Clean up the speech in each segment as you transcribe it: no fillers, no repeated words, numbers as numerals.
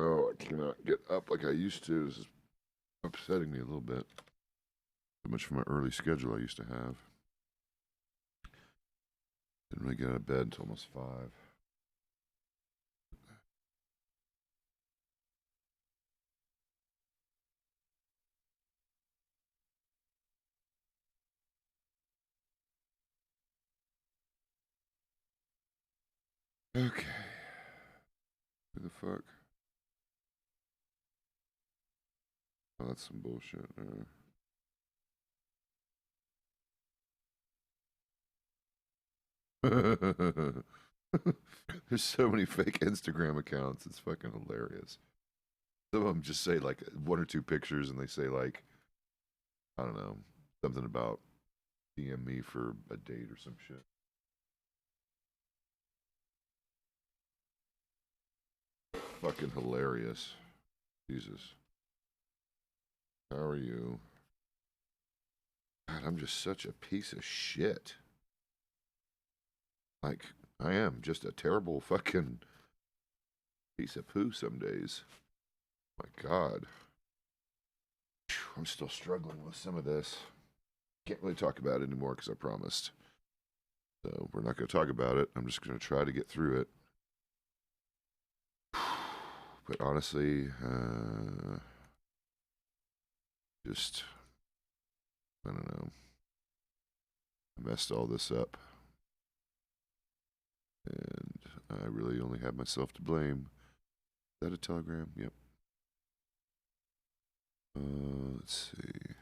Oh, I cannot get up like I used to. This is upsetting me a little bit. So much for my early schedule I used to have. Didn't really get out of bed until almost 5. Okay. Who the fuck? Oh, that's some bullshit. There's so many fake Instagram accounts. It's fucking hilarious. Some of them just say like one or two pictures and they say like, I don't know, something about DM me for a date or some shit. Fucking hilarious. Jesus. How are you? God, I'm just such a piece of shit. Like, I am just a terrible fucking piece of poo some days. My God. I'm still struggling with some of this. Can't really talk about it anymore because I promised. So we're not going to talk about it. I'm just going to try to get through it. But honestly, just, I don't know. I messed all this up. And I really only have myself to blame. Is that a telegram? Yep. Let's see.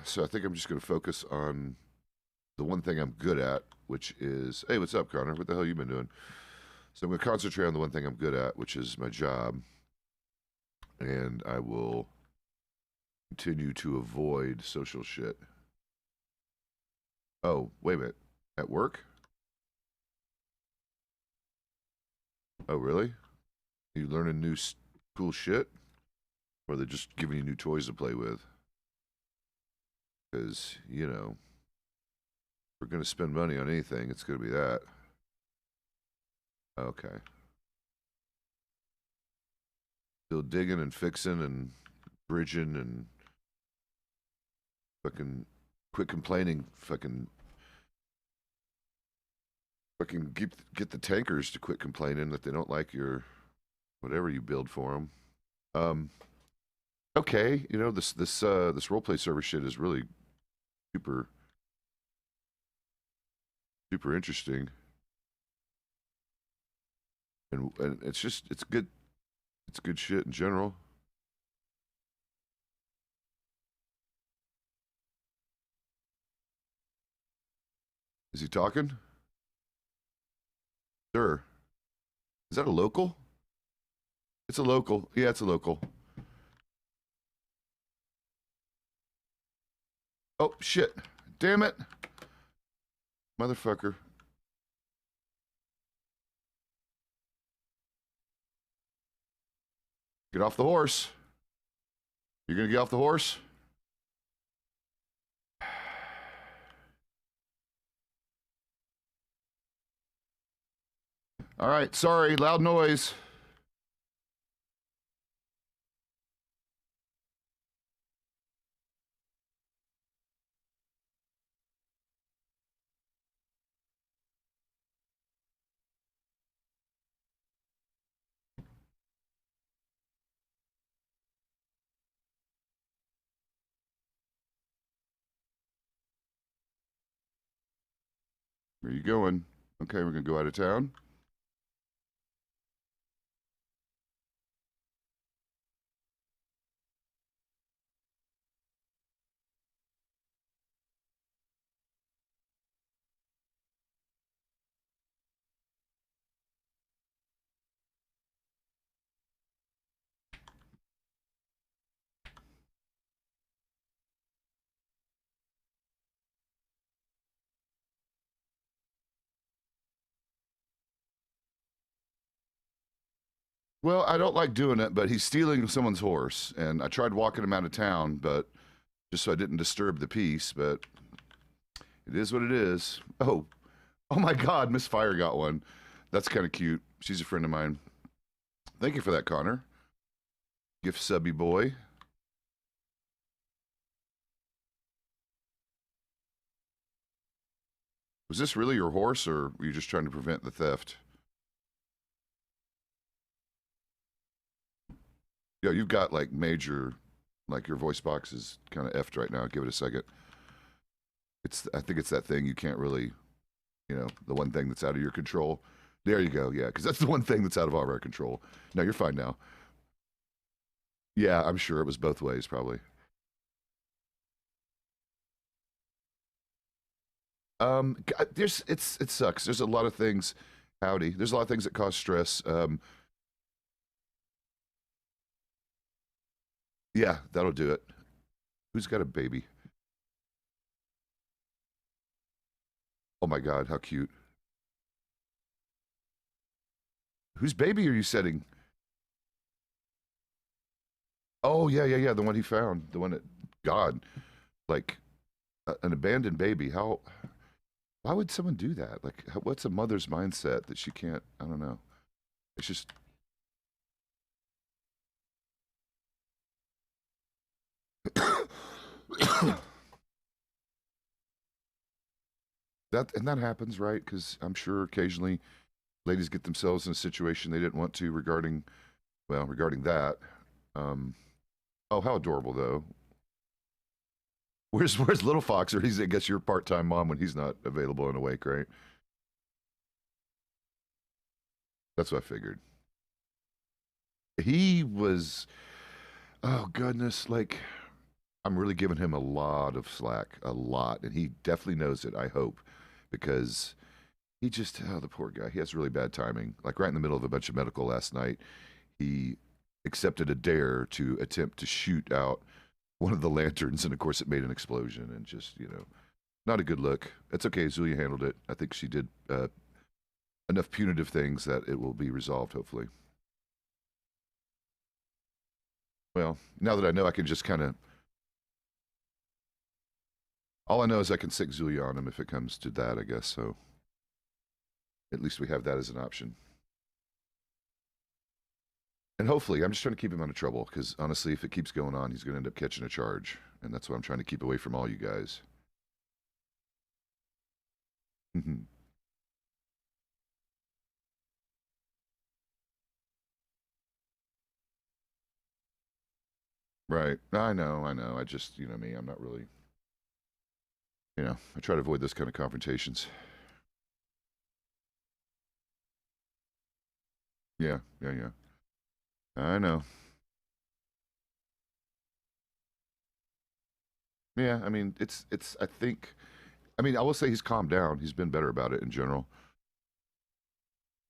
So I think I'm just going to focus on the one thing I'm good at, which is, hey, what's up, Connor? What the hell you been doing? So I'm going to concentrate on the one thing I'm good at, which is my job, and I will continue to avoid social shit. Oh, wait a minute. At work? Oh, really? You learning new cool shit? Or are they just giving you new toys to play with? Because, you know, if we're going to spend money on anything, it's going to be that. Okay. Still digging and fixing and bridging and fucking quit complaining. Fucking get the tankers to quit complaining that they don't like your whatever you build for them. Okay, you know this roleplay server shit is really super super interesting, and it's good shit in general. Is he talking? Sure. Is that a local? It's a local. Yeah, it's a local. Oh shit! Damn it, motherfucker! Get off the horse. You're gonna get off the horse? All right, sorry, loud noise. Where are you going? Okay, we're gonna go out of town. Well, I don't like doing it, but he's stealing someone's horse, and I tried walking him out of town, but just so I didn't disturb the peace. But it is what it is. Oh my God, Miss Fire got one. That's kind of cute. She's a friend of mine. Thank you for that, Connor. Gift subby boy. Was this really your horse, or were you just trying to prevent the theft? Yo, you've got like major, like your voice box is kind of effed right now. Give it a second. I think it's that thing you can't really, the one thing that's out of your control. There you go. Yeah, because that's the one thing that's out of all of our control. No, you're fine now. Yeah, I'm sure it was both ways, probably. It sucks. There's a lot of things. Howdy. There's a lot of things that cause stress. Yeah, that'll do it. Who's got a baby? Oh my God, how cute. Whose baby are you setting? Oh yeah. The one he found. The one that God, like an abandoned baby. How? Why would someone do that? Like, what's a mother's mindset that she can't? I don't know. It's just that happens, right? Because I'm sure occasionally ladies get themselves in a situation they didn't want to regarding that. Um, oh, how adorable though. Where's little Fox? Or I guess your part time mom when he's not available and awake, right? That's what I figured. He was. Oh goodness, like I'm really giving him a lot of slack, a lot, and he definitely knows it. I hope because the poor guy, he has really bad timing. Like right in the middle of a bunch of medical last night, he accepted a dare to attempt to shoot out one of the lanterns, and of course, it made an explosion, and just not a good look. It's okay. Zulia handled it. I think she did enough punitive things that it will be resolved, hopefully. Well, now that I know, I can just kind of. All I know is I can sick Zulia on him if it comes to that, I guess. So at least we have that as an option. And hopefully, I'm just trying to keep him out of trouble because honestly, if it keeps going on, he's going to end up catching a charge. And that's what I'm trying to keep away from all you guys. Right. I know. I just, me, I'm not really, I try to avoid those kind of confrontations. Yeah. I know. Yeah, I mean, I think, I will say he's calmed down. He's been better about it in general.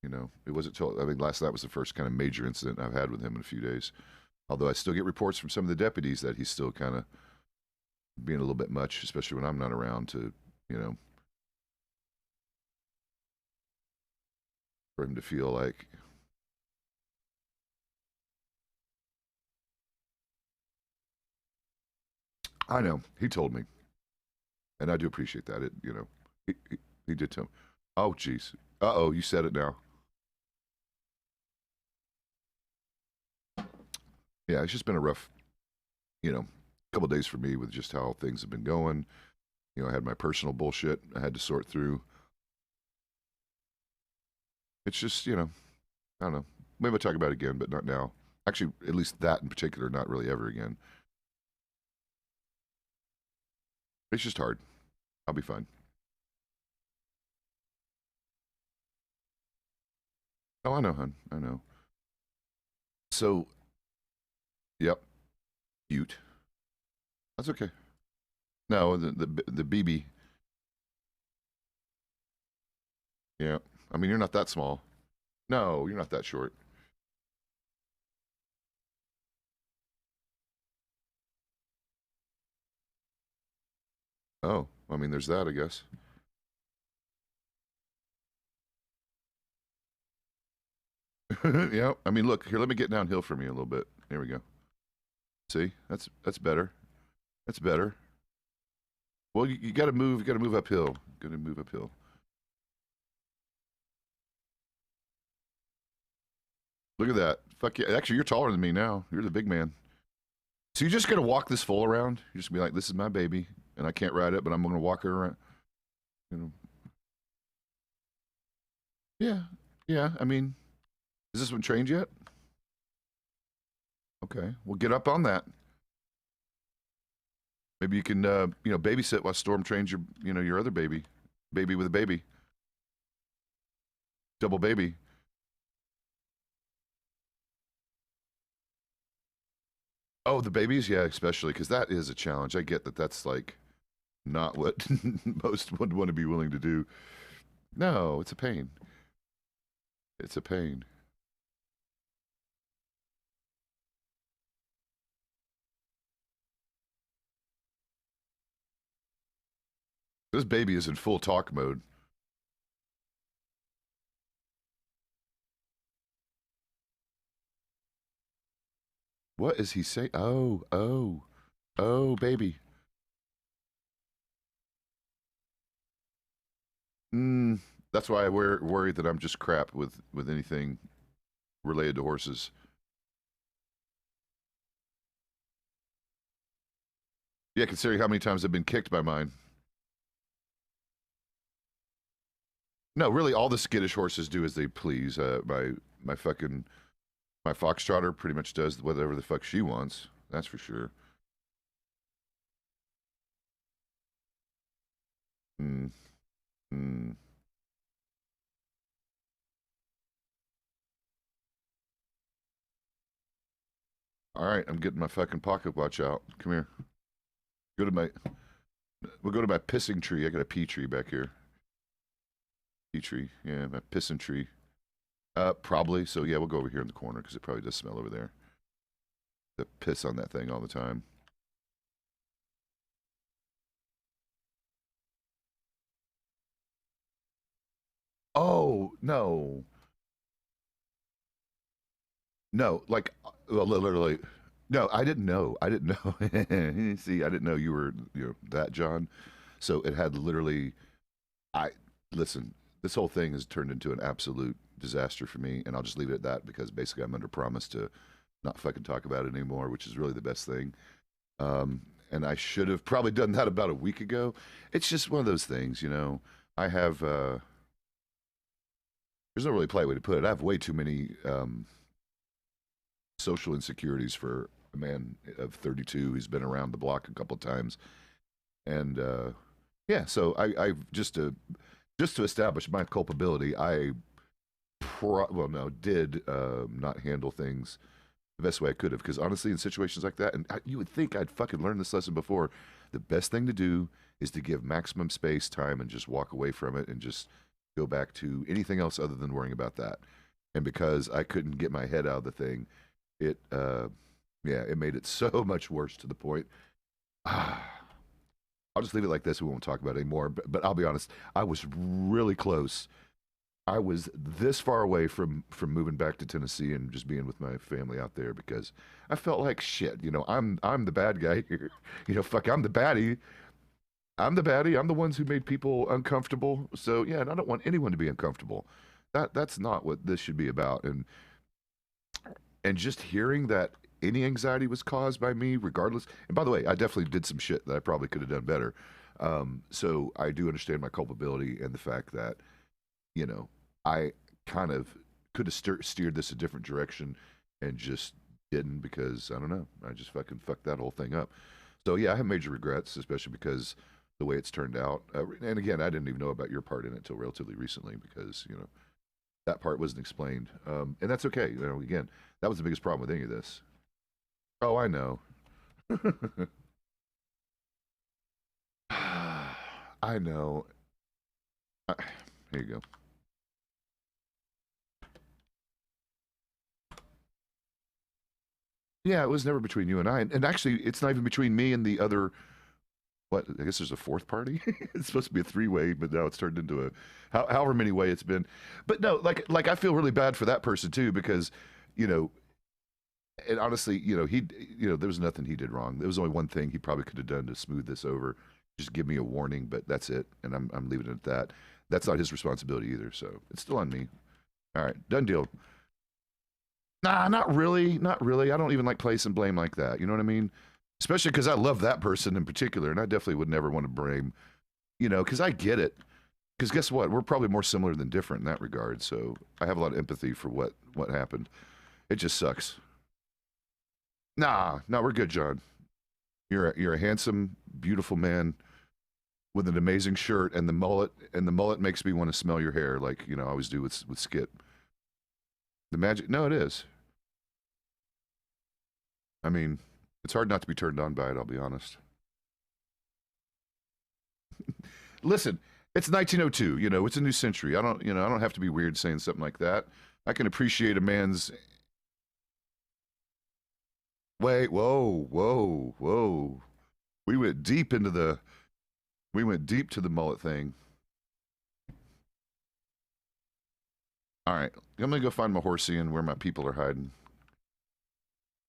It wasn't till, last night was the first kind of major incident I've had with him in a few days. Although I still get reports from some of the deputies that he's still kind of being a little bit much, especially when I'm not around to, for him to feel like, I know, he told me. And I do appreciate that. He did tell me. Oh, jeez. Uh-oh, you said it now. Yeah, it's just been a rough, couple days for me with just how things have been going. I had my personal bullshit I had to sort through. It's just, I don't know. Maybe I'll talk about it again, but not now. Actually, at least that in particular, not really ever again. It's just hard. I'll be fine. Oh, I know, hon. I know. So, yep, cute. That's okay. No, the BB. Yeah. You're not that small. No, you're not that short. Oh, there's that, I guess. Yeah, I mean, look here. Let me get downhill from you a little bit. Here we go. See, that's better. That's better. Well, you got to move. You got to move uphill. Got to move uphill. Look at that. Fuck yeah. Actually, you're taller than me now. You're the big man. So you're just gonna walk this foal around? You're just gonna be like, "This is my baby, and I can't ride it, but I'm gonna walk her around." You know? Yeah, yeah. I mean, is this one trained yet? Okay, well, get up on that. Maybe you can, babysit while Storm trains your other baby, baby with a baby, double baby. Oh, the babies, yeah, especially because that is a challenge. I get that. That's like not what most would want to be willing to do. No, it's a pain. It's a pain. This baby is in full talk mode. What is he saying? Oh, oh, oh, baby. Mm, that's why I worry that I'm just crap with anything related to horses. Yeah, considering how many times I've been kicked by mine. No, really, all the skittish horses do as they please. My fucking my foxtrotter pretty much does whatever the fuck she wants. That's for sure. Mm, mm. All right, I'm getting my fucking pocket watch out. Come here. Go to my. We'll go to my pissing tree. I got a pea tree back here. Pea tree. Yeah, my pissing tree. Probably. So yeah, we'll go over here in the corner because it probably does smell over there. The piss on that thing all the time. Oh no, no! Like well, literally, no. I didn't know. I didn't know. See, I didn't know you were that John. So it had literally. I listen. This whole thing has turned into an absolute disaster for me, and I'll just leave it at that because basically I'm under promise to not fucking talk about it anymore, which is really the best thing. Um, and I should have probably done that about a week ago. It's just one of those things, you know. I have there's no really polite way to put it. I have way too many social insecurities for a man of 32 who's been around the block a couple of times, and yeah. So I just to establish my culpability, I did not handle things the best way I could have. Because honestly, in situations like that, and you would think I'd fucking learned this lesson before, the best thing to do is to give maximum space, time, and just walk away from it and just go back to anything else other than worrying about that. And because I couldn't get my head out of the thing, it yeah, it made it so much worse to the point. I'll just leave it like this. We won't talk about it anymore. But I'll be honest, I was really close. I was this far away from moving back to Tennessee and just being with my family out there because I felt like shit. You know, I'm the bad guy here. You know, fuck, I'm the baddie. I'm the baddie. I'm the ones who made people uncomfortable. So yeah, and I don't want anyone to be uncomfortable. That's not what this should be about. And just hearing that any anxiety was caused by me, regardless. And by the way, I definitely did some shit that I probably could have done better. So I do understand my culpability and the fact that you know I kind of could have steered this a different direction and just didn't because I don't know. I just fucking fucked that whole thing up. So yeah, I have major regrets, especially because the way it's turned out. And again, I didn't even know about your part in it until relatively recently because that part wasn't explained, and that's okay. Again, that was the biggest problem with any of this. Oh, I know. I know. Uh, Here you go. Yeah, it was never between you and I, and actually, it's not even between me and the other What? I guess there's a fourth party. It's supposed to be a three-way, but now it's turned into a however many way it's been. But no, like I feel really bad for that person too because, you know, and honestly, you know, there was nothing he did wrong. There was only one thing he probably could have done to smooth this over. Just give me a warning, but that's it, and I'm leaving it at that. That's not his responsibility either, so it's still on me. All right, done deal. Nah, not really, not really. I don't even like place and blame like that. You know what I mean? Especially because I love that person in particular, and I definitely would never want to blame, you know, because I get it. Because guess what? We're probably more similar than different in that regard. So I have a lot of empathy for what happened. It just sucks. Nah, no, we're good, John. You're a handsome, beautiful man with an amazing shirt and the mullet makes me want to smell your hair, like I always do with Skip. The magic. No, it is. I mean, it's hard not to be turned on by it. I'll be honest. Listen, it's 1902. It's a new century. I don't have to be weird saying something like that. I can appreciate a man's. Wait, whoa. We went deep to the mullet thing. All right, I'm gonna go find my horsey and where my people are hiding.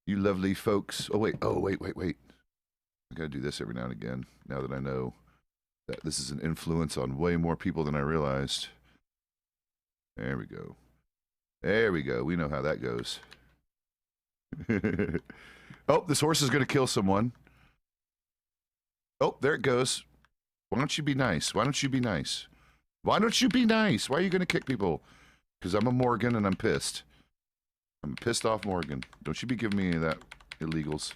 You lovely folks. Oh wait. I gotta do this every now and again. Now that I know that this is an influence on way more people than I realized. There we go. We know how that goes. Oh, this horse is gonna kill someone. Oh, there it goes. Why don't you be nice? Why don't you be nice? Why are you gonna kick people? Because I'm a Morgan and I'm pissed. I'm a pissed off Morgan. Don't you be giving me any of that illegals.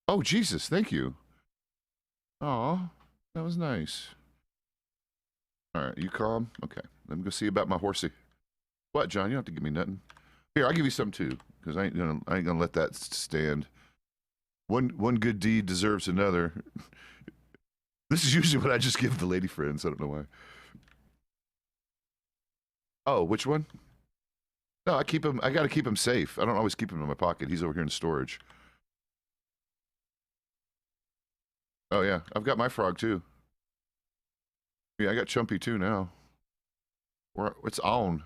Oh, Jesus, thank you. Aw, that was nice. Alright, you calm? Okay, let me go see about my horsey. What, John? You don't have to give me nothing. Here, I'll give you some too, because I ain't gonna let that stand. One good deed deserves another. This is usually what I just give the lady friends. I don't know why. Oh, which one? No, I keep him. I gotta keep him safe. I don't always keep him in my pocket. He's over here in storage. Oh yeah, I've got my frog too. Yeah, I got Chumpy too now. It's on.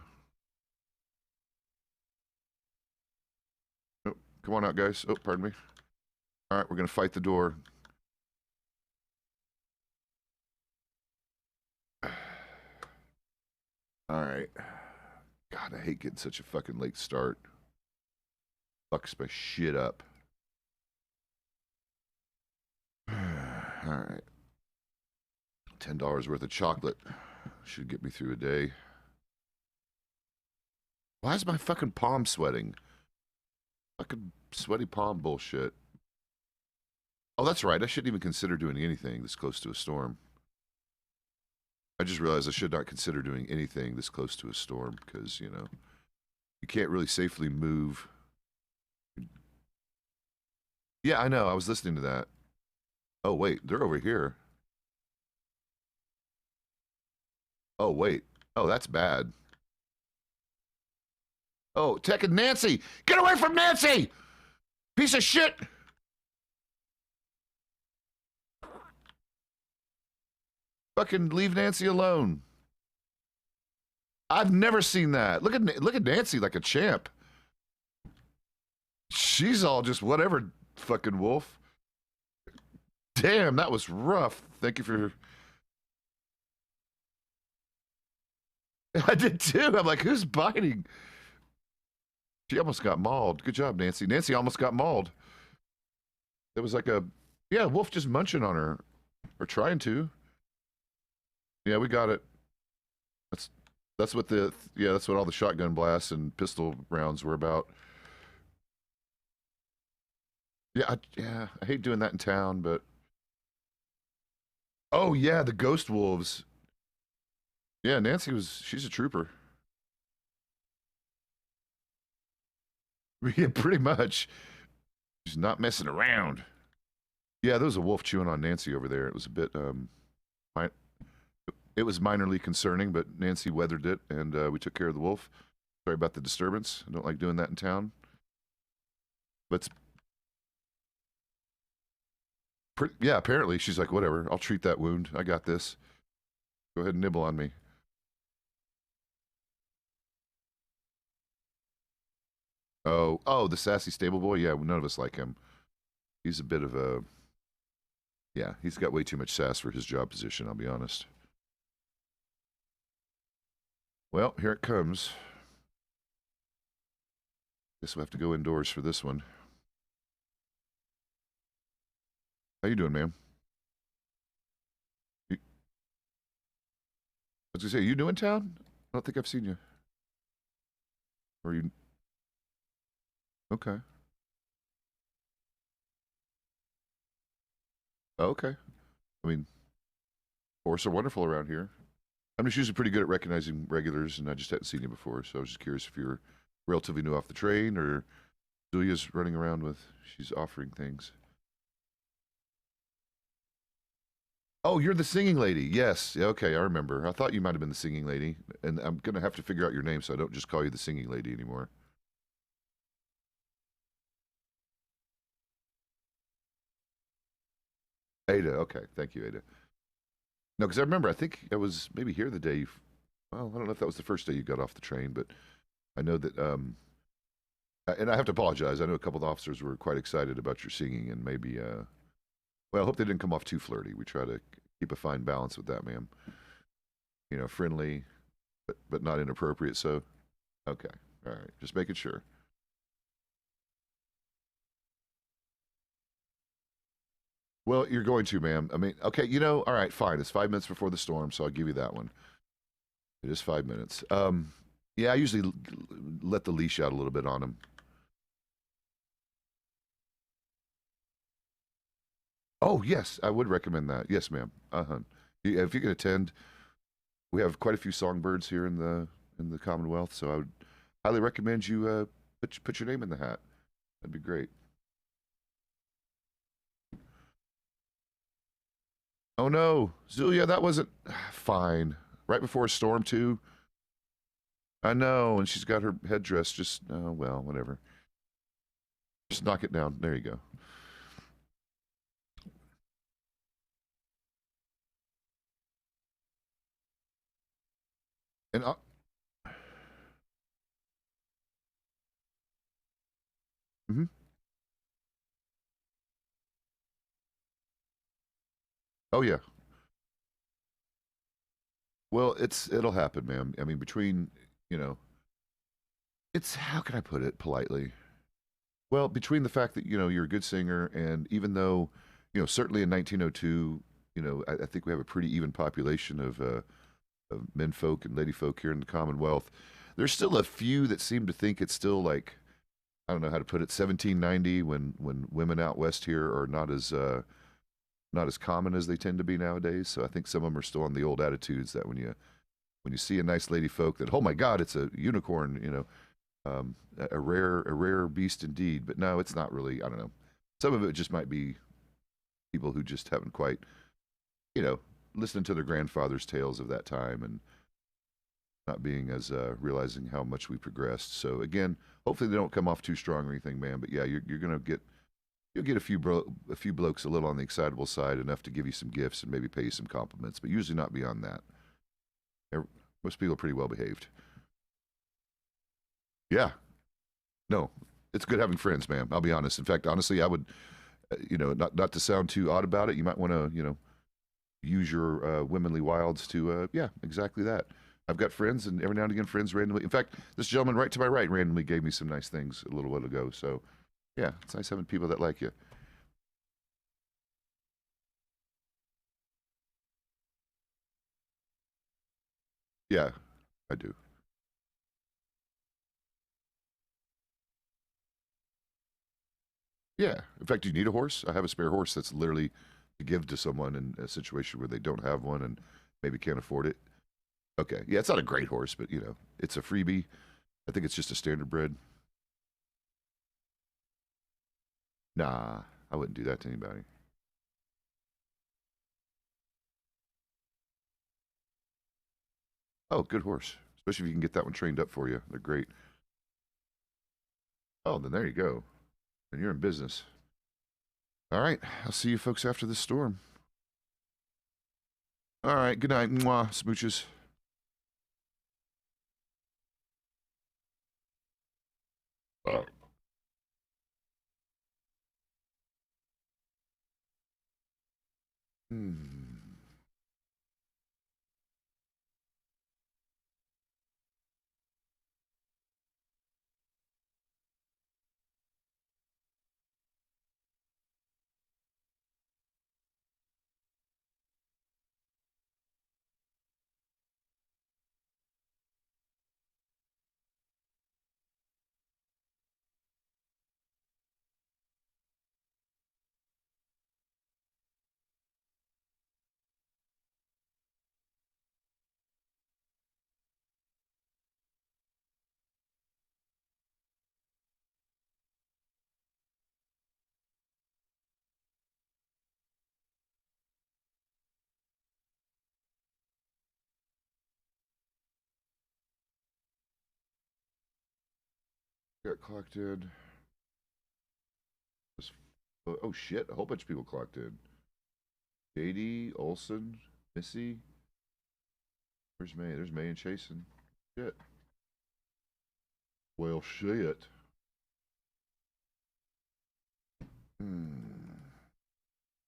Oh, come on out, guys. Oh, pardon me. All right, we're gonna fight the door. All right. God, I hate getting such a fucking late start. Fucks my shit up. All right. $10 worth of chocolate should get me through a day. Why is my fucking palm sweating? Fucking sweaty palm bullshit. Oh, that's right. I shouldn't even consider doing anything this close to a storm. I just realized I should not consider doing anything this close to a storm because, you can't really safely move. Yeah, I know. I was listening to that. Oh, wait. They're over here. Oh, wait. Oh, that's bad. Oh, Tech and Nancy! Get away from Nancy! Piece of shit! Fucking leave Nancy alone. I've never seen that. Look at Nancy like a champ. She's all just whatever, fucking wolf. Damn, that was rough. Thank you for... I did too. I'm like, who's biting? She almost got mauled. Good job, Nancy. Nancy almost got mauled. There was like a... Yeah, wolf just munching on her. Or trying to. Yeah, we got it. That's what that's what all the shotgun blasts and pistol rounds were about. Yeah, I hate doing that in town, but oh yeah, the ghost wolves. Yeah, she's a trooper. Yeah, pretty much. She's not messing around. Yeah, there was a wolf chewing on Nancy over there. It was a bit it was minorly concerning, but Nancy weathered it, and we took care of the wolf. Sorry about the disturbance. I don't like doing that in town. But Yeah, apparently she's like, whatever, I'll treat that wound. I got this. Go ahead and nibble on me. Oh, the sassy stable boy. Yeah, none of us like him. He's a bit of a, yeah, he's got way too much sass for his job position, I'll be honest. Well, here it comes. Guess we'll have to go indoors for this one. How you doing, man? I was gonna say, are you new in town? I don't think I've seen you. Or you? Okay. Oh, okay. I mean, horses are wonderful around here. I'm just usually pretty good at recognizing regulars, and I just hadn't seen you before, so I was just curious if you're relatively new off the train or Julia's running around with, she's offering things. Oh, you're the singing lady. Yes. Yeah, okay, I remember. I thought you might have been the singing lady, and I'm going to have to figure out your name so I don't just call you the singing lady anymore. Ada. Okay. Thank you, Ada. No, because I remember, I think I was maybe here the day well, I don't know if that was the first day you got off the train, but I know that, and I have to apologize. I know a couple of officers were quite excited about your singing, and maybe, well, I hope they didn't come off too flirty. We try to keep a fine balance with that, ma'am. You know, friendly, but not inappropriate. So, okay, all right, just making sure. Well, you're going to, ma'am. I mean, okay, all right, fine. It's 5 minutes before the storm, so I'll give you that one. It is 5 minutes. Yeah, I usually let the leash out a little bit on him. Oh, yes, I would recommend that. Yes, ma'am. Uh-huh. If you can attend, we have quite a few songbirds here in the Commonwealth, so I would highly recommend you put your name in the hat. That'd be great. Oh no, Zulia, that wasn't fine. Right before a storm too. I know, and she's got her headdress just oh well, whatever. Just knock it down. There you go. And mhm. Oh yeah. Well, it'll happen, ma'am. I mean, between you know, it's how can I put it politely? Well, between the fact that you're a good singer, and even though certainly in 1902, I think we have a pretty even population of men folk and lady folk here in the Commonwealth. There's still a few that seem to think it's still like I don't know how to put it 1790 when women out west here are not as common as they tend to be nowadays. So I think some of them are still on the old attitudes that when you see a nice lady folk that oh my god it's a unicorn a rare beast indeed. But no, it's not really. I don't know. Some of it just might be people who just haven't quite you know listened to their grandfather's tales of that time and not being as realizing how much we progressed. So again, hopefully they don't come off too strong or anything, man. But yeah, you're gonna get you'll get a few blokes a little on the excitable side, enough to give you some gifts and maybe pay you some compliments, but usually not beyond that. Most people are pretty well behaved. Yeah, no, it's good having friends, man. I'll be honest. In fact, honestly, I would, not to sound too odd about it, you might want to, use your womanly wilds to, yeah, exactly that. I've got friends, and every now and again, friends randomly. In fact, this gentleman right to my right randomly gave me some nice things a little while ago. So, yeah, it's nice having people that like you. Yeah, I do. Yeah. In fact, do you need a horse? I have a spare horse that's literally to give to someone in a situation where they don't have one and maybe can't afford it. Okay. Yeah, it's not a great horse, but it's a freebie. I think it's just a standard bred. Nah, I wouldn't do that to anybody. Oh, good horse. Especially if you can get that one trained up for you. They're great. Oh, then there you go. And you're in business. All right. I'll see you folks after this storm. All right. Good night. Mwah. Smooches. Hmm. Got clocked in. Oh shit! A whole bunch of people clocked in. JD, Olson, Missy. Where's May? There's May and Chasen. Shit. Well, shit. Hmm.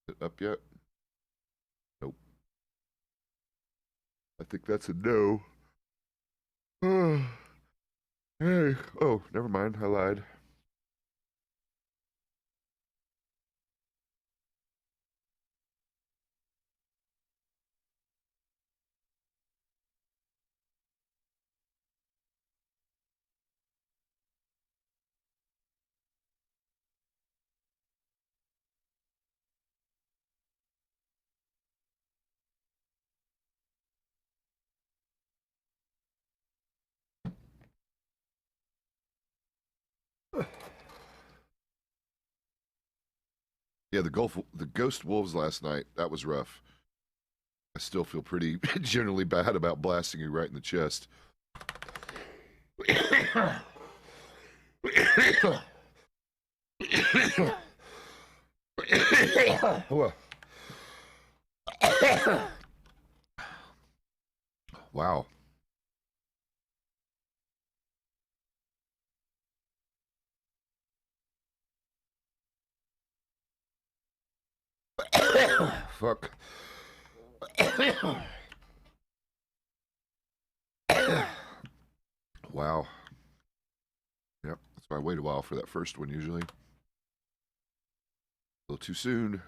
Is it up yet? Nope. I think that's a no. Hey. Oh, never mind. I lied. Yeah, the ghost wolves last night. That was rough. I still feel pretty generally bad about blasting you right in the chest. Wow. Fuck. Wow. Yep, that's why I wait a while for that first one usually. A little too soon.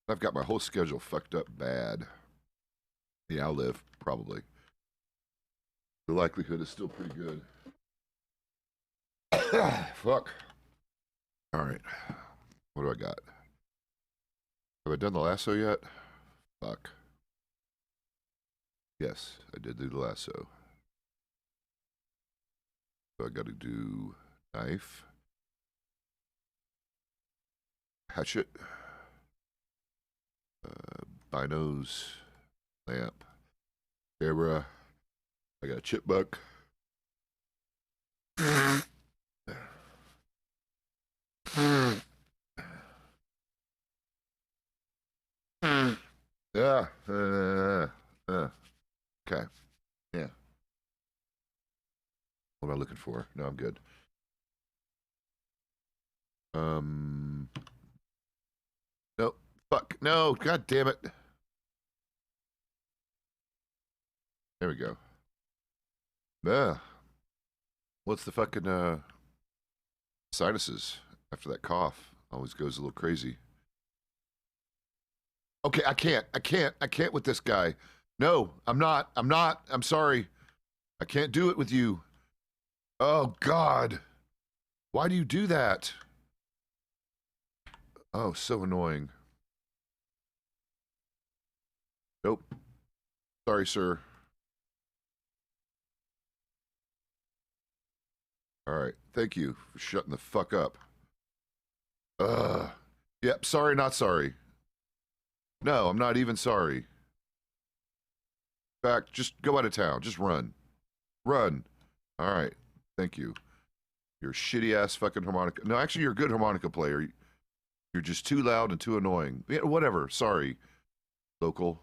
I've got my whole schedule fucked up bad. Yeah, I'll live, probably. The likelihood is still pretty good. Fuck. All right. What do I got? Have I done the lasso yet? Fuck. Yes, I did do the lasso. So I got to do knife, hatchet, binos, lamp, camera. I got a chipmunk. Yeah. Okay. Yeah. What am I looking for? No, I'm good. No. Fuck. No. God damn it. There we go. What's the fucking sinuses after that cough? Always goes a little crazy. Okay, I can't with this guy. No, I'm not. I'm sorry. I can't do it with you. Oh, God. Why do you do that? Oh, so annoying. Nope. Sorry, sir. All right. Thank you for shutting the fuck up. Yep, sorry, not sorry. No, I'm not even sorry. In fact, just go out of town. Just run. Run. All right. Thank you. You're a shitty ass fucking harmonica. No, actually, you're a good harmonica player. You're just too loud and too annoying. Yeah, whatever. Sorry, local.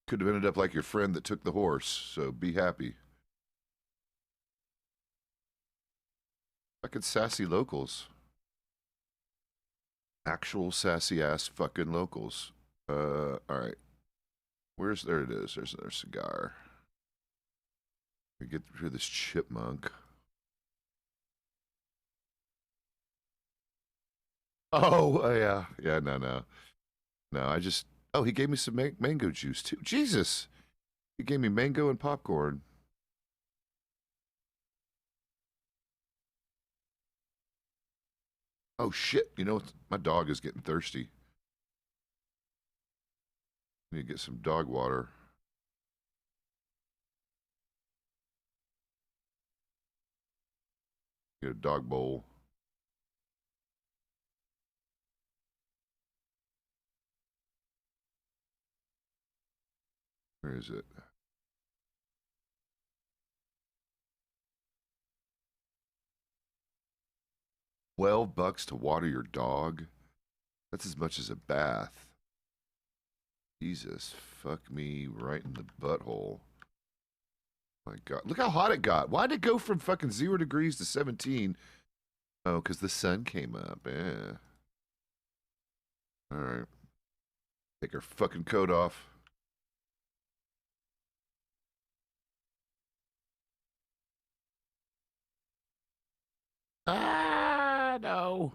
Could have ended up like your friend that took the horse. So be happy. Fucking sassy locals. Actual sassy ass fucking locals. All right. There it is. There's another cigar. We get rid of this chipmunk. Oh, yeah. Yeah, no. No, I just. Oh, he gave me some mango juice too. Jesus. He gave me mango and popcorn. Oh, shit. You know what? My dog is getting thirsty. I need to get some dog water. Get a dog bowl. Where is it? $12 to water your dog? That's as much as a bath. Jesus, fuck me right in the butthole. My God, look how hot it got. Why did it go from fucking 0 degrees to 17? Oh, because the sun came up. Yeah. All right. Take her fucking coat off. Ah, no.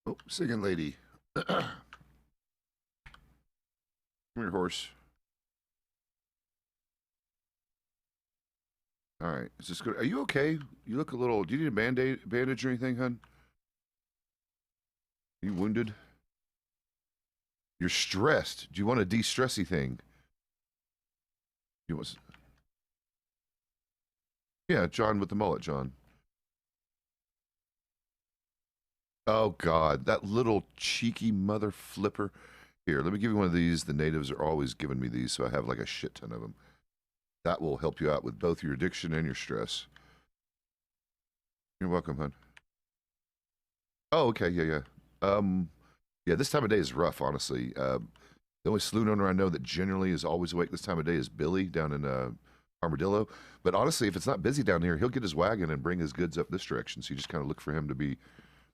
Oh, singing lady. Come here, horse. All right. Is this good? Are you okay? You look a little. Do you need a bandage or anything, hun? Are you wounded? You're stressed. Do you want a de-stressy thing? You want? Yeah, John with the mullet, John. Oh God, that little cheeky mother flipper. Here, let me give you one of these. The natives are always giving me these, so I have like a shit ton of them. That will help you out with both your addiction and your stress. You're welcome, hon. Oh, okay, yeah. Yeah, this time of day is rough, honestly. The only saloon owner I know that generally is always awake this time of day is Billy down in Armadillo. But honestly, if it's not busy down here, he'll get his wagon and bring his goods up this direction. So you just kind of look for him to be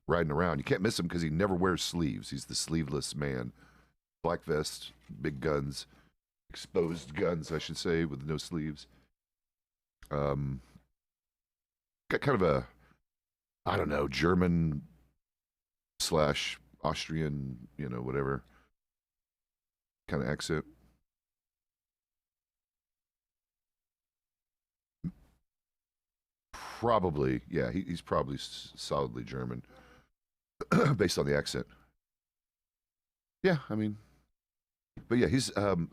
riding around. You can't miss him because he never wears sleeves. He's the sleeveless man. Black vest, big guns, exposed guns, I should say, with no sleeves. Got kind of a, I don't know, German slash Austrian, whatever kind of accent. Probably, yeah, he's probably solidly German based on the accent. Yeah, I mean, but yeah, he's no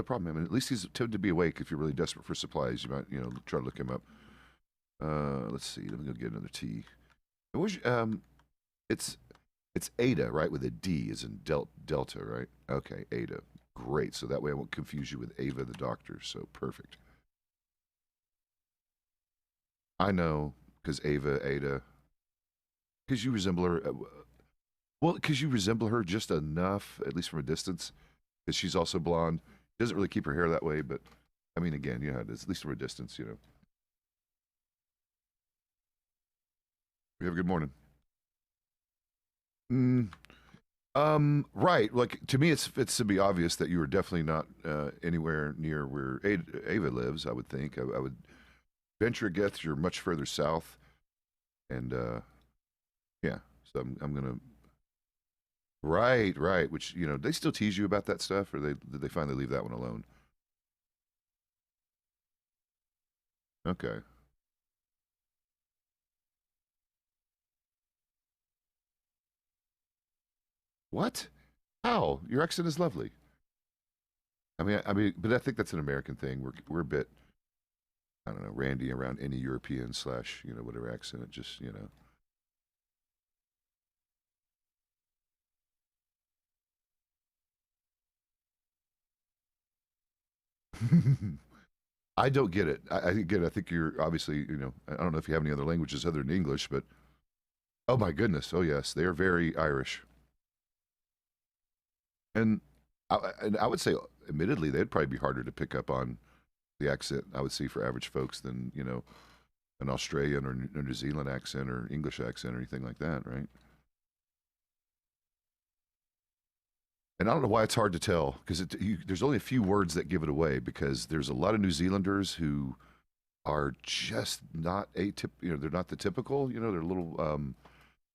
problem. I mean, at least he's tended to be awake. If you're really desperate for supplies, you might try to look him up. Let's see. Let me go get another tea. It's Ada, right? With a D, as in Delta, right? Okay, Ada. Great. So that way I won't confuse you with Ava the doctor. So perfect. I know, because Ada, because you resemble her. Well, because you resemble her just enough, at least from a distance, because she's also blonde. Doesn't really keep her hair that way, but I mean, again, it is, at least from a distance. We have a good morning. Right. Like to me, it's to be obvious that you are definitely not anywhere near where Ava lives. I would think. I would venture a guess you're much further south. And yeah, so I'm gonna right. Which they still tease you about that stuff, or did they finally leave that one alone? Okay. What? How? Your accent is lovely. I mean, but I think that's an American thing. We're a bit, I don't know, randy around any European slash whatever accent. It just I don't get it. Again, I think you're obviously I don't know if you have any other languages other than English, but oh my goodness, oh yes, they are very Irish, and I would say, admittedly, they'd probably be harder to pick up on the accent. I would say for average folks than an Australian or New Zealand accent or English accent or anything like that, right? And I don't know why it's hard to tell because there's only a few words that give it away because there's a lot of New Zealanders who are just not they're not the typical, they're a little,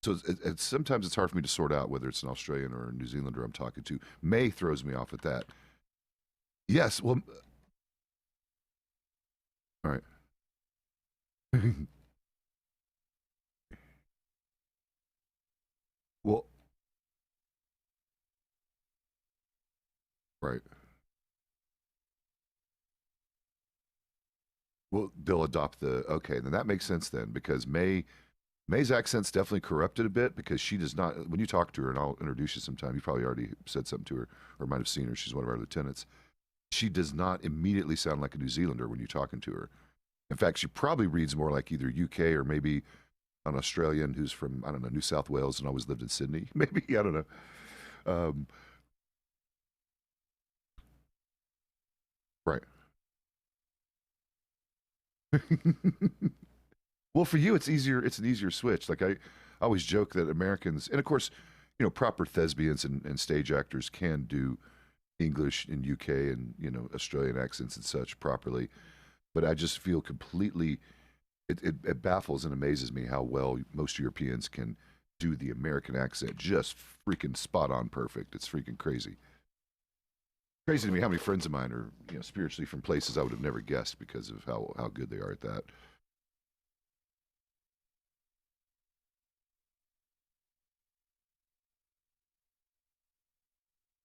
so sometimes it's hard for me to sort out whether it's an Australian or a New Zealander I'm talking to. May throws me off at that. Yes, well, all right. Well, right. Well, they'll adopt okay, then that makes sense then because May's accent's definitely corrupted a bit because she does not. When you talk to her, and I'll introduce you sometime, you probably already said something to her or might have seen her. She's one of our lieutenants. She does not immediately sound like a New Zealander when you're talking to her. In fact, she probably reads more like either UK or maybe an Australian who's from, I don't know, New South Wales and always lived in Sydney. Maybe, I don't know. Um, right. Well, for you, it's easier. It's an easier switch. Like I always joke that Americans, and of course, proper thespians and stage actors can do English in UK and Australian accents and such properly. But I just feel completely. It baffles and amazes me how well most Europeans can do the American accent, just freaking spot on perfect. It's freaking crazy. Crazy to me how many friends of mine are spiritually from places I would have never guessed because of how good they are at that.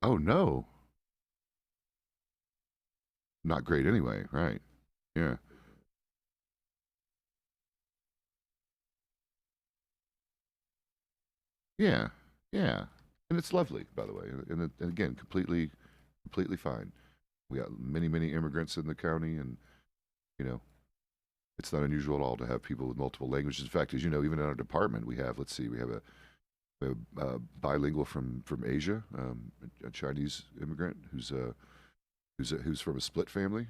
Oh no, not great anyway, right? Yeah, yeah, yeah, and it's lovely, by the way, and again, completely fine. We got many immigrants in the county, and you know, it's not unusual at all to have people with multiple languages. In fact, as you know, even in our department, let's see, we have a bilingual from Asia, a Chinese immigrant who's from a split family.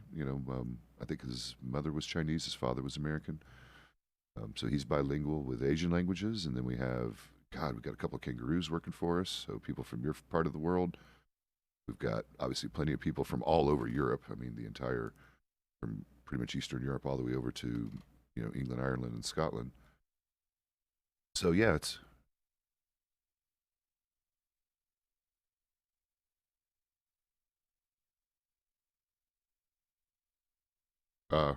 I think his mother was Chinese, his father was American. So he's bilingual with Asian languages, and then we've got a couple of kangaroos working for us. So people from your part of the world. We've got obviously plenty of people from all over Europe. I mean, from pretty much Eastern Europe all the way over to England, Ireland, and Scotland. So yeah, it's uh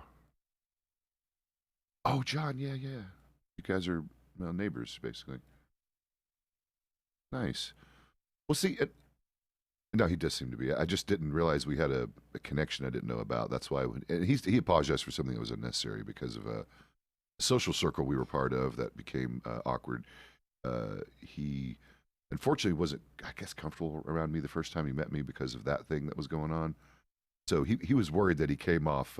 oh John, yeah. You guys are neighbors basically. Nice. Well, see, no, he does seem to be. I just didn't realize we had a connection I didn't know about. That's why and he apologized for something that was unnecessary because of a social circle we were part of that became awkward. He unfortunately wasn't, I guess, comfortable around me the first time he met me because of that thing that was going on. So he was worried that he came off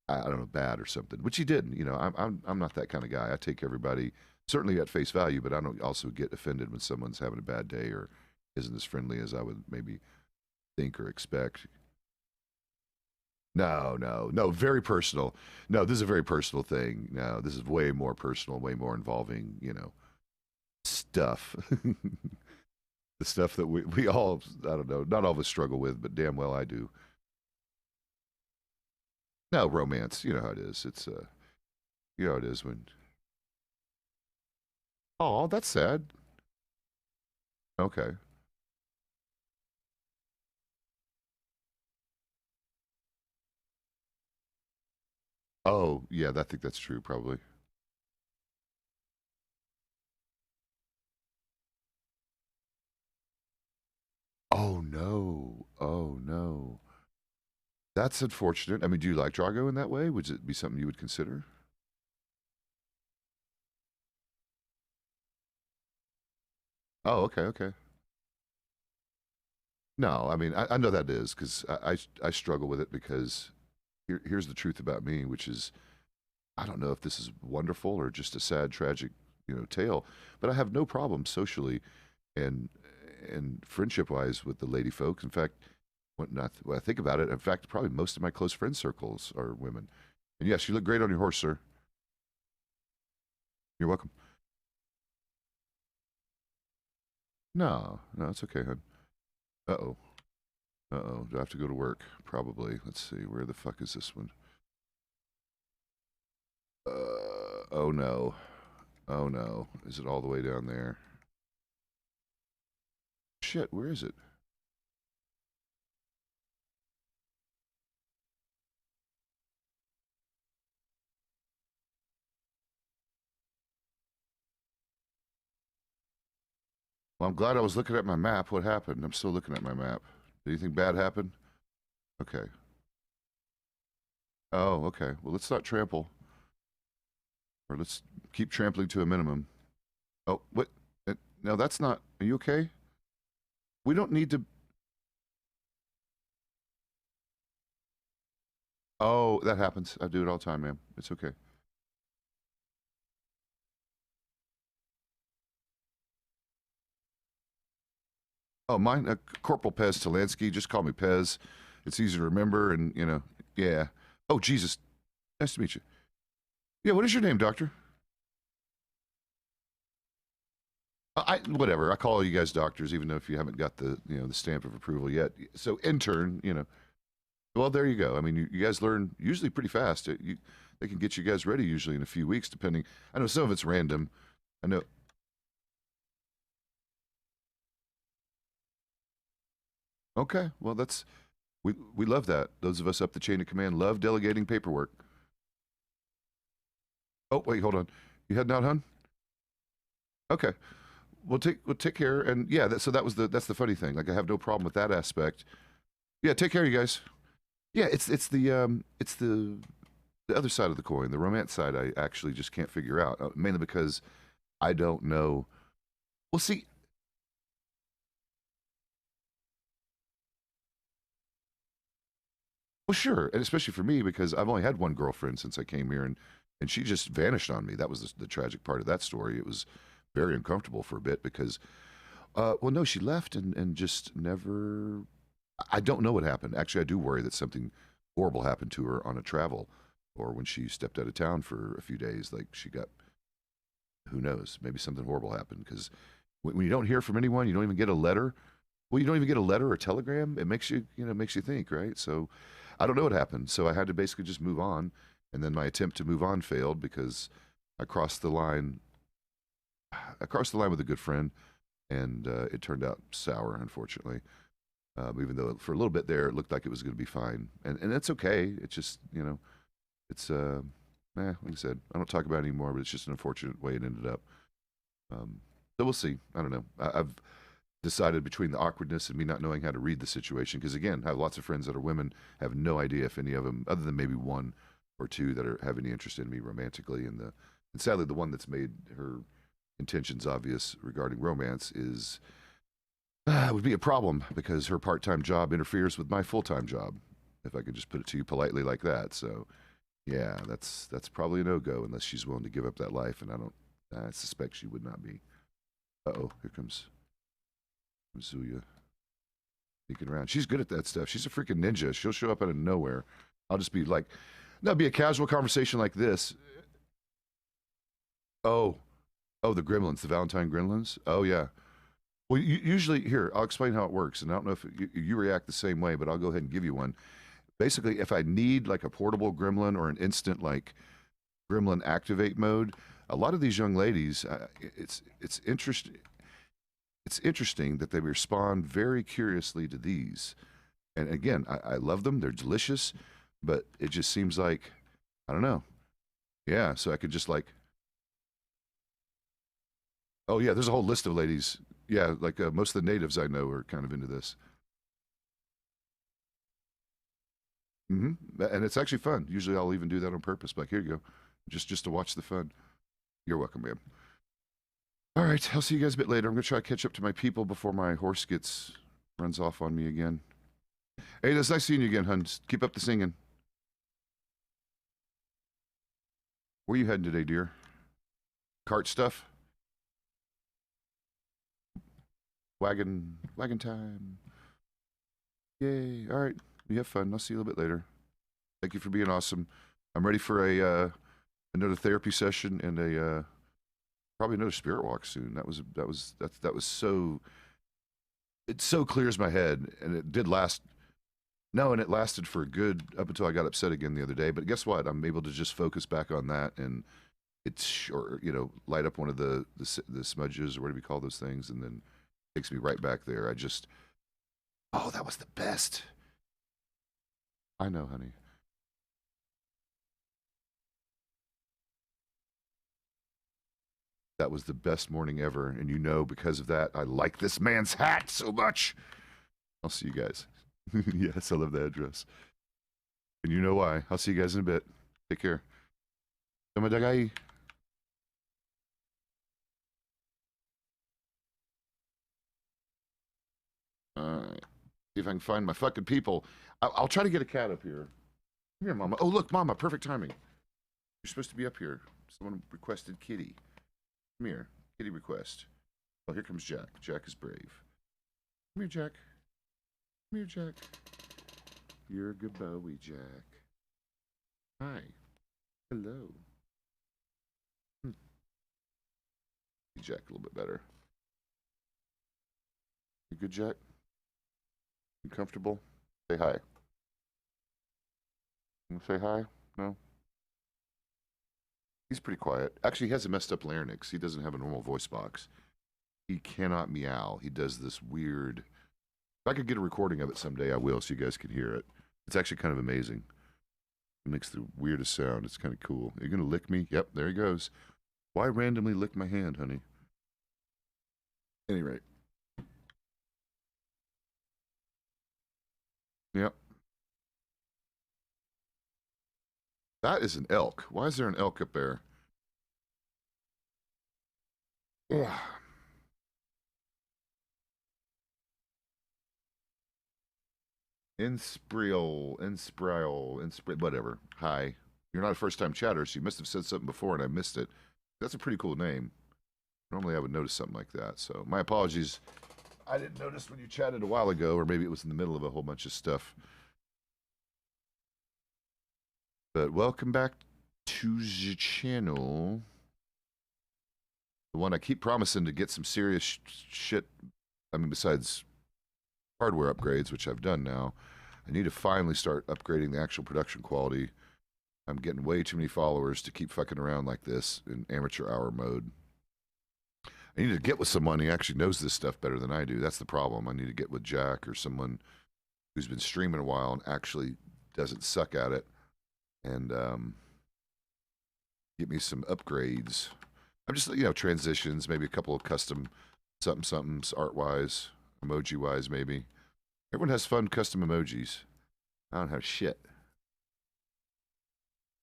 I don't know, bad or something, which he didn't. I'm not that kind of guy. I take everybody certainly at face value, but I don't also get offended when someone's having a bad day or isn't as friendly as I would maybe think or expect. No, very personal. No, this is a very personal thing. No, this is way more personal, way more involving, stuff. The stuff that we all, I don't know, not all of us struggle with, but damn well I do. No, romance, you know how it is. It's, you know how it is when Oh, that's sad. Okay. Oh, yeah, I think that's true, probably. Oh, no. Oh, no. That's unfortunate. I mean, do you like Drago in that way? Would it be something you would consider? Oh, okay, okay. No, I mean, I know that is because I struggle with it because here's the truth about me, which is I don't know if this is wonderful or just a sad, tragic, tale, but I have no problem socially and friendship wise with the lady folks. In fact, when I think about it, in fact, probably most of my close friend circles are women. And yes, you look great on your horse, sir. You're welcome. No, no, it's okay, hon. Uh oh. Uh oh. Do I have to go to work? Probably. Let's see. Where the fuck is this one? Oh no. Oh no. Is it all the way down there? Shit, where is it? Well, I'm glad I was looking at my map. What happened? I'm still looking at my map. Did anything bad happen? Okay. Oh, okay. Well, let's not trample. Or let's keep trampling to a minimum. Oh, what? No, that's not. Are you okay? We don't need to. Oh, that happens. I do it all the time, ma'am. It's okay. Oh, mine, Corporal Pezz Talansky. Just call me Pezz. It's easy to remember, and yeah. Oh, Jesus. Nice to meet you. Yeah, what is your name, Doctor? I whatever. I call you guys doctors, even though if you haven't got the the stamp of approval yet. So intern, Well, there you go. I mean, you guys learn usually pretty fast. They can get you guys ready usually in a few weeks, depending. I know some of it's random. I know. Okay, well, we love that. Those of us up the chain of command love delegating paperwork. Oh, wait, hold on. You heading out, hun? Okay. We'll take care. And yeah, so that's the funny thing. Like I have no problem with that aspect. Yeah, take care, you guys. Yeah, it's the other side of the coin, the romance side. I actually just can't figure out, mainly because I don't know. Well, see, well, sure, and especially for me because I've only had one girlfriend since I came here, and she just vanished on me. That was the tragic part of that story. It was very uncomfortable for a bit because, well, no, she left and just never. I don't know what happened. Actually, I do worry that something horrible happened to her on a travel or when she stepped out of town for a few days. Like she got, who knows, maybe something horrible happened because when you don't hear from anyone, you don't even get a letter. Well, you don't even get a letter or telegram. It makes you, makes you think, right? So I don't know what happened. So I had to basically just move on. And then my attempt to move on failed because I crossed the line. I crossed the line with a good friend, and it turned out sour, unfortunately. Even though for a little bit there it looked like it was going to be fine, and it's okay. It's just it's like I said, I don't talk about it anymore, but it's just an unfortunate way it ended up. So we'll see. I don't know. I've decided between the awkwardness and me not knowing how to read the situation, because again, I have lots of friends that are women, have no idea if any of them, other than maybe one or two, have any interest in me romantically, and sadly the one that's made her intentions obvious regarding romance is would be a problem because her part-time job interferes with my full-time job, if I can just put it to you politely like that. So yeah, that's probably a no-go unless she's willing to give up that life, and I suspect she would not be. Uh-oh, here comes Zuya sneaking around. She's good at that stuff. She's a freaking ninja. She'll show up out of nowhere. I'll just be like, no, be a casual conversation like this. Oh, oh, the gremlins, the Valentine gremlins. Oh yeah. Well, usually here, I'll explain how it works, and I don't know if you react the same way, but I'll go ahead and give you one. Basically, if I need like a portable gremlin or an instant like gremlin activate mode, a lot of these young ladies, it's interesting. It's interesting that they respond very curiously to these. And again, I love them. They're delicious, but it just seems like, I don't know. Yeah, so I could just like, oh yeah, there's a whole list of ladies. Yeah, like most of the natives I know are kind of into this. And it's actually fun. Usually I'll even do that on purpose. Like, here you go. Just to watch the fun. You're welcome, man. All right, I'll see you guys a bit later. I'm going to try to catch up to my people before my horse runs off on me again. Hey, it's nice seeing you again, hun. Just keep up the singing. Where you heading today, dear? Cart stuff? Wagon time. Yay. All right. You have fun. I'll see you a little bit later. Thank you for being awesome. I'm ready for another therapy session and probably another spirit walk soon. That was so, it so clears my head, and it did last. No, and it lasted for a good up until I got upset again the other day. But guess what? I'm able to just focus back on that, and it's, or light up one of the smudges, or what do we call those things, and then takes me right back there. Oh, that was the best. I know, honey. That was the best morning ever, and because of that, I like this man's hat so much. I'll see you guys. Yes, I love that address. And you know why. I'll see you guys in a bit. Take care. Tomadagai. Alright. See if I can find my fucking people. I'll try to get a cat up here. Come here, Mama. Oh, look, Mama. Perfect timing. You're supposed to be up here. Someone requested kitty. Come here. Kitty request. Oh, here comes Jack. Jack is brave. Come here, Jack. Come here, Jack. You're a good boy, Jack. Hi. Hello. Jack a little bit better. You good, Jack? You comfortable? Say hi. You say hi? No? He's pretty quiet. Actually, he has a messed up larynx. He doesn't have a normal voice box. He cannot meow. He does this weird... If I could get a recording of it someday, I will, so you guys can hear it. It's actually kind of amazing. It makes the weirdest sound. It's kind of cool. Are you going to lick me? Yep, there he goes. Why randomly lick my hand, honey? Any rate. Yep. That is an elk. Why is there an elk up there? Yeah. Whatever. Hi. You're not a first-time chatter, so you must have said something before and I missed it. That's a pretty cool name. Normally I would notice something like that, so my apologies. I didn't notice when you chatted a while ago, or maybe it was in the middle of a whole bunch of stuff. But welcome back to the channel. The one I keep promising to get some serious shit. I mean, besides hardware upgrades, which I've done now, I need to finally start upgrading the actual production quality. I'm getting way too many followers to keep fucking around like this in amateur hour mode. I need to get with someone who actually knows this stuff better than I do. That's the problem. I need to get with Jack or someone who's been streaming a while and actually doesn't suck at it, and get me some upgrades. I'm just, transitions, maybe a couple of custom something-somethings art-wise, emoji-wise, maybe. Everyone has fun custom emojis. I don't have shit.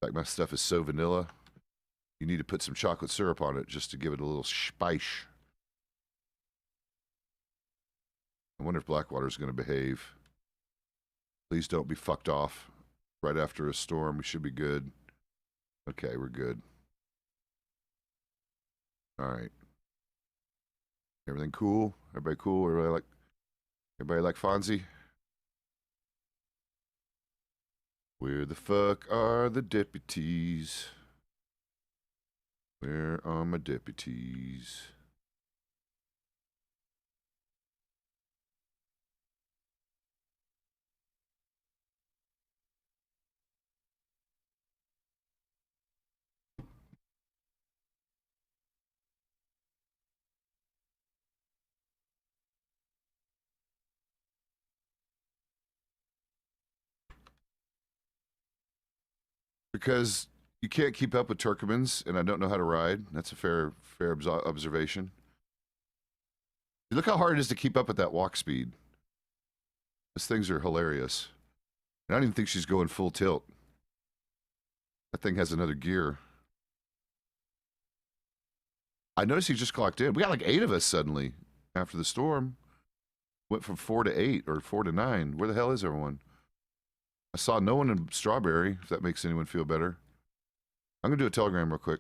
In fact, my stuff is so vanilla, you need to put some chocolate syrup on it just to give it a little spice. I wonder if Blackwater's going to behave. Please don't be fucked off right after a storm. We should be good. Okay, we're good. All right. Everything cool? Everybody cool? Everybody like Fonzie? Where the fuck are the deputies? Where are my deputies? Because you can't keep up with Turkmens, and I don't know how to ride. That's a fair observation. Look how hard it is to keep up with that walk speed. These things are hilarious. And I don't even think she's going full tilt. That thing has another gear. I noticed he just clocked in. We got like 8 of us suddenly after the storm. Went from 4 to 8 or 4 to 9. Where the hell is everyone? I saw no one in Strawberry, if that makes anyone feel better. I'm going to do a Telegram real quick.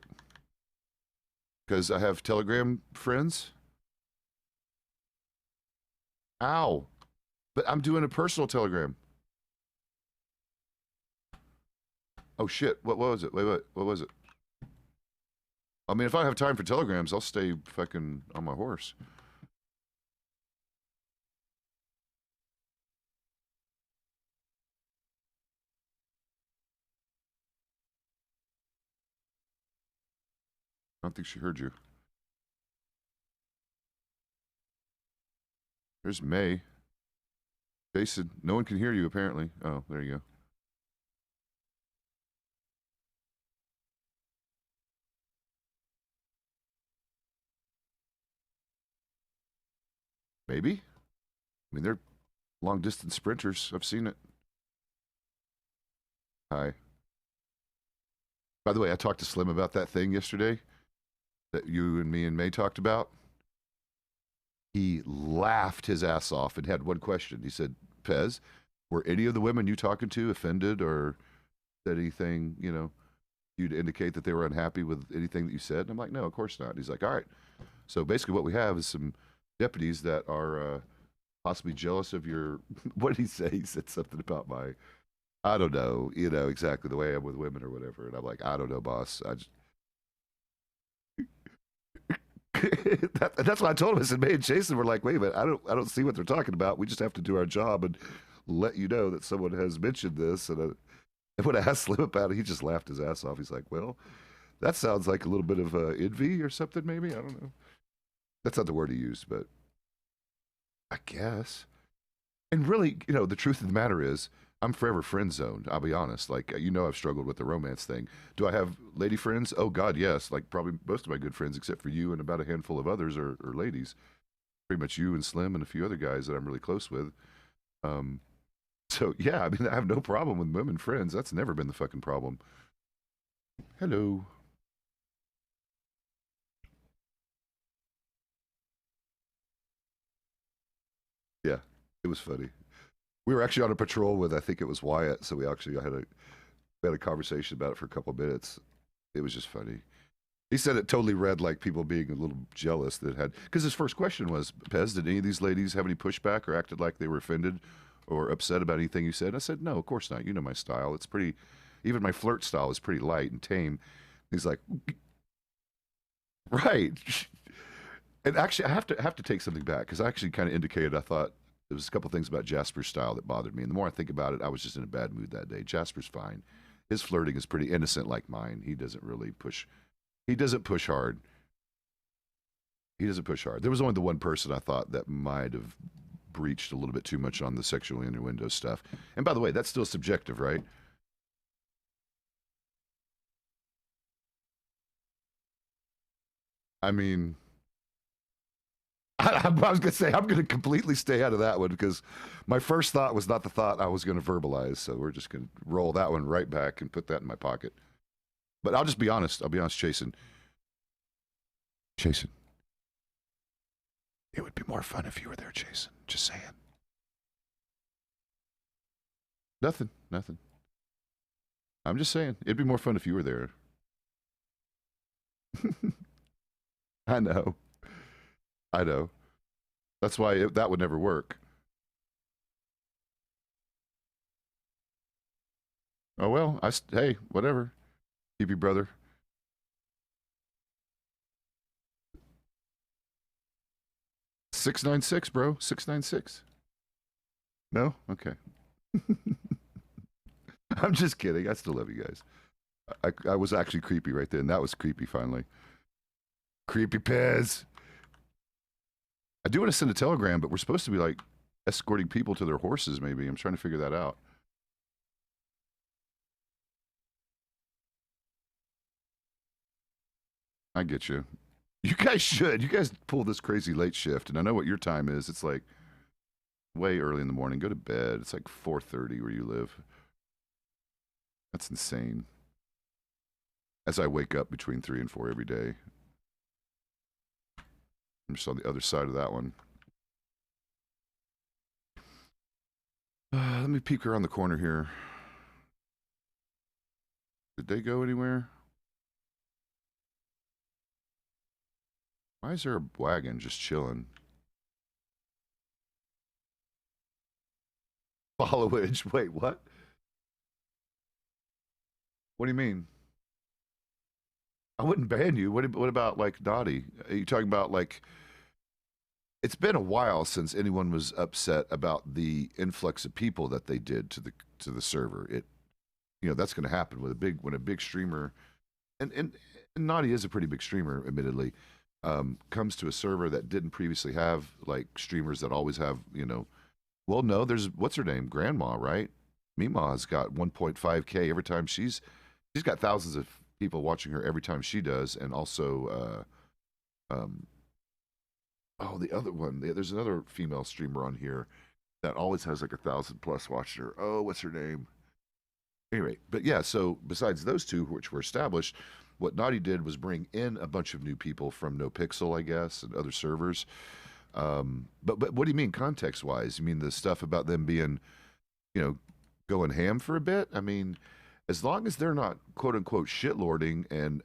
Because I have Telegram friends. Ow. But I'm doing a personal Telegram. Oh, shit. What was it? Wait. What was it? I mean, if I have time for Telegrams, I'll stay fucking on my horse. I don't think she heard you. There's May. Jason, no one can hear you, apparently. Oh, there you go. Maybe. I mean, they're long-distance sprinters. I've seen it. Hi. By the way, I talked to Slim about that thing yesterday that you and me and May talked about. He laughed his ass off and had one question. He said, Pezz, were any of the women you talking to offended or said anything, you know, you'd indicate that they were unhappy with anything that you said? And I'm like, no, of course not. And he's like, all right. So basically what we have is some deputies that are possibly jealous of your, what did he say? He said something about my, I don't know, you know, exactly the way I am with women or whatever. And I'm like, I don't know, boss. I just, that's what I told him. I said, May and Jason were like, wait a minute, I don't see what they're talking about. We just have to do our job and let you know that someone has mentioned this. And when I asked Slim about it, he just laughed his ass off. He's like, well, that sounds like a little bit of envy or something, maybe. I don't know. That's not the word he used, but I guess. And really, you know, the truth of the matter is, I'm forever friend zoned. I'll be honest. Like, you know, I've struggled with the romance thing. Do I have lady friends? Oh, God, yes. Like, probably most of my good friends, except for you and about a handful of others, are ladies. Pretty much you and Slim and a few other guys that I'm really close with. So, yeah, I mean, I have no problem with women friends. That's never been the fucking problem. Hello. Yeah, it was funny. We were actually on a patrol with, I think it was Wyatt, so we actually had a conversation about it for a couple of minutes. It was just funny. He said it totally read like people being a little jealous that had, because his first question was, Pezz, did any of these ladies have any pushback or acted like they were offended or upset about anything you said? And I said, no, of course not. You know my style. It's pretty, even my flirt style is pretty light and tame. He's like, right. And actually, I have to take something back because I actually kind of indicated I thought there was a couple things about Jasper's style that bothered me. And the more I think about it, I was just in a bad mood that day. Jasper's fine. His flirting is pretty innocent like mine. He doesn't really push. He doesn't push hard. He doesn't push hard. There was only the one person I thought that might have breached a little bit too much on the sexual innuendo stuff. And by the way, that's still subjective, right? I mean, I was going to say, I'm going to completely stay out of that one because my first thought was not the thought I was going to verbalize. So we're just going to roll that one right back and put that in my pocket. But I'll just be honest. I'll be honest, Jason. Jason. It would be more fun if you were there, Jason. Just saying. Nothing. I'm just saying. It'd be more fun if you were there. I know. That's why that would never work. Oh, well, hey, whatever. Keep you, brother. $696, bro. $696. No? Okay. I'm just kidding. I still love you guys. I was actually creepy right then. That was creepy, finally. Creepy Pezz. I do want to send a telegram, but we're supposed to be like escorting people to their horses, maybe. I'm trying to figure that out. I get you. You guys should. You guys pull this crazy late shift, and I know what your time is. It's like way early in the morning. Go to bed. It's like 4:30 where you live. That's insane. As I wake up between 3 and 4 every day. I'm just on the other side of that one. Let me peek around the corner here. Did they go anywhere? Why is there a wagon just chilling? Followage. Wait, what? What do you mean? I wouldn't ban you. What about like Dottie? Are you talking about like? It's been a while since anyone was upset about the influx of people that they did to the server. That's going to happen with when a big streamer, and Naughty is a pretty big streamer, admittedly, comes to a server that didn't previously have like streamers that always have Well, no, there's what's her name, Grandma, right? Mima's got 1.5K every time she's got thousands of people watching her every time she does, and also the other one, there's another female streamer on here that always has like 1,000+ watching her. Oh, what's her name? Anyway, but yeah, so besides those two, which were established, what Naughty did was bring in a bunch of new people from NoPixel, I guess, and other servers. But what do you mean context wise? You mean the stuff about them being, going ham for a bit? I mean, as long as they're not quote unquote shitlording and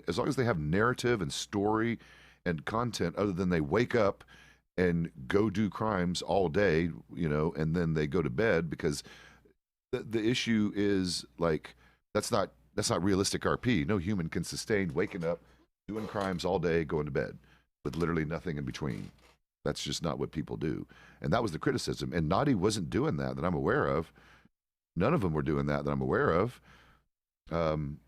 as long as they have narrative and story and content other than they wake up and go do crimes all day, and then they go to bed, because the issue is like that's not realistic RP. No human can sustain waking up, doing crimes all day, going to bed with literally nothing in between. That's just not what people do. And that was the criticism. And Naughty wasn't doing that I'm aware of. None of them were doing that I'm aware of. And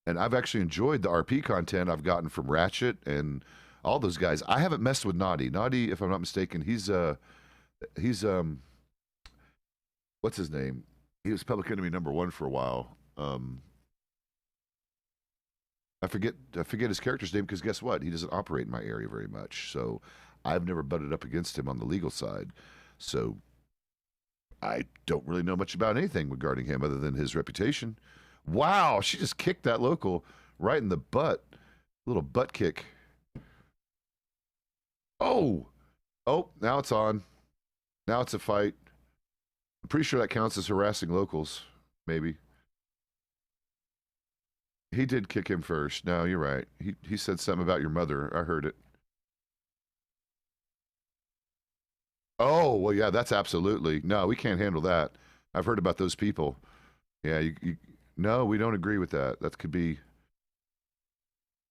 I've actually enjoyed the RP content I've gotten from Ratchet and all those guys. I haven't messed with Naughty. Naughty, if I'm not mistaken, he's what's his name? He was Public Enemy #1 for a while. I forget his character's name, because guess what? He doesn't operate in my area very much. So I've never butted up against him on the legal side. So I don't really know much about anything regarding him other than his reputation. Wow, she just kicked that local right in the butt. Little butt kick. Oh, now it's on. Now it's a fight. I'm pretty sure that counts as harassing locals, maybe. He did kick him first. No, you're right. He said something about your mother. I heard it. Oh, well, yeah, that's absolutely. No, we can't handle that. I've heard about those people. Yeah, no, we don't agree with that. That could be.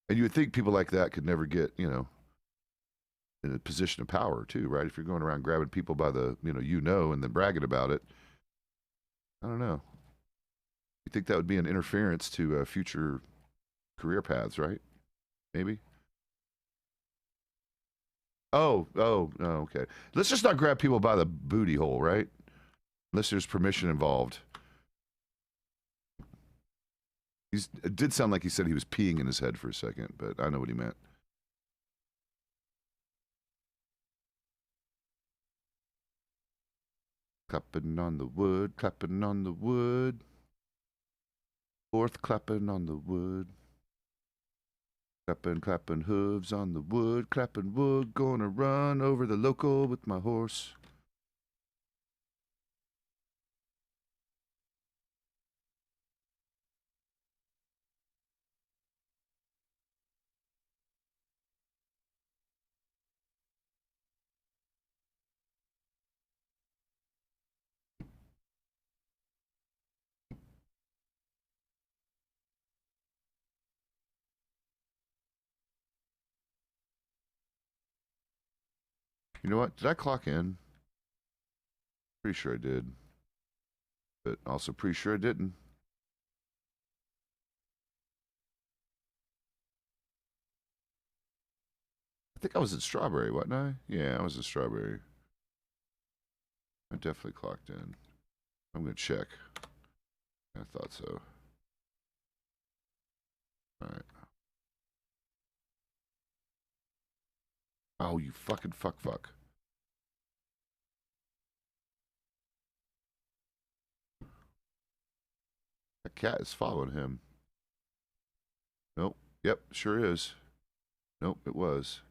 And you would think people like that could never get, in a position of power, too, right? If you're going around grabbing people by the, and then bragging about it. I don't know. You think that would be an interference to future career paths, right? Maybe. Oh, okay. Let's just not grab people by the booty hole, right? Unless there's permission involved. It did sound like he said he was peeing in his head for a second, but I know what he meant. Clapping on the wood, clapping on the wood. Fourth clapping on the wood. Clapping hooves on the wood, clapping wood, gonna run over the local with my horse. You know what? Did I clock in? Pretty sure I did. But also pretty sure I didn't. I think I was at Strawberry, wasn't I? Yeah, I was at Strawberry. I definitely clocked in. I'm going to check. I thought so. All right. Oh, you fucking fuck. That cat is following him. Nope. Yep, sure is. Nope, it was.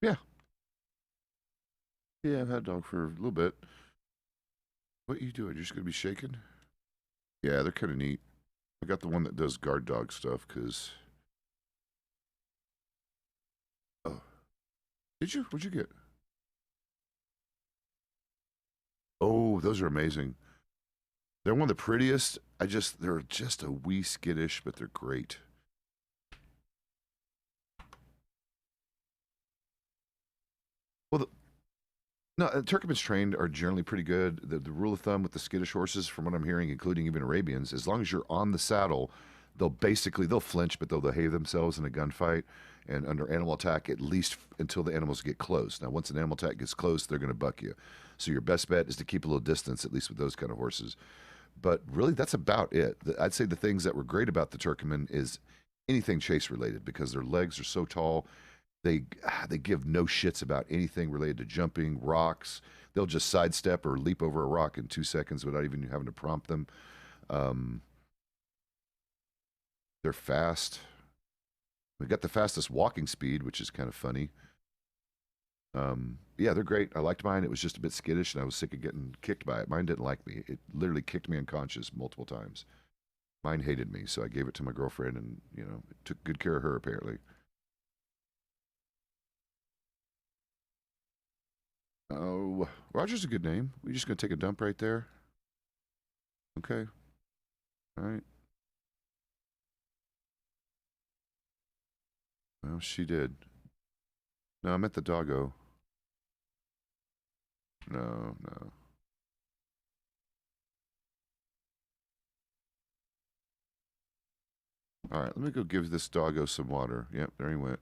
Yeah. Yeah, I've had a dog for a little bit. What are you doing? You're just gonna be shaking? Yeah, they're kind of neat. I got the one that does guard dog stuff because. Oh, did you? What'd you get? Oh, those are amazing. They're one of the prettiest. They're just a wee skittish, but they're great. Well, no, Turkmens trained are generally pretty good. The rule of thumb with the skittish horses, from what I'm hearing, including even Arabians, as long as you're on the saddle, they'll flinch, but they'll behave themselves in a gunfight and under animal attack at least until the animals get close. Now, once an animal attack gets close, they're going to buck you. So your best bet is to keep a little distance, at least with those kind of horses. But really, that's about it. I'd say the things that were great about the Turkmen is anything chase related because their legs are so tall. They give no shits about anything related to jumping, rocks. They'll just sidestep or leap over a rock in 2 seconds without even having to prompt them. Um, they're fast. We got the fastest walking speed, which is kind of funny. Yeah, they're great. I liked mine. It was just a bit skittish, and I was sick of getting kicked by it. Mine didn't like me. It literally kicked me unconscious multiple times. Mine hated me, so I gave it to my girlfriend, and took good care of her apparently. Oh, Roger's a good name. We just gonna take a dump right there. Okay. All right. Well, she did. No, I meant the doggo. No, no. All right, let me go give this doggo some water. Yep, there he went.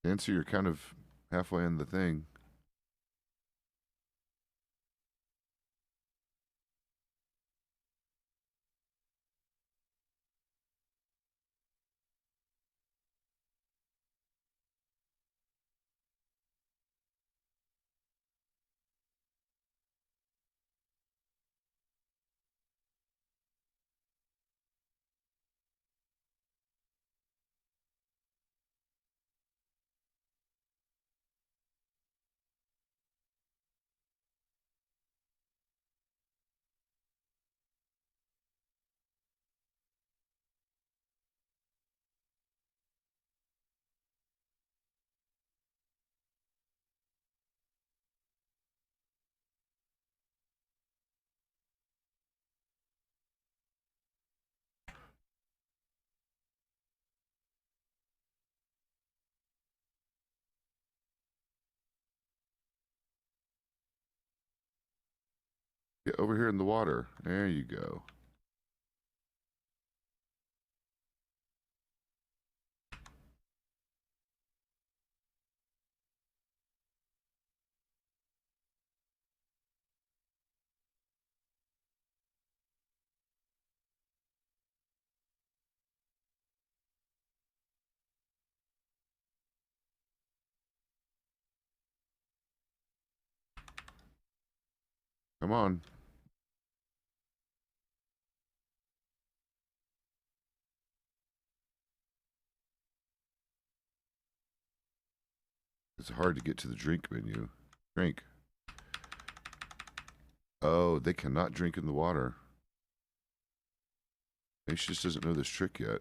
Nancy, you're kind of halfway in the thing. Get over here in the water. There you go. Come on. It's hard to get to the drink menu. Drink. Oh, they cannot drink in the water. Maybe she just doesn't know this trick yet.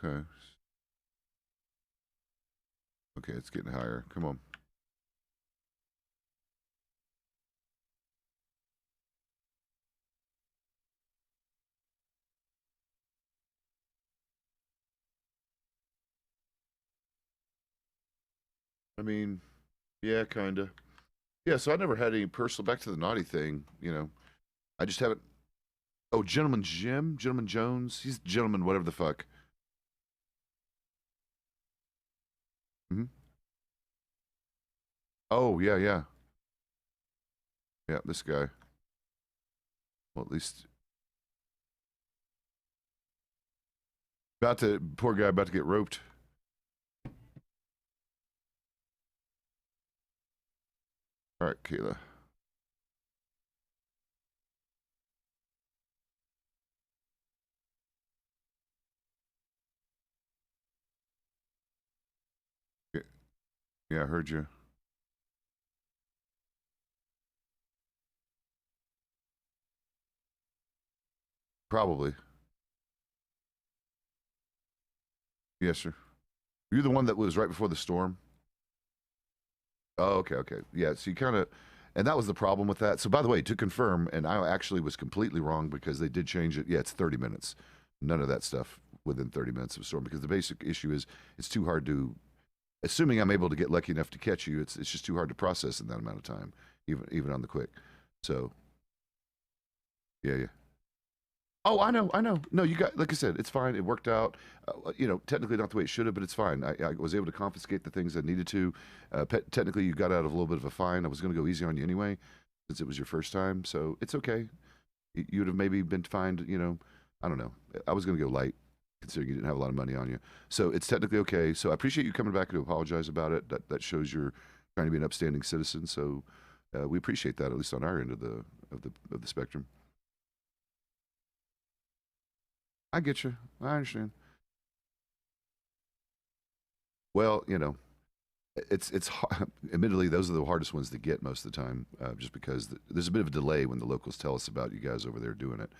Okay. Okay, it's getting higher. Come on. I mean, yeah, kinda. Yeah, so I never had any personal. Back to the naughty thing, you know. I just haven't. Oh, Gentleman Jim, Gentleman Jones. He's Gentleman, whatever the fuck. Hmm. Oh, yeah, yeah, yeah. This guy. Well, at least about to. Poor guy, about to get roped. All right, Kayla. Yeah, yeah, I heard you. Probably. Yes, sir. You're the one that was right before the storm. Oh, okay, okay. Yeah, so you kind of, and that was the problem with that. So, by the way, to confirm, and I actually was completely wrong because they did change it. Yeah, it's 30 minutes. None of that stuff within 30 minutes of storm because the basic issue is it's too hard to, assuming I'm able to get lucky enough to catch you, it's just too hard to process in that amount of time, even on the quick. So, yeah, yeah. Oh, I know, I know. No, you got, like I said, it's fine. It worked out. Technically not the way it should have, but it's fine. I was able to confiscate the things I needed to. Technically, you got out of a little bit of a fine. I was going to go easy on you anyway, since it was your first time. So it's okay. You would have maybe been fined, I don't know. I was going to go light, considering you didn't have a lot of money on you. So it's technically okay. So I appreciate you coming back to apologize about it. That shows you're trying to be an upstanding citizen. So we appreciate that, at least on our end of the spectrum. I get you. I understand. Well, admittedly those are the hardest ones to get most of the time, just because there's a bit of a delay when the locals tell us about you guys over there doing it.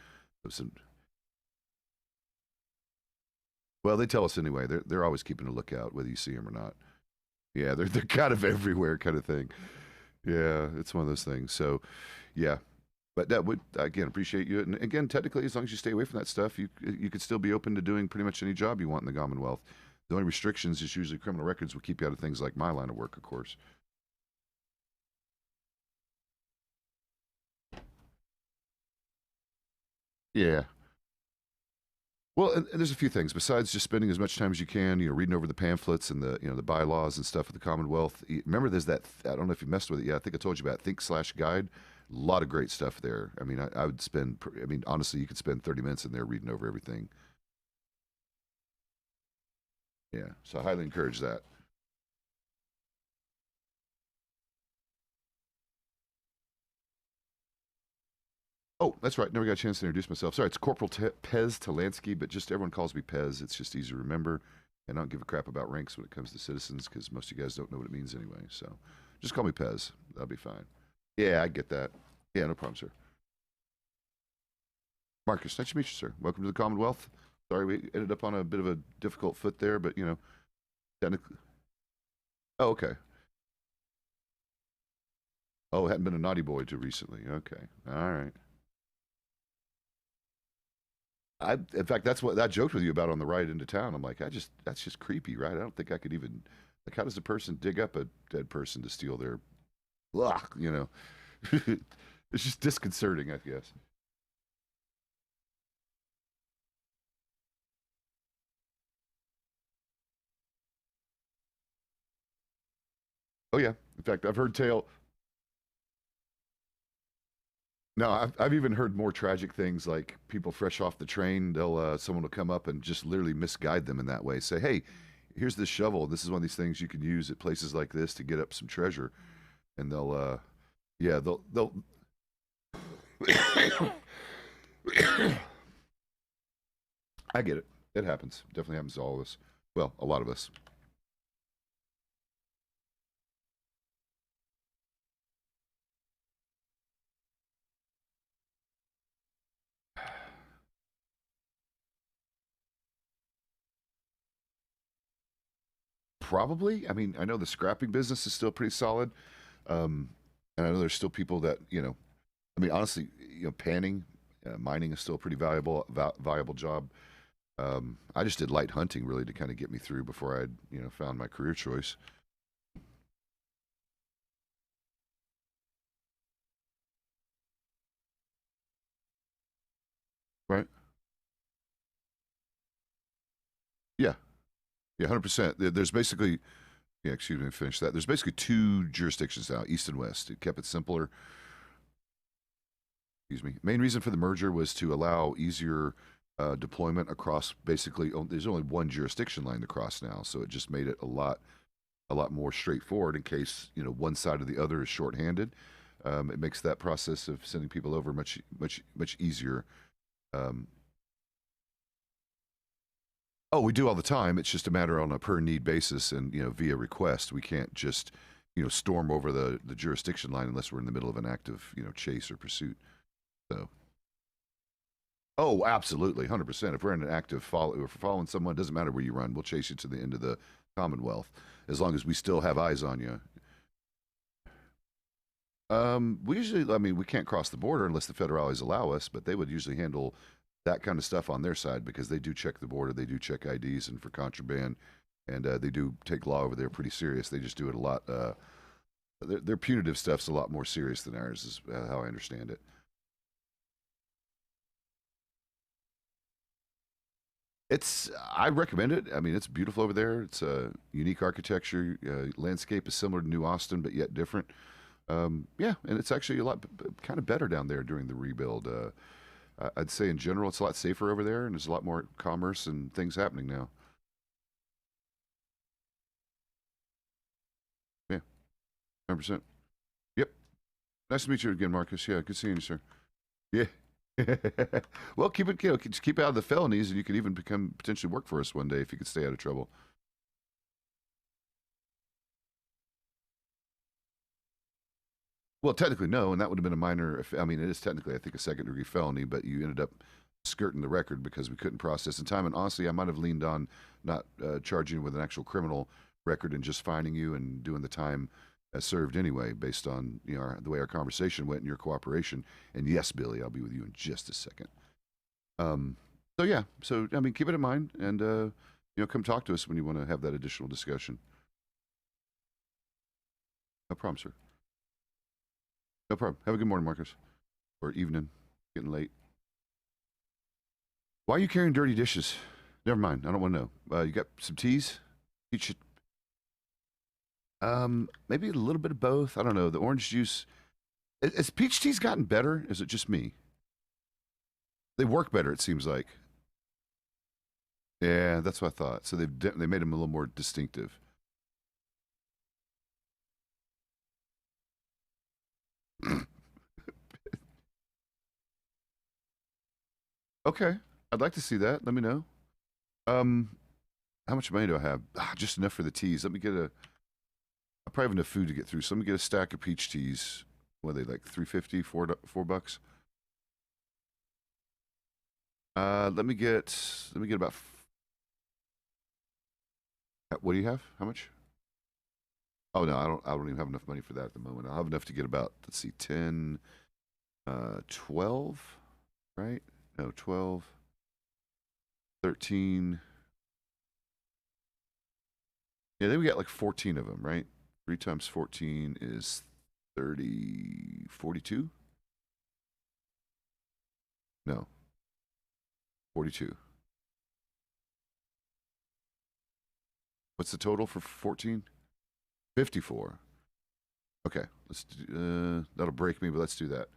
Well, they tell us anyway. They're always keeping a lookout, whether you see them or not. Yeah, they're kind of everywhere, kind of thing. Yeah, it's one of those things. So, yeah, but that would again appreciate you. And again, technically, as long as you stay away from that stuff, you could still be open to doing pretty much any job you want in the Commonwealth. The only restrictions is usually criminal records will keep you out of things like my line of work, of course. Yeah. Well, and there's a few things besides just spending as much time as you can, reading over the pamphlets and the bylaws and stuff of the Commonwealth. Remember, there's that. I don't know if you messed with it. Yeah, I think I told you about Think/Guide. A lot of great stuff there. I mean, I would spend. I mean, honestly, you could spend 30 minutes in there reading over everything. Yeah, so I highly encourage that. Oh, that's right. Never got a chance to introduce myself. Sorry, it's Corporal Pezz Talansky, but just everyone calls me Pez. It's just easy to remember. And I don't give a crap about ranks when it comes to citizens because most of you guys don't know what it means anyway. So just call me Pez. That'll be fine. Yeah, I get that. Yeah, no problem, sir. Marcus, nice to meet you, sir. Welcome to the Commonwealth. Sorry we ended up on a bit of a difficult foot there, but technically. Oh, okay. Oh, hadn't been a naughty boy too recently. Okay. All right. In fact, that's what I joked with you about on the ride into town. I'm like, that's just creepy, right? I don't think I could even, like, how does a person dig up a dead person to steal their, ugh, you know? It's just disconcerting, I guess. Oh yeah. In fact, I've heard tale. No, I've even heard more tragic things like people fresh off the train. They'll someone will come up and just literally misguide them in that way. Say, hey, here's this shovel. This is one of these things you can use at places like this to get up some treasure. And they'll yeah, they'll I get it. It happens. Definitely happens to all of us. Well, a lot of us. Probably. I mean, I know the scrapping business is still pretty solid. Um, and I know there's still people that, I mean, honestly, panning, mining is still a pretty viable job. I just did light hunting really to kind of get me through before I'd, found my career choice. Right. Yeah. Yeah. 100%. There's basically, yeah, excuse me, finish that. There's basically two jurisdictions now, East and West. It kept it simpler. Excuse me. Main reason for the merger was to allow easier deployment across basically, there's only one jurisdiction line to cross now. So it just made it a lot more straightforward in case, one side or the other is shorthanded. It makes that process of sending people over much easier. Um, oh, we do all the time. It's just a matter on a per need basis and, via request. We can't just, storm over the jurisdiction line unless we're in the middle of an active, chase or pursuit. So, oh, absolutely, 100%. If we're in an active follow, if we're following someone, it doesn't matter where you run. We'll chase you to the end of the Commonwealth as long as we still have eyes on you. We usually, I mean, we can't cross the border unless the federales allow us, but they would usually handle that kind of stuff on their side because they do check the border, they do check IDs and for contraband, and they do take law over there pretty serious. They just do it a lot. Their punitive stuff's a lot more serious than ours, is how I understand it. I recommend it. I mean, it's beautiful over there. It's a unique architecture. Landscape is similar to New Austin, but yet different. Yeah, and it's actually a lot kind of better down there during the rebuild. I'd say in general, it's a lot safer over there, and there's a lot more commerce and things happening now. Yeah, 100%. Yep. Nice to meet you again, Marcus. Yeah, good seeing you, sir. Yeah. Well, keep it, just keep out of the felonies, and you could even become potentially work for us one day if you could stay out of trouble. Well, technically, no, and that would have been a minor. I mean, it is technically, I think, a second degree felony, but you ended up skirting the record because we couldn't process in time. And honestly, I might have leaned on not charging you with an actual criminal record and just fining you and doing the time as served anyway, based on the way our conversation went and your cooperation. And yes, Billy, I'll be with you in just a second. Um, so yeah, so I mean, keep it in mind, and come talk to us when you want to have that additional discussion. No problem, sir. No problem. Have a good morning, Marcus, or evening. Getting late. Why are you carrying dirty dishes? Never mind. I don't want to know. You got some teas? Peach. Maybe a little bit of both. I don't know. The orange juice. Has peach teas gotten better? Is it just me? They work better. It seems like. Yeah, that's what I thought. So they made them a little more distinctive. Okay, I'd like to see that. Let me know. Um, how much money do I have? Just enough for the teas. Let me get a. I probably have enough food to get through. So let me get a stack of peach teas. What are they like? 350, $4? Let me get about. What do you have? How much? Oh no, I don't even have enough money for that at the moment. I'll have enough to get about, let's see, 10, 12, right? No, 12. 13. Yeah, then we got like 14 of them, right? 3 times 14 is 30, 42? No, 42. What's the total for 14? 54. Okay, let's do, that'll break me, but let's do that.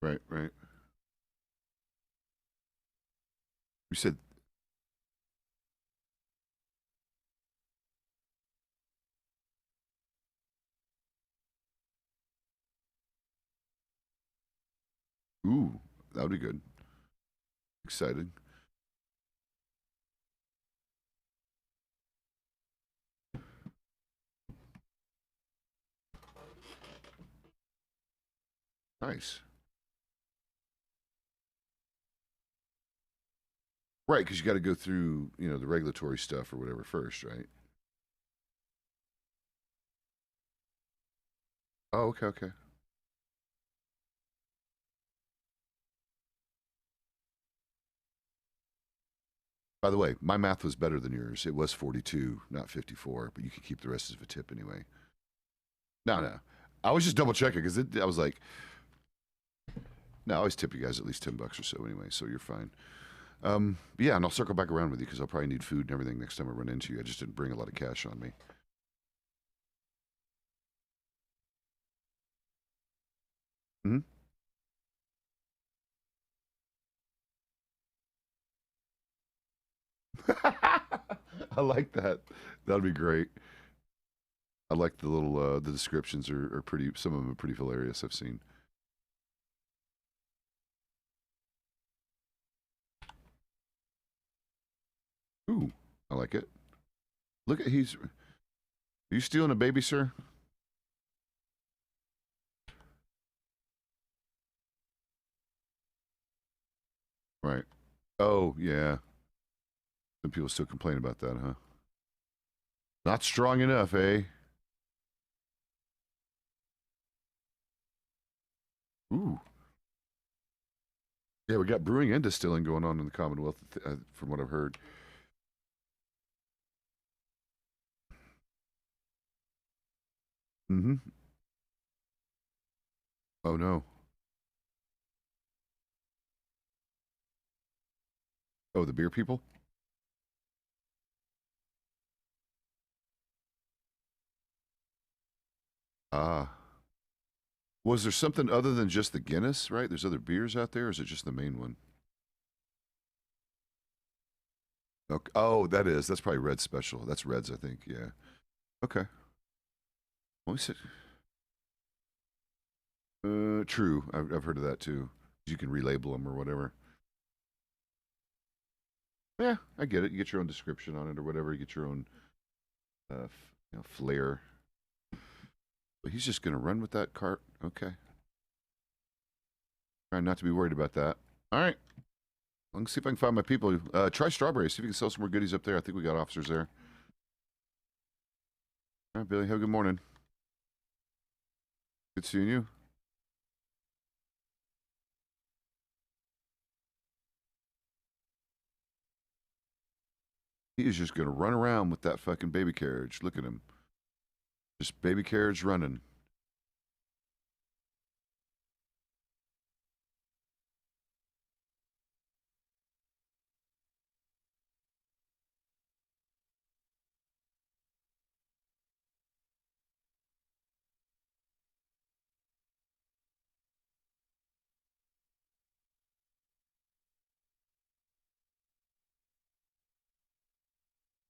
Right, right. You said, ooh, that would be good. Excited. Nice. Right, because you got to go through, you know, the regulatory stuff or whatever first, right? Oh, okay, okay. By the way, my math was better than yours. It was 42, not 54, but you can keep the rest as a tip anyway. No, no. I was just double checking because I was like, no, I always tip you guys at least $10 or so anyway, so you're fine. Yeah, and I'll circle back around with you because I'll probably need food and everything next time I run into you. I just didn't bring a lot of cash on me. Hmm. I like that. That'd be great. I like the little the descriptions are pretty. Some of them are pretty hilarious. I've seen. Ooh, I like it. Look at he's. Are you stealing a baby, sir? Right. Oh yeah. Some people still complain about that, huh? Not strong enough, eh? Ooh. Yeah, we got brewing and distilling going on in the Commonwealth, from what I've heard. Mm-hmm. Oh no. Oh, the beer people? Ah. Was there something other than just the Guinness, right? There's other beers out there, or is it just the main one? Okay. Oh, that is. That's probably Red Special. That's Reds, I think. Yeah. Okay. Let me see. True. I've heard of that too. You can relabel them or whatever. Yeah, I get it. You get your own description on it or whatever. You get your own, flair. But he's just gonna run with that cart. Okay. Trying not to be worried about that. All right. Let's see if I can find my people. Try strawberries. See if you can sell some more goodies up there. I think we got officers there. All right, Billy. Have a good morning. Good seeing you. He is just gonna run around with that fucking baby carriage. Look at him. Just baby carriage running.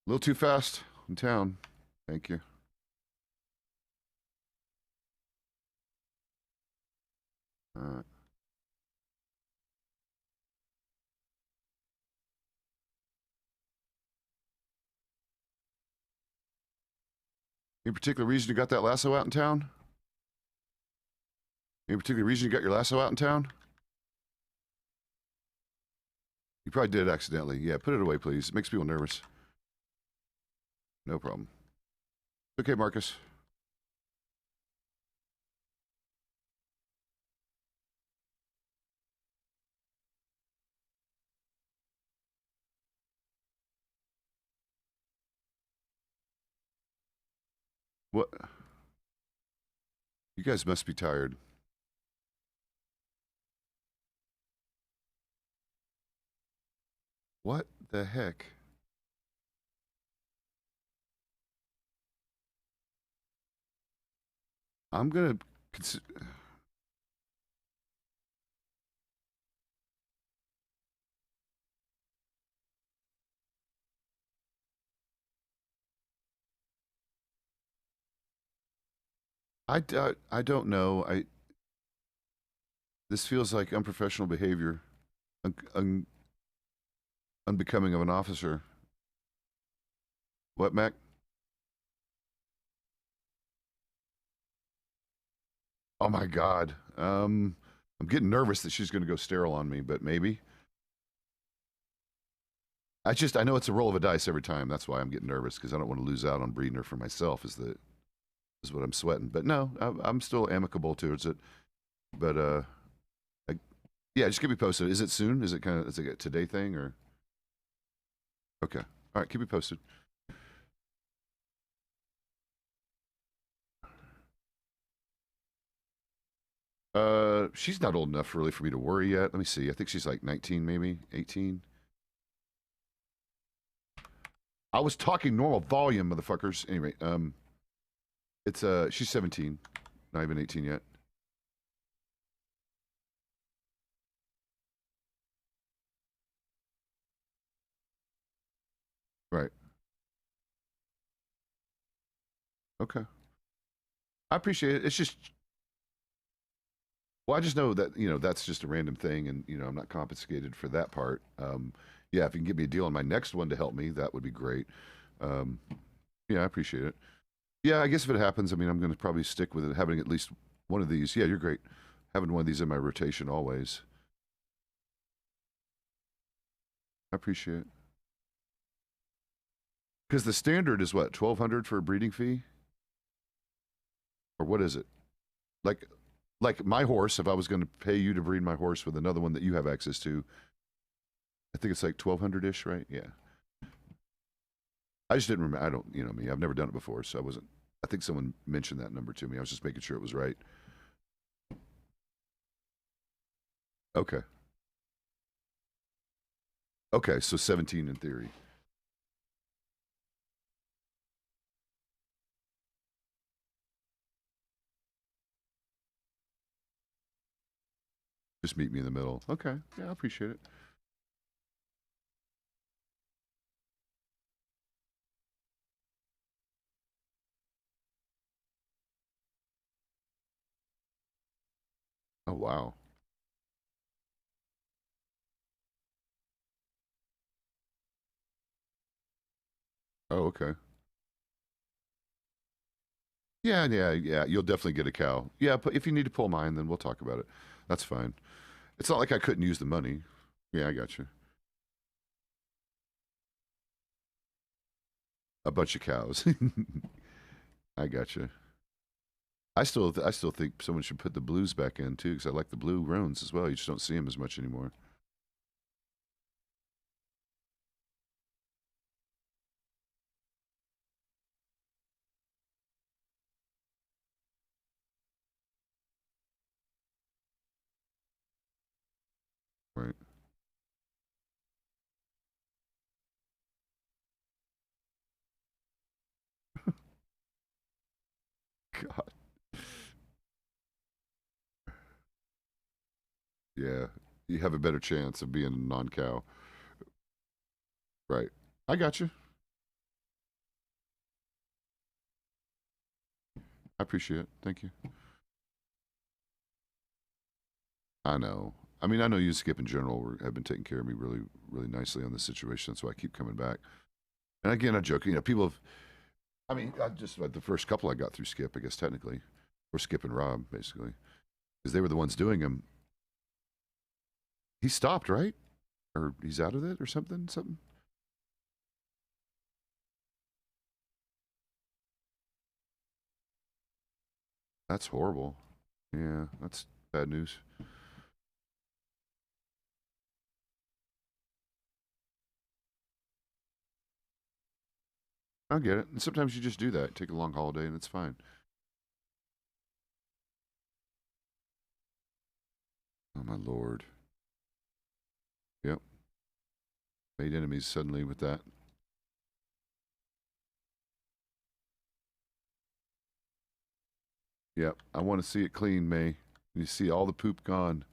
A little too fast in town. Thank you. All right. Any particular reason you got that lasso out in town? Any particular reason you got your lasso out in town? You probably did accidentally. Yeah, put it away, please. It makes people nervous. No problem. Okay, Marcus. What? You guys must be tired. What the heck? I'm gonna I don't know. This feels like unprofessional behavior, unbecoming of an officer. What, Mac? Oh my God. I'm getting nervous that she's going to go sterile on me, but maybe. I know it's a roll of a dice every time. That's why I'm getting nervous because I don't want to lose out on breeding her for myself. Is what I'm sweating. But no, I'm still amicable towards it. But I, yeah, just keep me posted. Is it soon? Is it a today thing or? Okay. All right, keep me posted. She's not old enough really for me to worry yet. Let me see. I think she's like 19, maybe 18. I was talking normal volume, motherfuckers. Anyway, it's she's 17, not even 18 yet. Right. Okay. I appreciate it. It's just, well, I just know that that's just a random thing, and I'm not compensated for that part. Yeah, if you can get me a deal on my next one to help me, that would be great. Um, yeah, I appreciate it. Yeah, I guess if it happens, I mean, I'm going to probably stick with it, having at least one of these. Yeah, you're great. Having one of these in my rotation always. I appreciate it. Because the standard is what, 1,200 for a breeding fee, or what is it? Like, like my horse. If I was going to pay you to breed my horse with another one that you have access to, I think it's like 1,200 ish, right? Yeah. I just didn't remember. I don't, me. I've never done it before, so I wasn't. I think someone mentioned that number to me. I was just making sure it was right. Okay. Okay, so 17 in theory. Just meet me in the middle. Okay. Yeah, I appreciate it. Oh, wow. Oh, okay. Yeah, yeah, yeah. You'll definitely get a cow. Yeah, but if you need to pull mine, then we'll talk about it. That's fine. It's not like I couldn't use the money. Yeah, I got you. A bunch of cows. I got you. I still think someone should put the blues back in too, because I like the blue roans as well. You just don't see them as much anymore. Right. God. Yeah. You have a better chance of being a non-cow. Right. I got you. I appreciate it. Thank you. I know. I mean, I know you, Skip, in general, have been taking care of me really, really nicely on this situation. That's why I keep coming back. And again, I joke. People have. I mean, I just like the first couple I got through Skip, I guess technically, or Skip and Rob, basically, because they were the ones doing them. He stopped, right? Or he's out of it, or something. Something. That's horrible. Yeah, that's bad news. I get it. And sometimes you just do that. Take a long holiday and it's fine. Oh, my Lord. Yep. Made enemies suddenly with that. Yep. I want to see it clean, May. You see all the poop gone.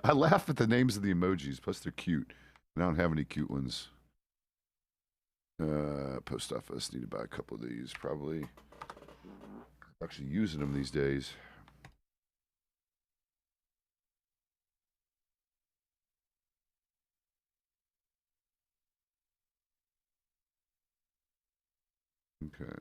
I laugh at the names of the emojis, plus they're cute. I don't have any cute ones. Post office, need to buy a couple of these, probably. Actually using them these days. Okay.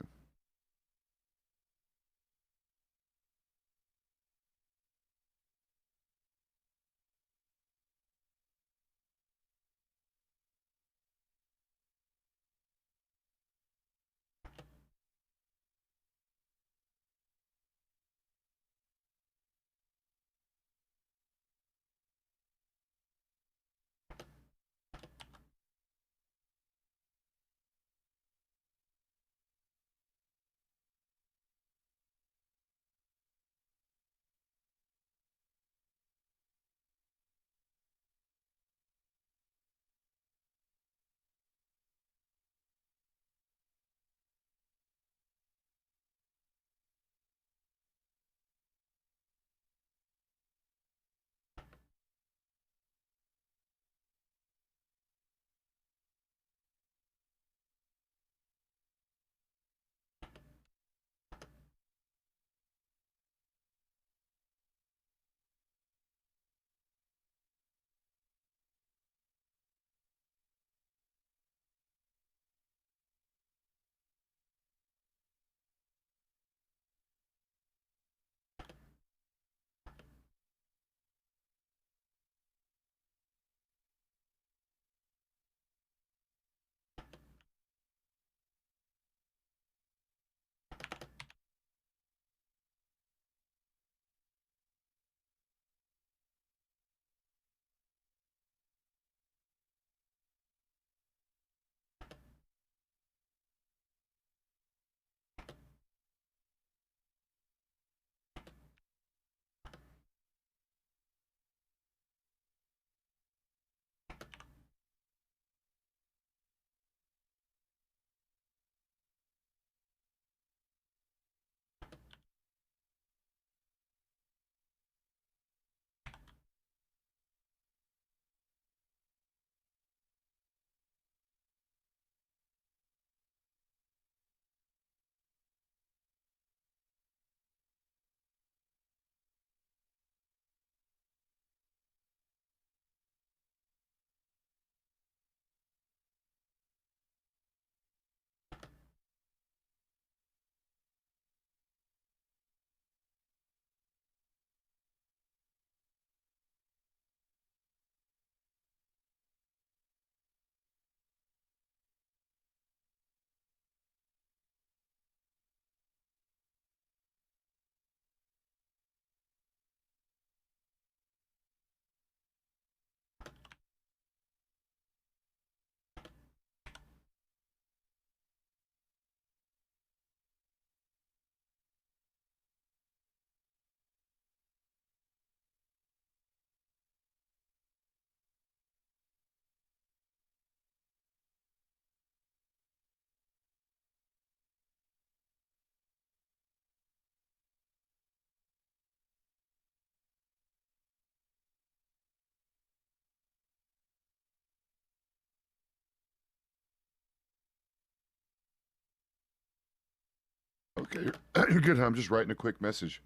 Okay, you're good. I'm just writing a quick message.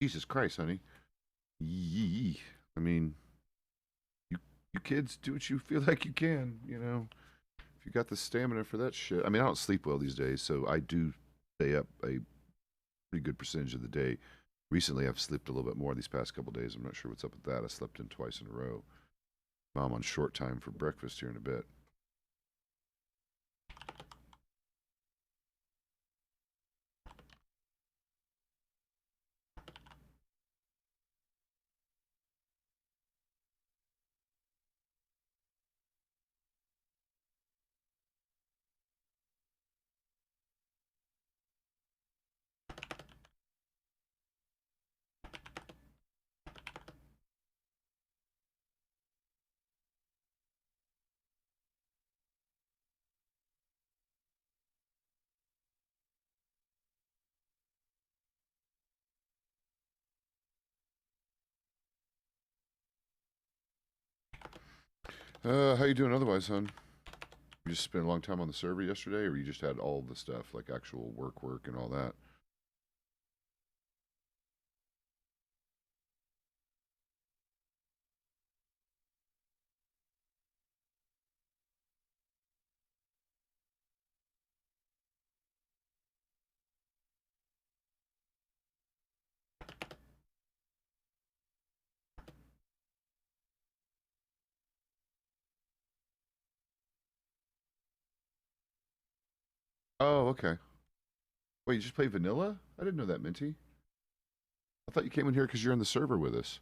Jesus Christ, honey. Yee. I mean, you you kids do what you feel like you can, you know. If you got the stamina for that shit. I mean, I don't sleep well these days, so I do stay up a pretty good percentage of the day. Recently, I've slept a little bit more these past couple days. I'm not sure what's up with that. I slept in twice in a row. I'm on short time for breakfast here in a bit. How you doing otherwise, hon? You just spent a long time on the server yesterday, or you just had all the stuff, like actual work and all that? Oh, okay. Wait, you just play vanilla? I didn't know that, Minty. I thought you came in here because you're on the server with us.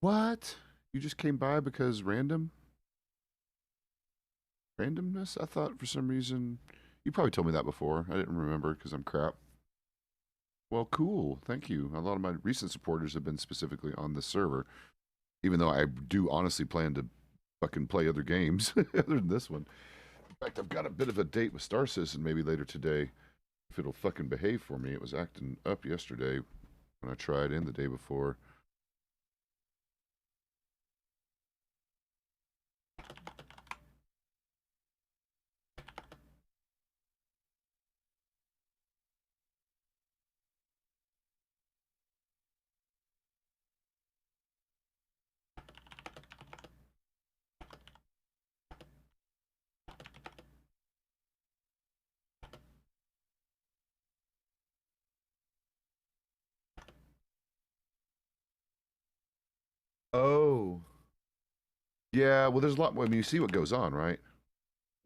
What? You just came by because randomness? I thought for some reason you probably told me that before. I didn't remember because I'm crap. Well, cool. Thank you. A lot of my recent supporters have been specifically on this server, even though I do honestly plan to fucking play other games other than this one. In fact, I've got a bit of a date with Star Citizen maybe later today. If it'll fucking behave for me. It was acting up yesterday when I tried and the day before. Oh. Yeah, well, there's a lot more. I mean, you see what goes on, right?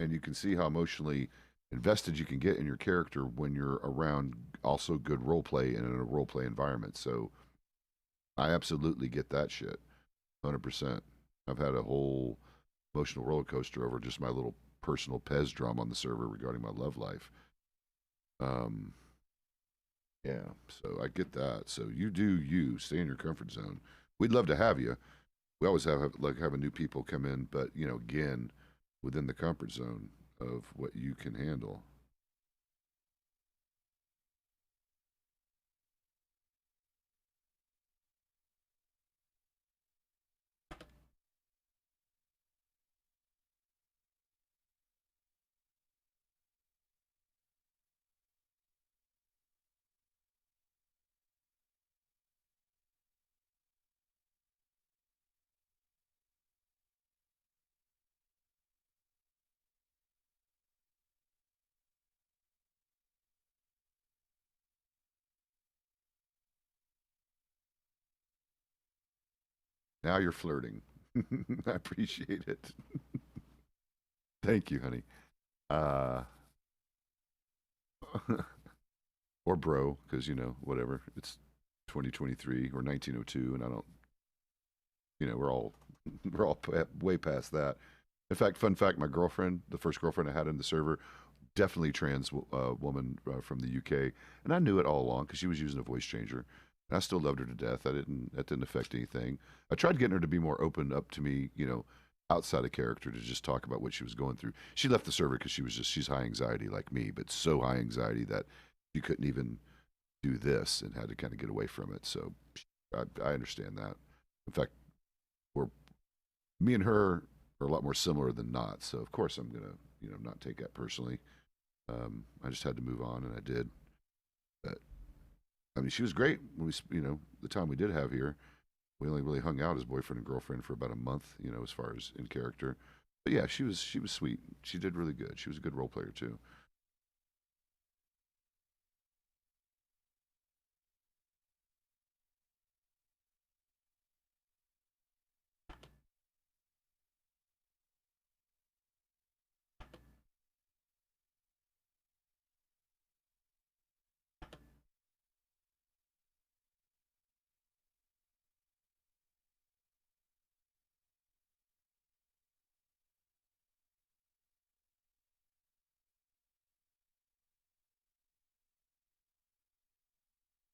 And you can see how emotionally invested you can get in your character when you're around also good role play and in a role play environment. So I absolutely get that shit, 100%. I've had a whole emotional roller coaster over just my little personal Pezz drama on the server regarding my love life. Um, yeah, so I get that. So you do you. Stay in your comfort zone. We'd love to have you. We always have like having new people come in, but you know, again, within the comfort zone of what you can handle. Now you're flirting. I appreciate it. Thank you, honey. Uh, or bro, because you know, whatever. It's 2023 or 1902, and I don't. You know, we're all way past that. In fact, fun fact: my girlfriend, the first girlfriend I had in the server, definitely trans woman from the UK, and I knew it all along because she was using a voice changer. And I still loved her to death. That didn't affect anything. I tried getting her to be more open up to me, you know, outside of character to just talk about what she was going through. She left the server because she's high anxiety like me, but so high anxiety that she couldn't even do this and had to kind of get away from it. So I understand that. In fact, we're me and her are a lot more similar than not. So of course I'm gonna, you know, not take that personally. I just had to move on, and I did. But I mean, she was great when you know, the time we did have here. We only really hung out as boyfriend and girlfriend for about a month, you know, as far as in character. But yeah, she was sweet. She did really good. She was a good role player too.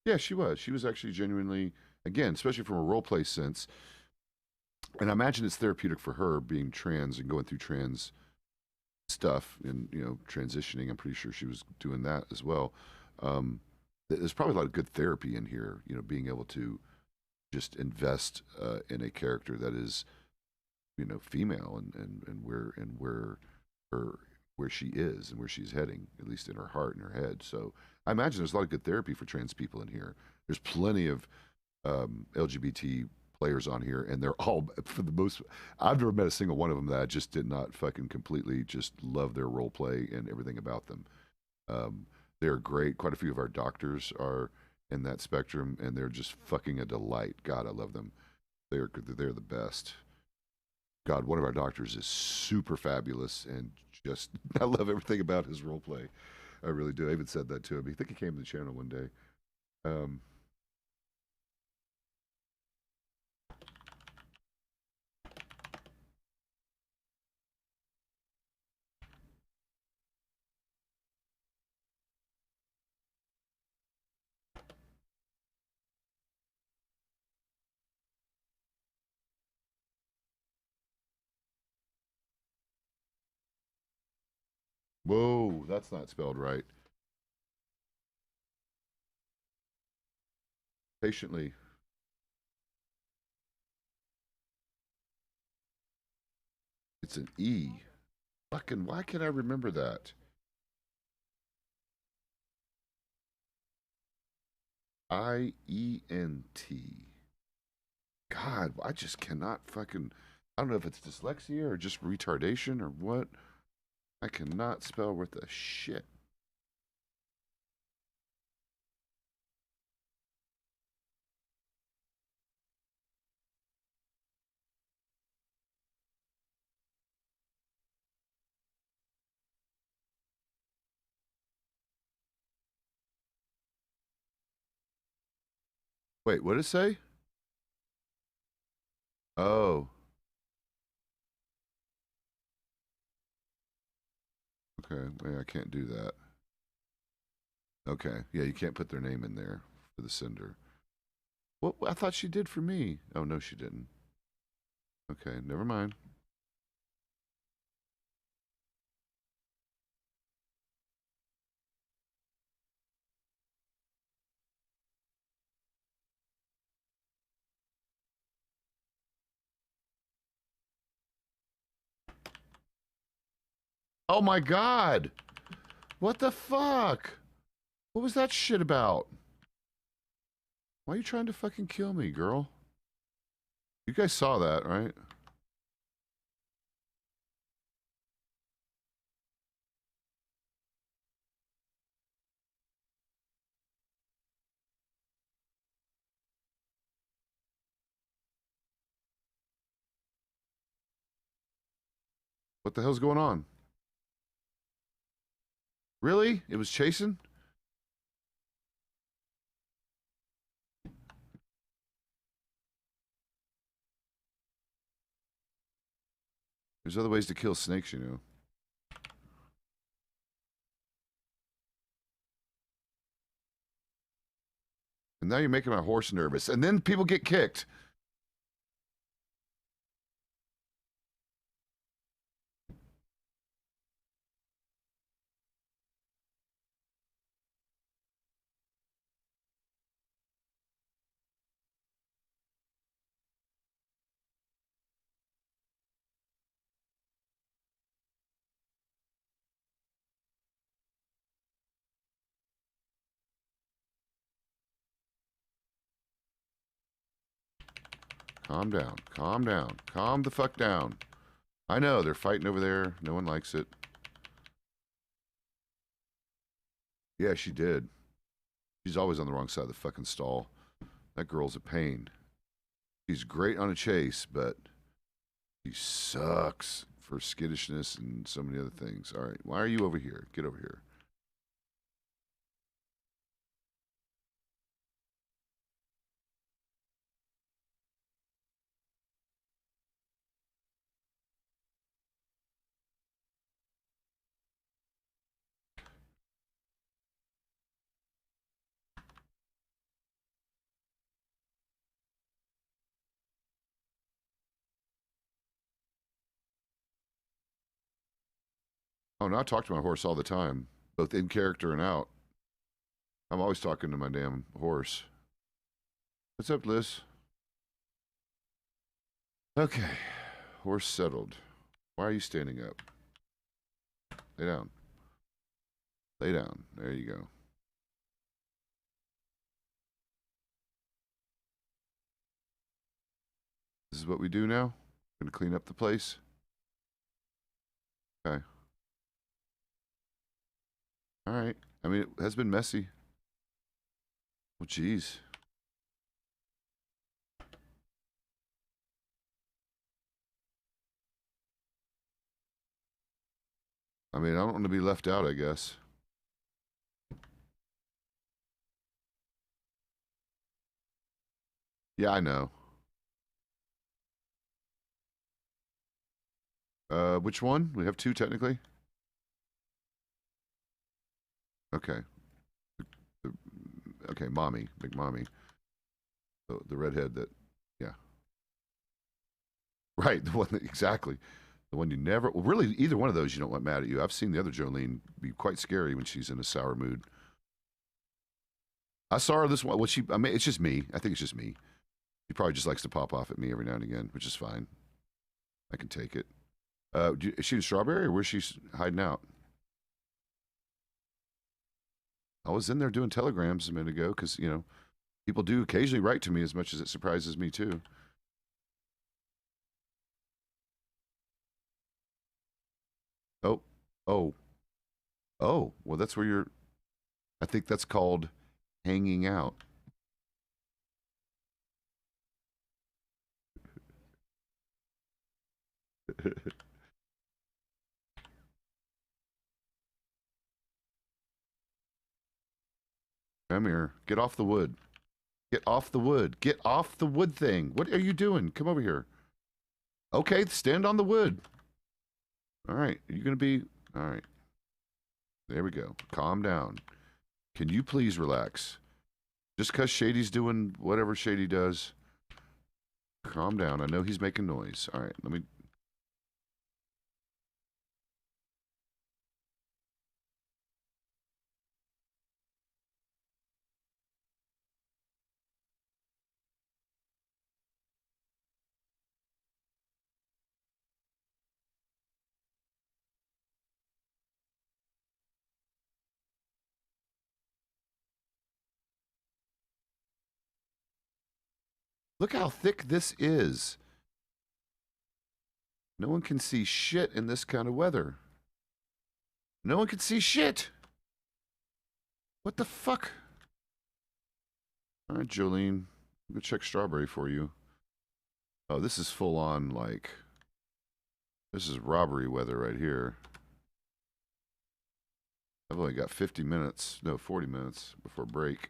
Yeah, she was. She was actually genuinely, again, especially from a role play sense. And I imagine it's therapeutic for her being trans and going through trans stuff and, you know, transitioning. I'm pretty sure she was doing that as well. Um, there's probably a lot of good therapy in here, you know, being able to just invest in a character that is female, and where she is and where she's heading, at least in her heart and her head. So I imagine there's a lot of good therapy for trans people in here. There's plenty of LGBT players on here, and they're all, for the most, I've never met a single one of them that I just did not fucking completely just love their role play and everything about them. They're great. Quite a few of our doctors are in that spectrum, and they're just fucking a delight. God, I love them. They're the best. God, one of our doctors is super fabulous, and just I love everything about his role play. I really do. I even said that to him. I think he came to the channel one day. Whoa, that's not spelled right. Patiently. It's an E. Fucking, why can't I remember that? IENT. God, I just cannot fucking. I don't know if it's dyslexia or just retardation or what. I cannot spell worth a shit. Wait, what did it say? Oh, okay. Yeah, I can't do that. Okay. Yeah, you can't put their name in there for the sender. What? I thought she did for me. Oh, no, she didn't. Okay, never mind. Oh my God. What the fuck? What was that shit about? Why are you trying to fucking kill me, girl? You guys saw that, right? What the hell's going on? Really? It was chasing? There's other ways to kill snakes, you know. And now you're making my horse nervous. And then people get kicked. Calm down. Calm down. Calm the fuck down. I know, they're fighting over there. No one likes it. Yeah, she did. She's always on the wrong side of the fucking stall. That girl's a pain. She's great on a chase, but she sucks for skittishness and so many other things. All right, why are you over here? Get over here. Oh, no, I talk to my horse all the time, both in character and out. I'm always talking to my damn horse. What's up, Liz? Okay. Horse settled. Why are you standing up? Lay down. Lay down. There you go. This is what we do now? Gonna clean up the place? Okay. Alright. I mean, it has been messy. Well, jeez. I mean, I don't want to be left out, I guess. Yeah, I know. Which one? We have two technically? Okay. Okay, Mommy. Big Mommy. The redhead that, yeah. Right, the one that, exactly. The one you never, well, really, either one of those you don't want mad at you. I've seen the other Jolene be quite scary when she's in a sour mood. I saw her this one. Well, I mean, it's just me. I think it's just me. She probably just likes to pop off at me every now and again, which is fine. I can take it. Is she in Strawberry or where's she hiding out? I was in there doing telegrams a minute ago because, you know, people do occasionally write to me as much as it surprises me too. Oh, oh, oh. Well, that's where you're. I think that's called hanging out. Come here. Get off the wood. Get off the wood. Get off the wood thing. What are you doing? Come over here. Okay, stand on the wood. All right. Are you going to be... All right. There we go. Calm down. Can you please relax? Just because Shady's doing whatever Shady does, calm down. I know he's making noise. All right, let me... Look how thick this is. No one can see shit in this kind of weather. No one can see shit. What the fuck? All right, Jolene. I'm going to check Strawberry for you. Oh, this is full on, like... This is robbery weather right here. I've only got 50 minutes. No, 40 minutes before break.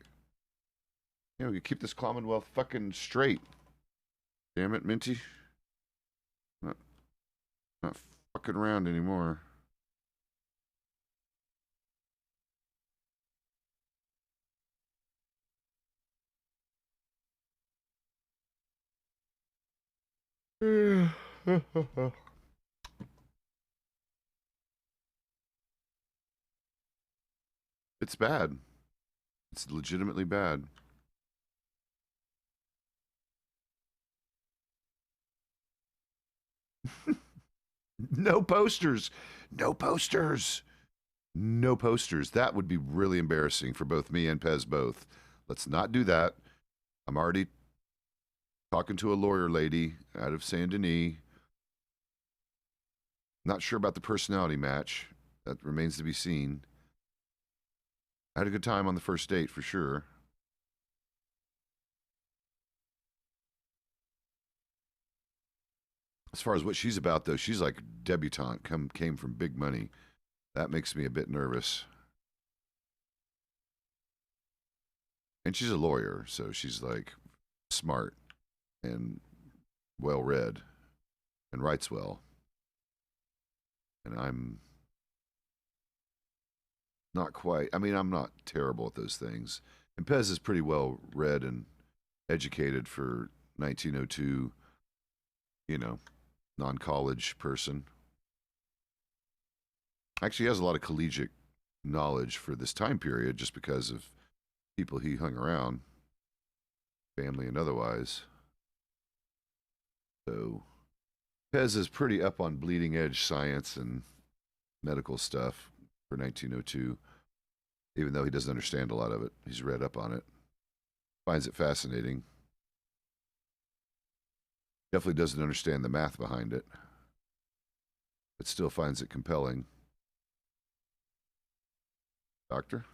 You know, you keep this Commonwealth fucking straight. Damn it, Minty. Not fucking around anymore. It's bad. It's legitimately bad. No posters. No posters. No posters. That would be really embarrassing for both me and Pezz both. Let's not do that. I'm already talking to a lawyer lady out of Saint Denis. Not sure about the personality match. That remains to be seen. I had a good time on the first date for sure. As far as what she's about, though, she's like debutante, came from big money. That makes me a bit nervous. And she's a lawyer, so she's like smart and well read and writes well. And I'm not quite, I mean, I'm not terrible at those things. And Pezz is pretty well read and educated for 1902, you know, non-college person. Actually, he has a lot of collegiate knowledge for this time period just because of people he hung around, family and otherwise. So, Pez is pretty up on bleeding edge science and medical stuff for 1902, even though he doesn't understand a lot of it. He's read up on it, finds it fascinating. Definitely doesn't understand the math behind it, but still finds it compelling. Doctor?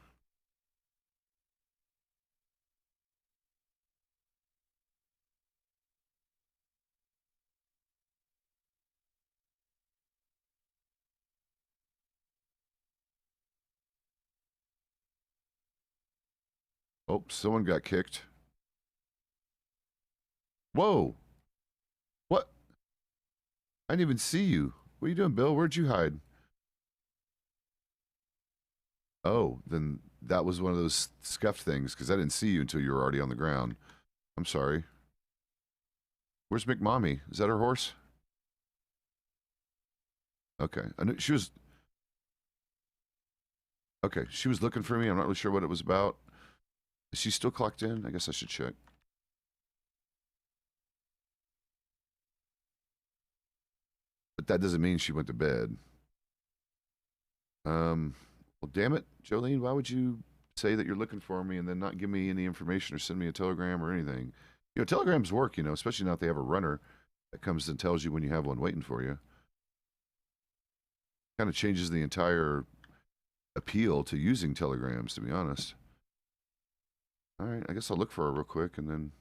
Oh, someone got kicked. Whoa! What? I didn't even see you. What are you doing, Bill? Where'd you hide? Oh, then that was one of those scuffed things because I didn't see you until you were already on the ground. I'm sorry. Where's McMommy? Is that her horse? Okay. I knew she was. Okay, she was looking for me. I'm not really sure what it was about. Is she still clocked in? I guess I should check. But that doesn't mean she went to bed. Well, damn it, Jolene, why would you say that you're looking for me and then not give me any information or send me a telegram or anything? You know, telegrams work, you know, especially now that they have a runner that comes and tells you when you have one waiting for you. Kind of changes the entire appeal to using telegrams, to be honest. All right, I guess I'll look for her real quick and then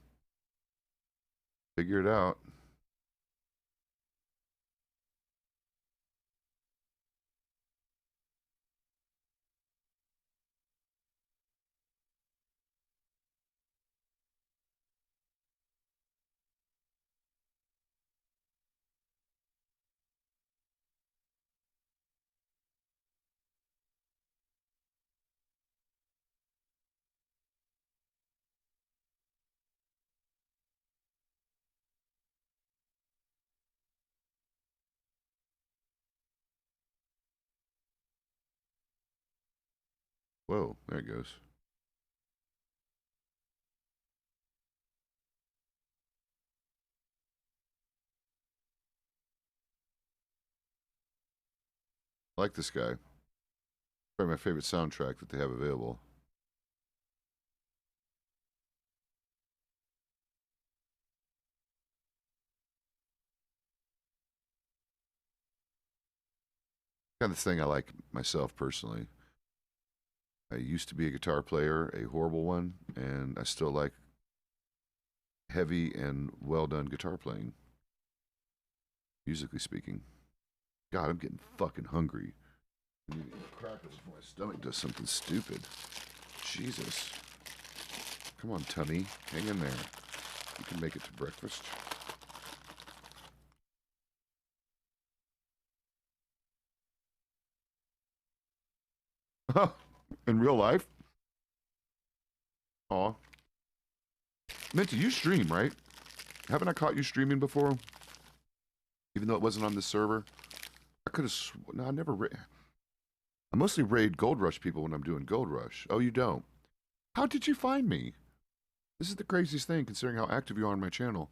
figure it out. Whoa, there it goes. I like this guy. Probably my favorite soundtrack that they have available. Kind of thing I like myself personally. I used to be a guitar player, a horrible one, and I still like heavy and well done guitar playing, musically speaking. God, I'm getting fucking hungry. I need to eat crackers before my stomach does something stupid. Jesus. Come on, tummy. Hang in there. You can make it to breakfast. In real life? Aw. Minty, you stream, right? Haven't I caught you streaming before? Even though it wasn't on this server? I could have no, I never I mostly raid Goldrush people when I'm doing Goldrush. Oh, you don't? How did you find me? This is the craziest thing considering how active you are on my channel.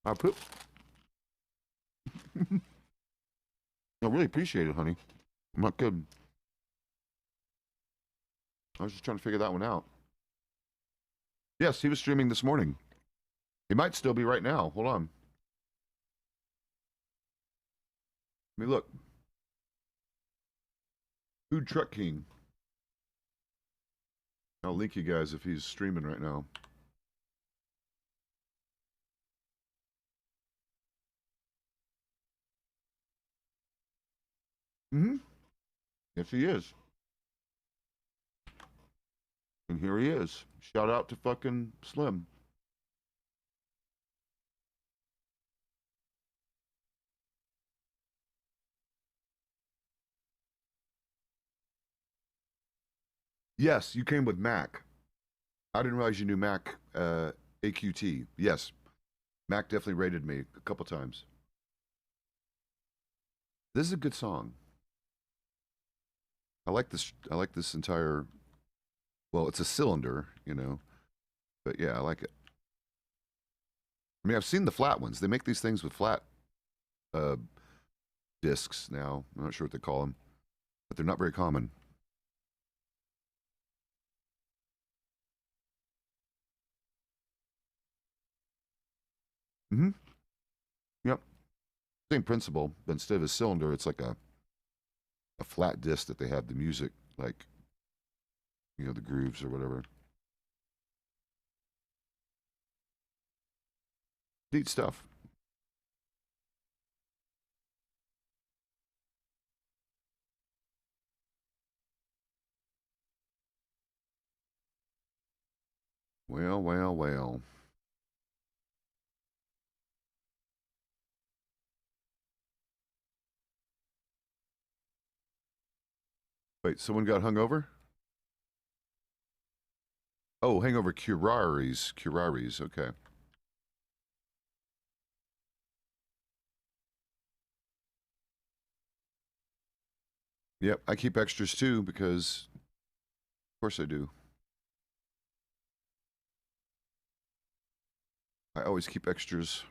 I poop. I really appreciate it, honey. I'm not kidding. I was just trying to figure that one out. Yes, he was streaming this morning. He might still be right now. Hold on. Let me look. Food Truck King. I'll link you guys if he's streaming right now. Mm-hmm. Yes, he is. And here he is. Shout out to fucking Slim. Yes, you came with Mac. I didn't realize you knew Mac AQT. Yes. Mac definitely rated me a couple times. This is a good song. I like this entire, well, it's a cylinder, you know. But yeah, I like it. I mean, I've seen the flat ones. They make these things with flat uh, discs now. I'm not sure what they call them, but they're not very common. Mm-hmm. Yep. Same principle, but instead of a cylinder, it's like a flat disc that they have the music, like, you know, the grooves or whatever. Neat stuff. Well, well, well. Wait, someone got hung over? Oh, hangover curaries. Curaries, okay. Yep, I keep extras too because, of course, I do. I always keep extras.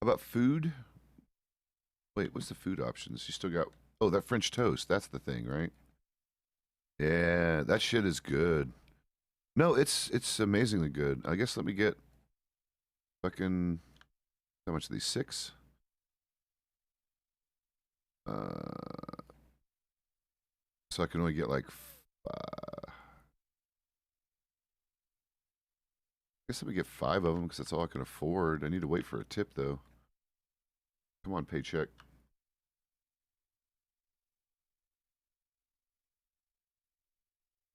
How about food? Wait, what's the food options? You still got. Oh, that French toast. That's the thing, right? Yeah, that shit is good. No, it's amazingly good. I guess let me get fucking how much are these? 6? So I can only get like I guess let me get 5 of them because that's all I can afford. I need to wait for a tip though. Come on, paycheck.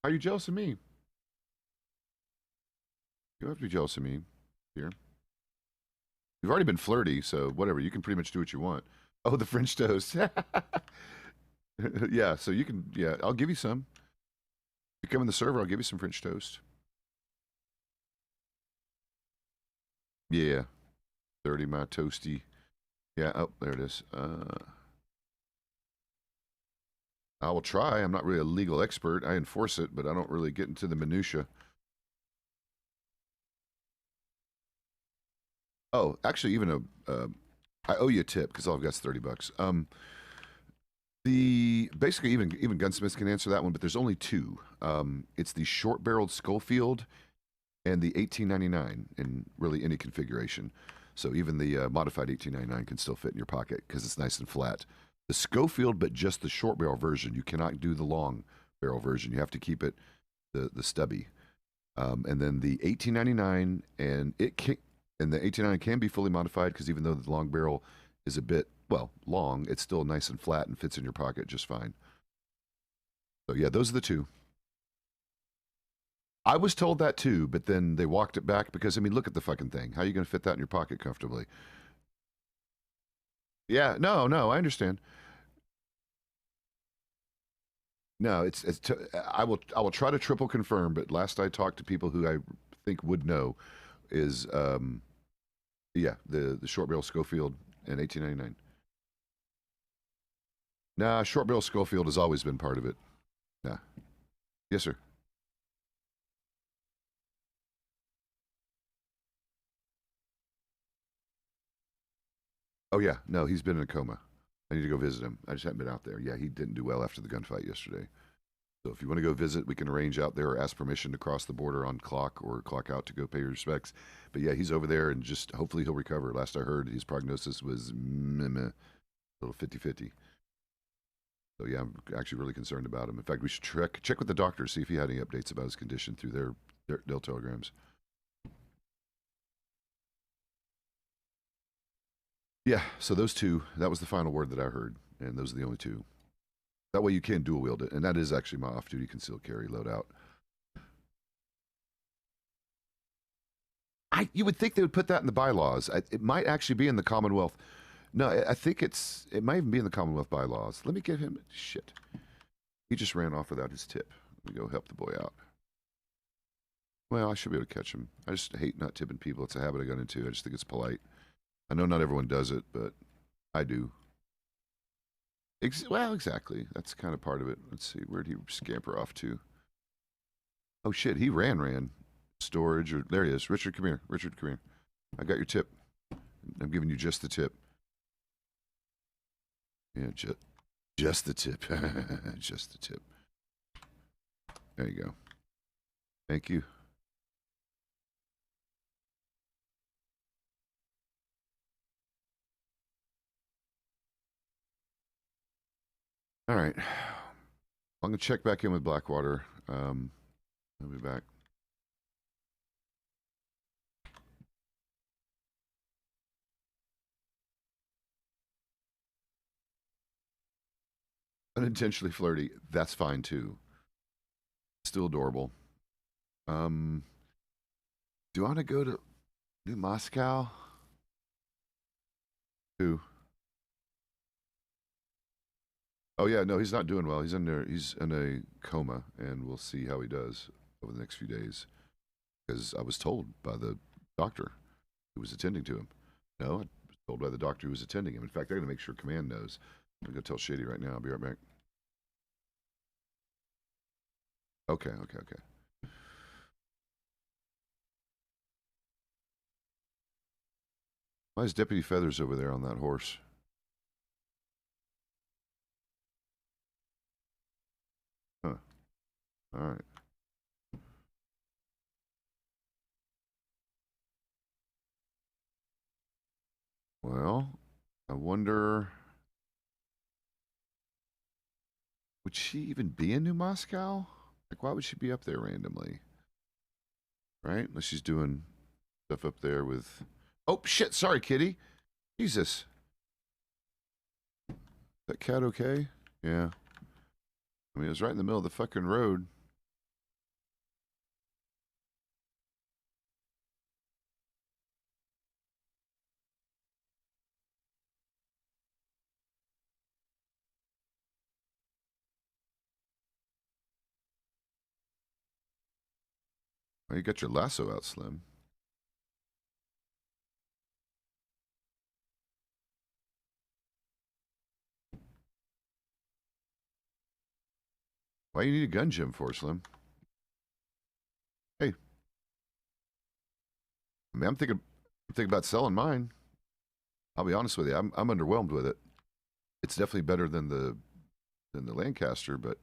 Are you jealous of me? You don't have to be jealous of me here. You've already been flirty, so whatever. You can pretty much do what you want. Oh, the French toast. Yeah, so you can. Yeah, I'll give you some. If you come in the server, I'll give you some French toast. Yeah, 30 my toasty. Yeah, oh, there it is. I will try. I'm not really a legal expert. I enforce it, but I don't really get into the minutia. Oh, actually, even I owe you a tip because all I've got is $30. The basically even gunsmiths can answer that one, but there's only two. It's the short-barreled Schofield and the 1899 in really any configuration. So even the modified 1899 can still fit in your pocket because it's nice and flat. The Schofield, but just the short barrel version. You cannot do the long barrel version. You have to keep it the stubby. And then the 1899 and it can, and the 1899 can be fully modified because even though the long barrel is a bit long, it's still nice and flat and fits in your pocket just fine. So yeah, those are the two. I was told that too, but then they walked it back because I mean, look at the fucking thing. How are you going to fit that in your pocket comfortably? Yeah, no, I understand. No, I will try to triple confirm, but last I talked to people who I think would know is yeah, the short barrel Schofield and 1899. Nah, short barrel Schofield has always been part of it. Nah. Yes, sir. Oh yeah, no, he's been in a coma. I need to go visit him. I just haven't been out there. Yeah, he didn't do well after the gunfight yesterday. So if you want to go visit, we can arrange out there or ask permission to cross the border on clock or clock out to go pay your respects. But yeah, he's over there and just hopefully he'll recover. Last I heard, his prognosis was meh, meh, a little 50-50. So yeah, I'm actually really concerned about him. In fact, we should check with the doctor, see if he had any updates about his condition through their telegrams. Yeah, so those two, that was the final word that I heard, and those are the only two. That way you can dual wield it, and that is actually my off-duty concealed carry loadout. You would think they would put that in the bylaws. It might actually be in the Commonwealth. No, I think it might even be in the Commonwealth bylaws. Let me get him. Shit, he just ran off without his tip. Let me go help the boy out. Well, I should be able to catch him. I just hate not tipping people. It's a habit I got into. I just think it's polite. I know not everyone does it, but I do. Well, exactly. That's kind of part of it. Let's see. Where'd he scamper off to? Oh, shit. He ran. Storage. Or there he is. Richard, come here. Richard, come here. I got your tip. I'm giving you just the tip. Yeah, just the tip. Just the tip. There you go. Thank you. All right. I'm going to check back in with Blackwater. I'll be back. Unintentionally flirty. That's fine too. Still adorable. Do you want to go to New Moscow? Who? Oh yeah, no, he's not doing well. He's in there. He's in a coma, and we'll see how he does over the next few days. Because I was told by the doctor who was attending to him. No, I was told by the doctor who was attending him. In fact, they're going to make sure Command knows. I'm going to tell Shady right now. I'll be right back. Okay. Why is Deputy Feathers over there on that horse? Huh. All right. Well, I wonder, would she even be in New Moscow? Like, why would she be up there randomly? Right? Unless she's doing stuff up there with... Oh, shit. Sorry, kitty. Jesus. That cat okay? Yeah. I mean, it was right in the middle of the fucking road. Oh, you got your lasso out, Slim. Why you need a gun gym for, Slim? Hey. I mean, I'm thinking about selling mine. I'll be honest with you. I'm underwhelmed with it. It's definitely better than the Lancaster, but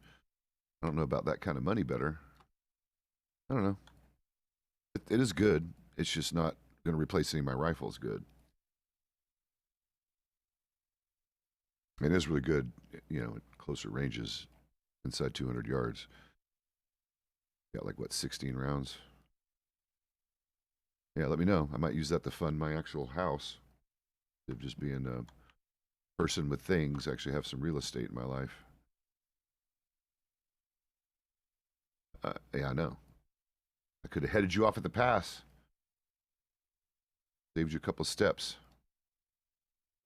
I don't know about that kind of money better. I don't know. It is good. It's just not going to replace any of my rifles good. I mean, it is really good, you know, at closer ranges, inside 200 yards. Got like, what, 16 rounds? Yeah, let me know. I might use that to fund my actual house. Of just being a person with things, actually have some real estate in my life. Yeah, I know. I could have headed you off at the pass. Saved you a couple steps.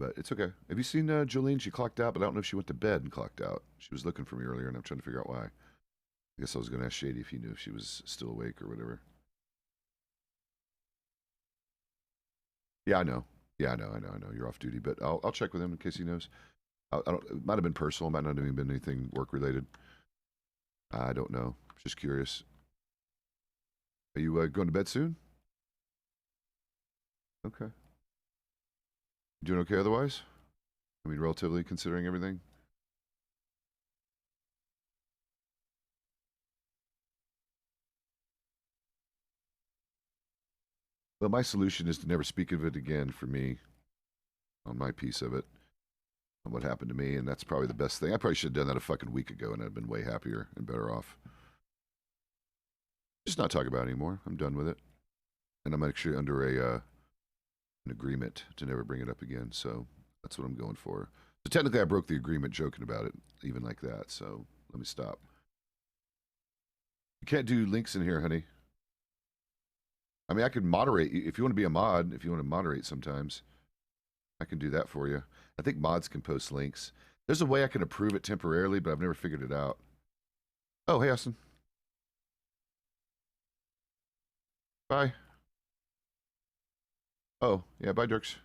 But it's okay. Have you seen Jolene? She clocked out, but I don't know if she went to bed and clocked out. She was looking for me earlier, and I'm trying to figure out why. I guess I was going to ask Shady if he knew if she was still awake or whatever. Yeah, I know. Yeah, I know. You're off duty, but I'll check with him in case he knows. I don't. It might have been personal. Might not have even been anything work related. I don't know. Just curious. Are you going to bed soon? Okay. Doing okay otherwise? I mean, relatively considering everything. Well, my solution is to never speak of it again for me on my piece of it, on what happened to me, and that's probably the best thing. I probably should have done that a fucking week ago, and I'd been way happier and better off. Just not talk about it anymore. I'm done with it, and I'm actually under an agreement to never bring it up again. So that's what I'm going for. So technically, I broke the agreement joking about it, even like that. So let me stop. You can't do links in here, honey. I mean, I could moderate if you want to be a mod. If you want to moderate, sometimes I can do that for you. I think mods can post links. There's a way I can approve it temporarily, but I've never figured it out. Oh, hey, Austin. Bye. Oh, yeah, bye, Dirks.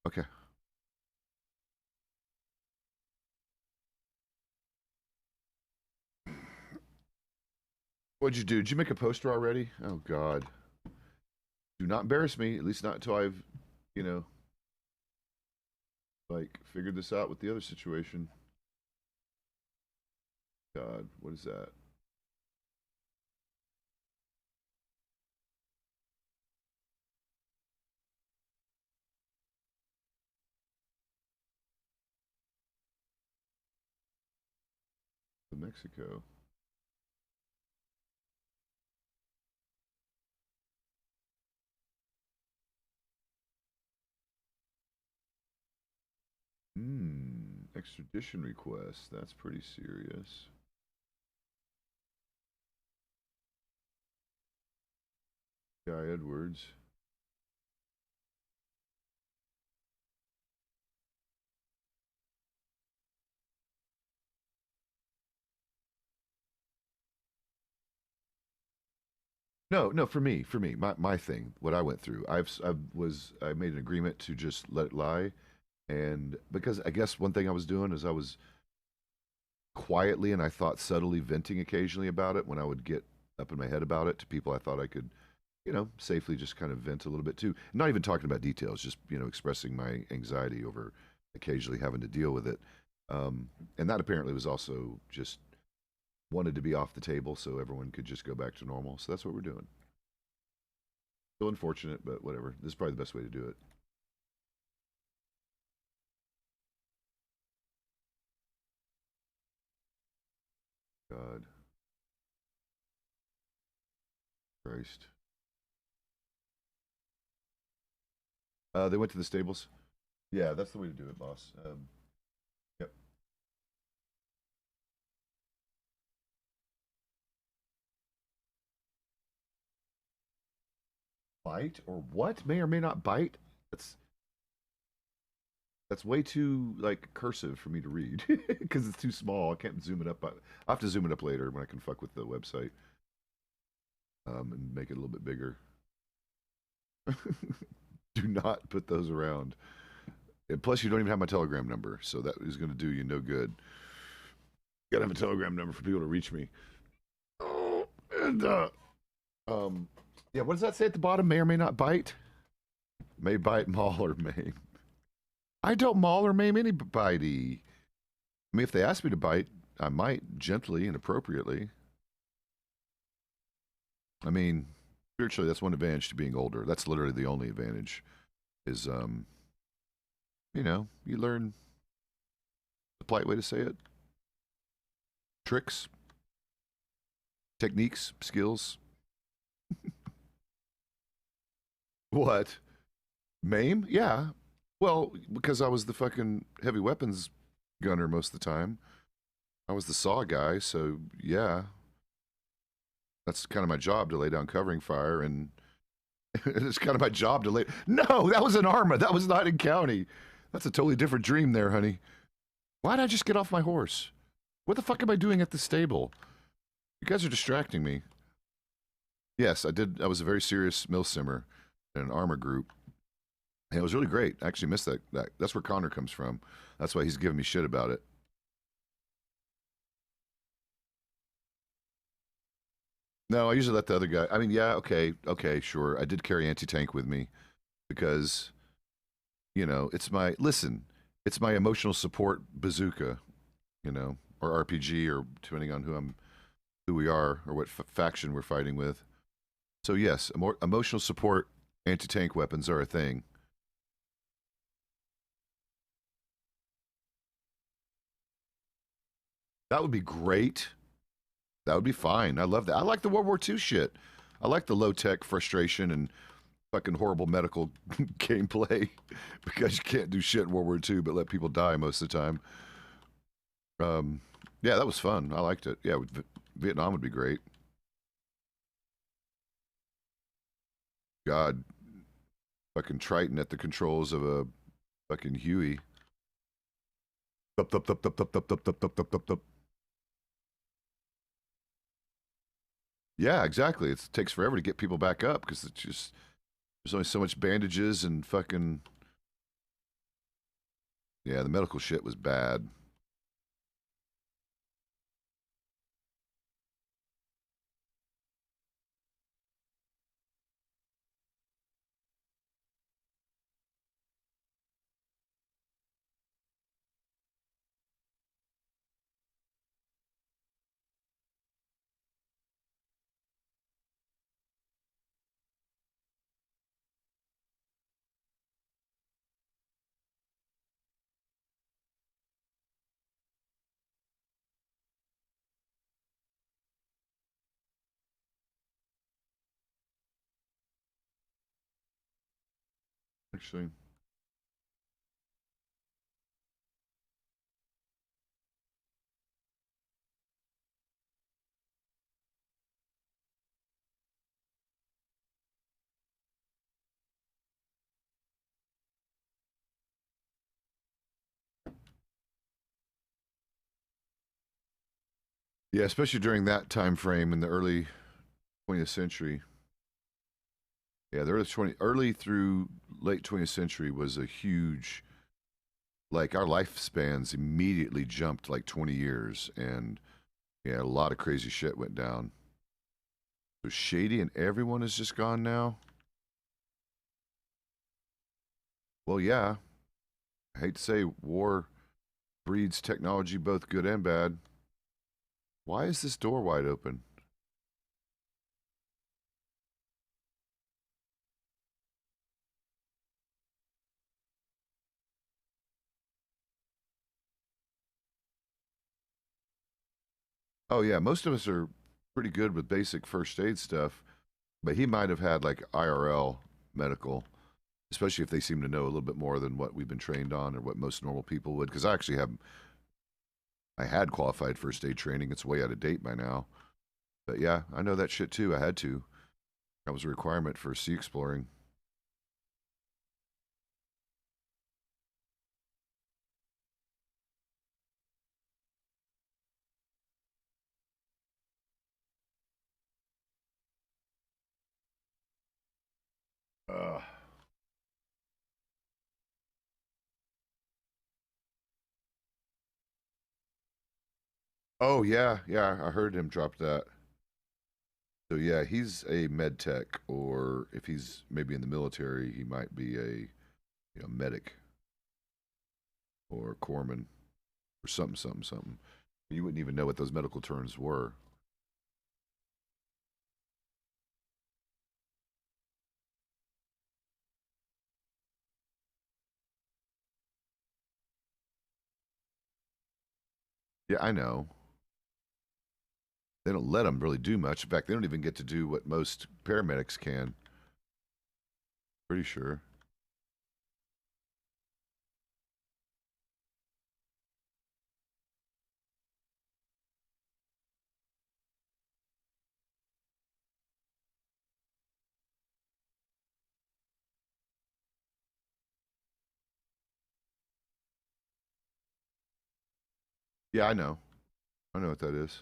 Okay. What'd you do? Did you make a poster already? Oh God. Do not embarrass me, at least not until I've, you know, like figured this out with the other situation. God, what is that? Mexico. Extradition request. That's pretty serious. Guy Edwards. No, for me, my thing, what I went through, I made an agreement to just let it lie, and because I guess one thing I was doing is I was quietly and I thought subtly venting occasionally about it when I would get up in my head about it to people I thought I could, safely just kind of vent a little bit too. Not even talking about details, just expressing my anxiety over occasionally having to deal with it. And that apparently was also just wanted to be off the table so everyone could just go back to normal. So that's what we're doing. Still unfortunate, but whatever. This is probably the best way to do it. God. Christ. They went to the stables. Yeah, that's the way to do it, boss. Yep. Bite or what? May or may not bite. That's way too like cursive for me to read because it's too small. I can't zoom it up. I'll have to zoom it up later when I can fuck with the website and make it a little bit bigger. Do not put those around. And plus, you don't even have my Telegram number, so that is going to do you no good. You gotta have a Telegram number for people to reach me. Oh, and yeah. What does that say at the bottom? May or may not bite. May bite, maul, or maim. I don't maul or maim anybody. I mean, if they ask me to bite, I might gently and appropriately. I mean, spiritually, that's one advantage to being older. That's literally the only advantage. Is you learn the polite way to say it, tricks, techniques, skills. What? Maim? Yeah. Well, because I was the fucking heavy weapons gunner most of the time. I was the saw guy, so yeah. That's kind of my job to lay down covering fire, and it's kind of my job to lay. No, that was in Arma. That was not in County. That's a totally different dream there, honey. Why'd I just get off my horse? What the fuck am I doing at the stable? You guys are distracting me. Yes, I did. I was a very serious mill simmer in an Arma group. And it was really great. I actually missed that. That's where Connor comes from. That's why he's giving me shit about it. No, I usually let the other guy. I mean, yeah, okay, sure. I did carry anti-tank with me because, it's my listen. It's my emotional support bazooka, or RPG, or depending on who we are, or what faction we're fighting with. So yes, emotional support anti-tank weapons are a thing. That would be great. That would be fine. I love that. I like the World War II shit. I like the low tech frustration and fucking horrible medical gameplay because you can't do shit in World War II but let people die most of the time. Yeah, that was fun. I liked it. Yeah, Vietnam would be great. God, fucking Triton at the controls of a fucking Huey. Thup, thup, thup, thup, thup, thup, thup, thup, thup, thup, thup, thup. Yeah, exactly. It takes forever to get people back up because it's just there's only so much bandages and fucking yeah. The medical shit was bad. actually. Yeah, especially during that time frame in the early 20th century. Yeah, the early through late 20th century was a huge, like our lifespans immediately jumped like 20 years, and yeah, a lot of crazy shit went down. So Shady and everyone is just gone now. Well, yeah, I hate to say war breeds technology, both good and bad. Why is this door wide open? Oh yeah, most of us are pretty good with basic first aid stuff, but he might have had like IRL medical, especially if they seem to know a little bit more than what we've been trained on or what most normal people would. Because I had qualified first aid training. It's way out of date by now. But yeah, I know that shit too. I had to. That was a requirement for sea exploring. Uh, oh yeah, yeah. I heard him drop that. So yeah, he's a med tech, or if he's maybe in the military, he might be a medic or corpsman or something, something, something. You wouldn't even know what those medical terms were. Yeah, I know. They don't let them really do much. In fact, they don't even get to do what most paramedics can. Pretty sure. Yeah, I know. I know what that is.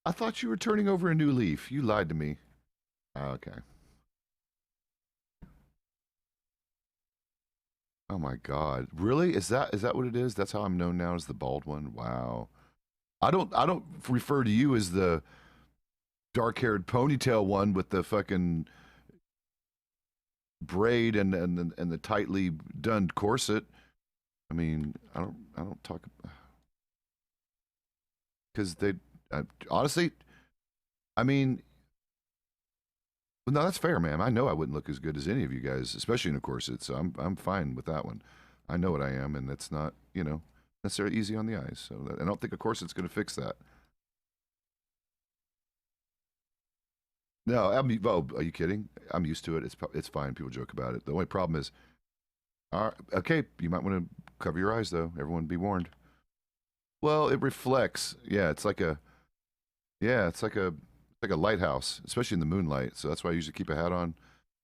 I thought you were turning over a new leaf. You lied to me. Okay. Oh my God. Really? Is that what it is? That's how I'm known now as the bald one? Wow. I don't refer to you as the dark-haired ponytail one with the fucking braid and the tightly done corset. I mean, I don't talk because they honestly. I mean, well, no, that's fair, ma'am. I know I wouldn't look as good as any of you guys, especially in a corset. So I'm fine with that one. I know what I am, and that's not necessarily easy on the eyes. So I don't think a corset's going to fix that. No, oh, are you kidding? I'm used to it. It's fine. People joke about it. The only problem is, okay, you might want to cover your eyes though. Everyone be warned. Well, it reflects. Yeah, it's like a lighthouse, especially in the moonlight. So that's why I usually keep a hat on.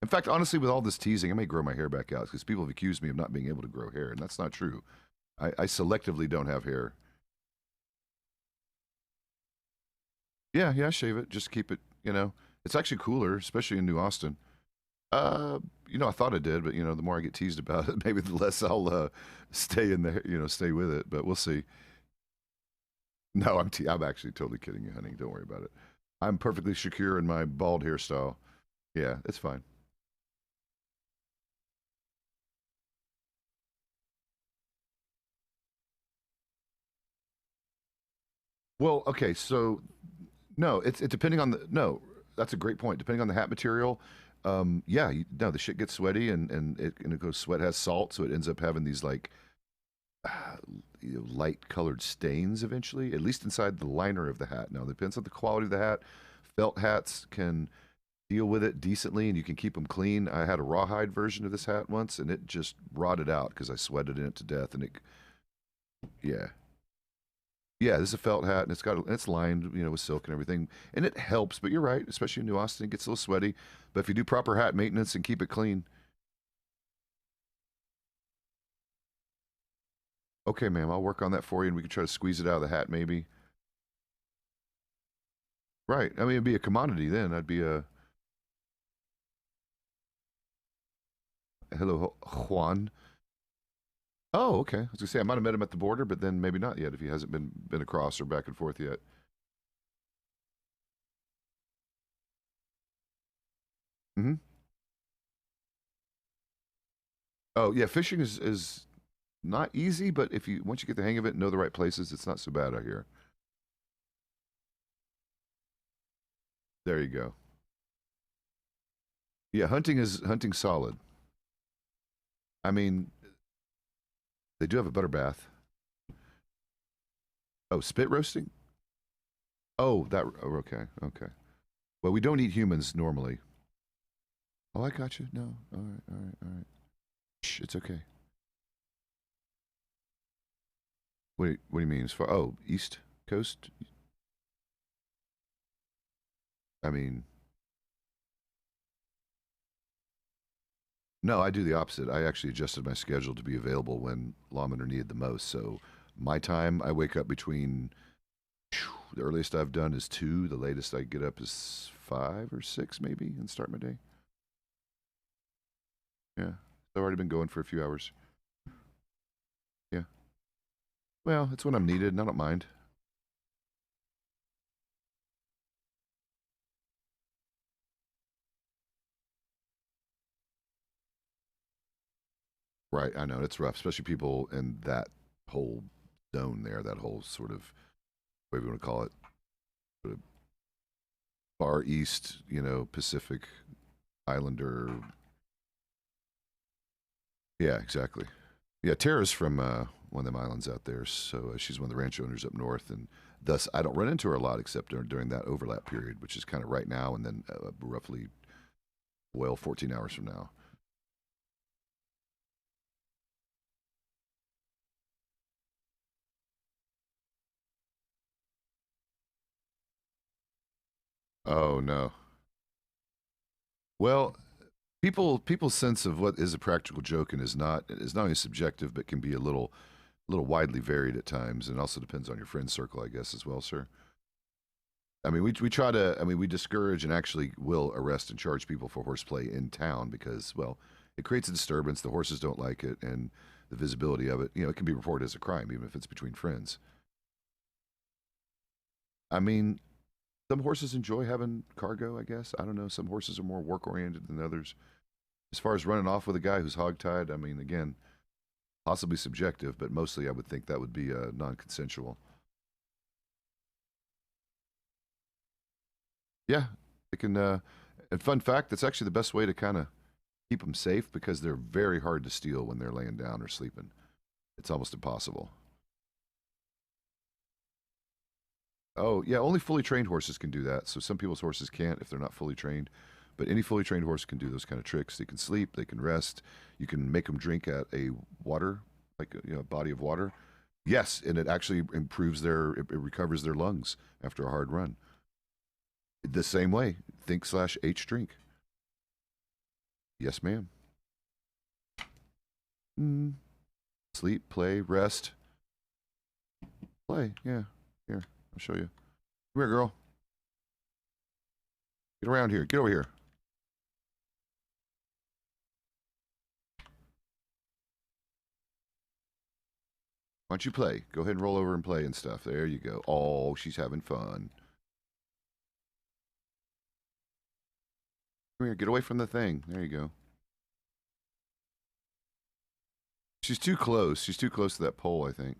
In fact, honestly, with all this teasing, I may grow my hair back out because people have accused me of not being able to grow hair, and that's not true. I selectively don't have hair. Yeah, yeah, I shave it. Just keep it. It's actually cooler, especially in New Austin. Uh, I thought I did, but the more I get teased about it, maybe the less I'll stay in there. Stay with it. But we'll see. No, I'm actually totally kidding you, honey. Don't worry about it. I'm perfectly secure in my bald hairstyle. Yeah, it's fine. Well, okay, so no, it's depending on the no. That's a great point. Depending on the hat material, yeah, no, the shit gets sweaty and it goes sweat has salt, so it ends up having these like uh, light colored stains eventually, at least inside the liner of the hat. Now, it depends on the quality of the hat. Felt hats can deal with it decently and you can keep them clean. I had a rawhide version of this hat once and it just rotted out because I sweated in it to death and yeah. Yeah, this is a felt hat and it's lined, with silk and everything. And it helps, but you're right, especially in New Austin, it gets a little sweaty. But if you do proper hat maintenance and keep it clean, okay, ma'am, I'll work on that for you and we can try to squeeze it out of the hat maybe. Right. I mean, it'd be a commodity then. I'd be a hello, Juan. Oh, okay. I was gonna say I might have met him at the border, but then maybe not yet if he hasn't been across or back and forth yet. Hmm. Oh yeah, fishing is not easy, but if you once you get the hang of it and know the right places, it's not so bad out here. There you go. Yeah, hunting solid. I mean, they do have a butter bath. Oh, spit roasting? Oh, okay, okay. Well, we don't eat humans normally. Oh, I got you. No. All right, all right, all right. Shh, it's okay. What do you mean? As far East Coast? I mean, no, I do the opposite. I actually adjusted my schedule to be available when lawmen are needed the most. So my time, I wake up between the earliest I've done is 2. The latest I get up is 5 or 6 maybe and start my day. Yeah. I've already been going for a few hours. Yeah. Well, it's when I'm needed and I don't mind. Right. I know. It's rough, especially people in that whole zone there, that whole sort of, whatever you want to call it, sort of Far East, Pacific Islander. Yeah, exactly. Yeah, Tara's from one of them islands out there, so she's one of the ranch owners up north, and thus I don't run into her a lot except during that overlap period, which is kind of right now and then roughly, 14 hours from now. Oh no. Well, people's sense of what is a practical joke and is not only subjective but can be a little widely varied at times, and also depends on your friend circle, I guess, as well, sir. I mean, we try to. I mean, we discourage and actually will arrest and charge people for horseplay in town because, well, it creates a disturbance. The horses don't like it, and the visibility of it. It can be reported as a crime, even if it's between friends. I mean, some horses enjoy having cargo. I guess I don't know. Some horses are more work oriented than others. As far as running off with a guy who's hogtied, I mean, again, possibly subjective, but mostly I would think that would be non-consensual. Yeah, it can. And fun fact, that's actually the best way to kind of keep them safe because they're very hard to steal when they're laying down or sleeping. It's almost impossible. Oh, yeah, only fully trained horses can do that. So some people's horses can't if they're not fully trained. But any fully trained horse can do those kind of tricks. They can sleep, they can rest. You can make them drink at a water, like a body of water. Yes, and it actually it recovers their lungs after a hard run. The same way, think slash H drink. Yes, ma'am. Mm. Sleep, play, rest, play. Yeah, here, I'll show you. Come here, girl. Get around here. Get over here. Why don't you play? Go ahead and roll over and play and stuff. There you go. Oh, she's having fun. Come here. Get away from the thing. There you go. She's too close. She's too close to that pole, I think.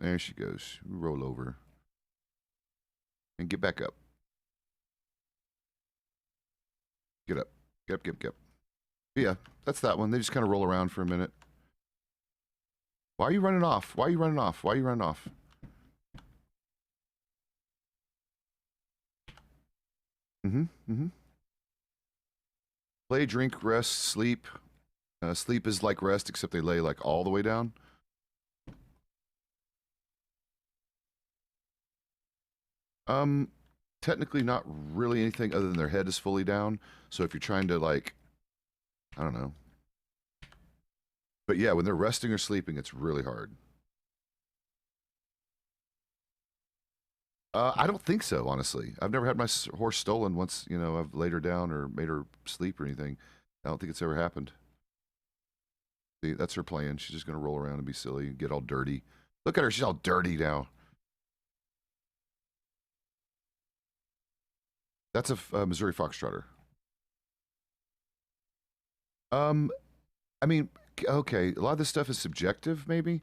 There she goes. Roll over. And get back up. Get up. Get up, get up, get up. Yeah, that's that one. They just kind of roll around for a minute. Why are you running off? Why are you running off? Why are you running off? Play, drink, rest, sleep. Sleep is like rest, except they lay like all the way down. Technically not really anything other than their head is fully down. So if you're trying to like, I don't know. But yeah, when they're resting or sleeping, it's really hard. I don't think so, honestly. I've never had my horse stolen once, you know, I've laid her down or made her sleep or anything. I don't think it's ever happened. See, that's her plan. She's just going to roll around and be silly and get all dirty. Look at her. She's all dirty now. That's a Missouri Foxtrotter. I mean, okay, a lot of this stuff is subjective, maybe.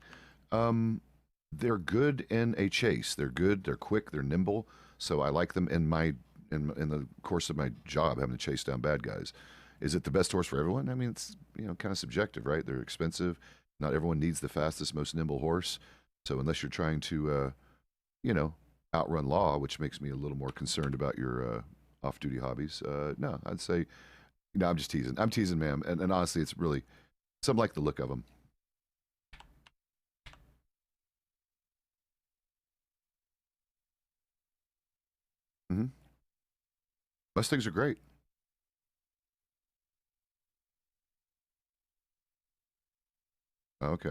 They're good in a chase. They're good. They're quick. They're nimble. So I like them in the course of my job, having to chase down bad guys. Is it the best horse for everyone? I mean, it's kind of subjective, right? They're expensive. Not everyone needs the fastest, most nimble horse. So unless you're trying to, outrun law, which makes me a little more concerned about your off-duty hobbies, no, I'd say, I'm just teasing. I'm teasing, ma'am. And honestly, it's really, some like the look of them. Mustangs are great. Okay.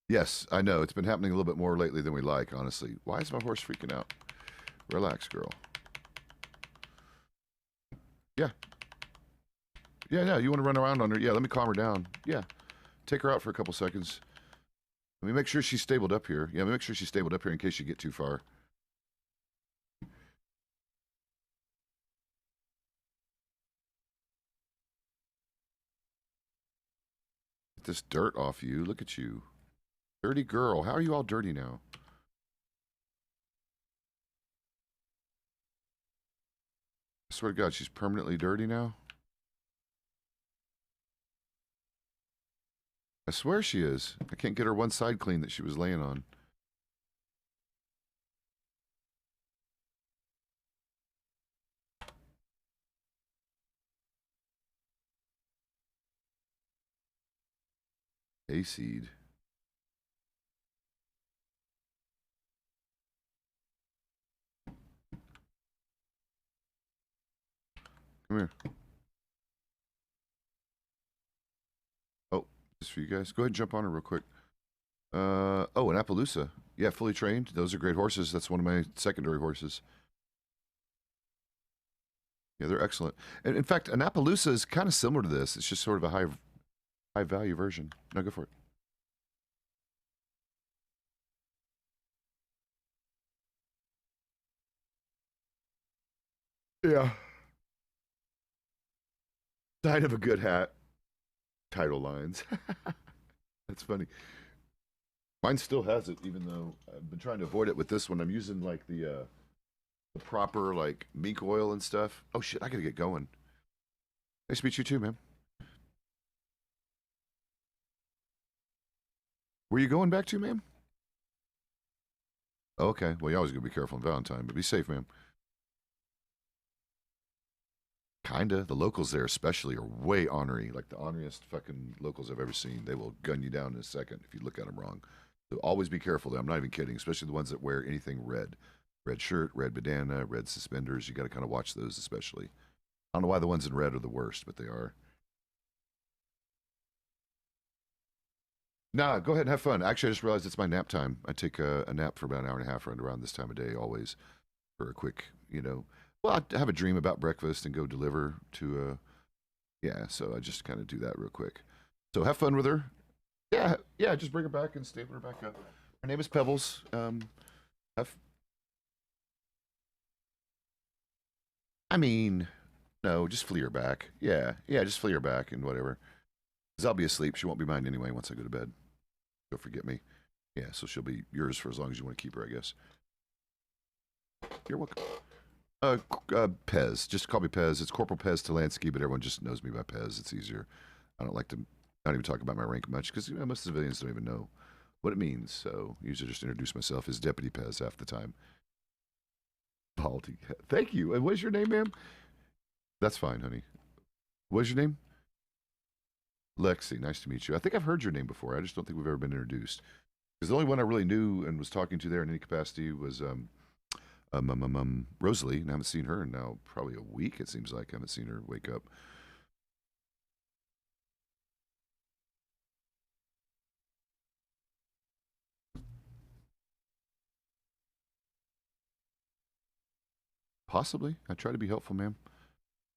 Yes, I know. It's been happening a little bit more lately than we like, honestly. Why is my horse freaking out? Relax, girl. Yeah. Yeah, no, you want to run around on her? Yeah, let me calm her down. Yeah. Take her out for a couple seconds. Let me make sure she's stabled up here. Yeah, let me make sure she's stabled up here in case you get too far. Get this dirt off you. Look at you. Dirty girl. How are you all dirty now? I swear to God, she's permanently dirty now. I swear she is. I can't get her one side clean that she was laying on. A-seed. Come here. Oh, this for you guys. Go ahead and jump on her real quick. Oh, an Appaloosa. Yeah, fully trained. Those are great horses. That's one of my secondary horses. Yeah, they're excellent. And in fact, an Appaloosa is kind of similar to this. It's just sort of a high value version. No, go for it. Yeah. Sign of a good hat. Title lines. That's funny. Mine still has it, even though I've been trying to avoid it with this one. I'm using like the proper like mink oil and stuff. Oh shit, I gotta get going. Nice to meet you too, man. Where you going back to, ma'am? Okay. Well, you always gotta be careful on Valentine, but be safe, ma'am. Kinda. The locals there, especially, are way ornery. Like the orneriest fucking locals I've ever seen. They will gun you down in a second if you look at them wrong. So always be careful. I'm not even kidding. Especially the ones that wear anything red, red shirt, red bandana, red suspenders. You got to kind of watch those, especially. I don't know why the ones in red are the worst, but they are. Nah, go ahead and have fun. Actually, I just realized it's my nap time. I take a nap for about an hour and a half around this time of day, always, for a quick, well, I have a dream about breakfast and go deliver to yeah, so I just kind of do that real quick. So have fun with her. Yeah, just bring her back and stable her back up. Her name is Pebbles. Have, I mean, no, just flee her back. Yeah, just flee her back and whatever. Because I'll be asleep. She won't be mine anyway once I go to bed. She'll forget me. Yeah, so she'll be yours for as long as you want to keep her, I guess. You're welcome. Pezz. Just call me Pezz. It's Corporal Pezz Talansky, but everyone just knows me by Pezz. It's easier. I don't even talk about my rank much because most civilians don't even know what it means. So I usually just introduce myself as Deputy Pezz half the time. Baldy. Thank you. And what's your name, ma'am? That's fine, honey. What's your name? Lexi. Nice to meet you. I think I've heard your name before. I just don't think we've ever been introduced. Because the only one I really knew and was talking to there in any capacity was Rosalie, and I haven't seen her in now probably a week, it seems like. I haven't seen her wake up. Possibly. I try to be helpful, ma'am.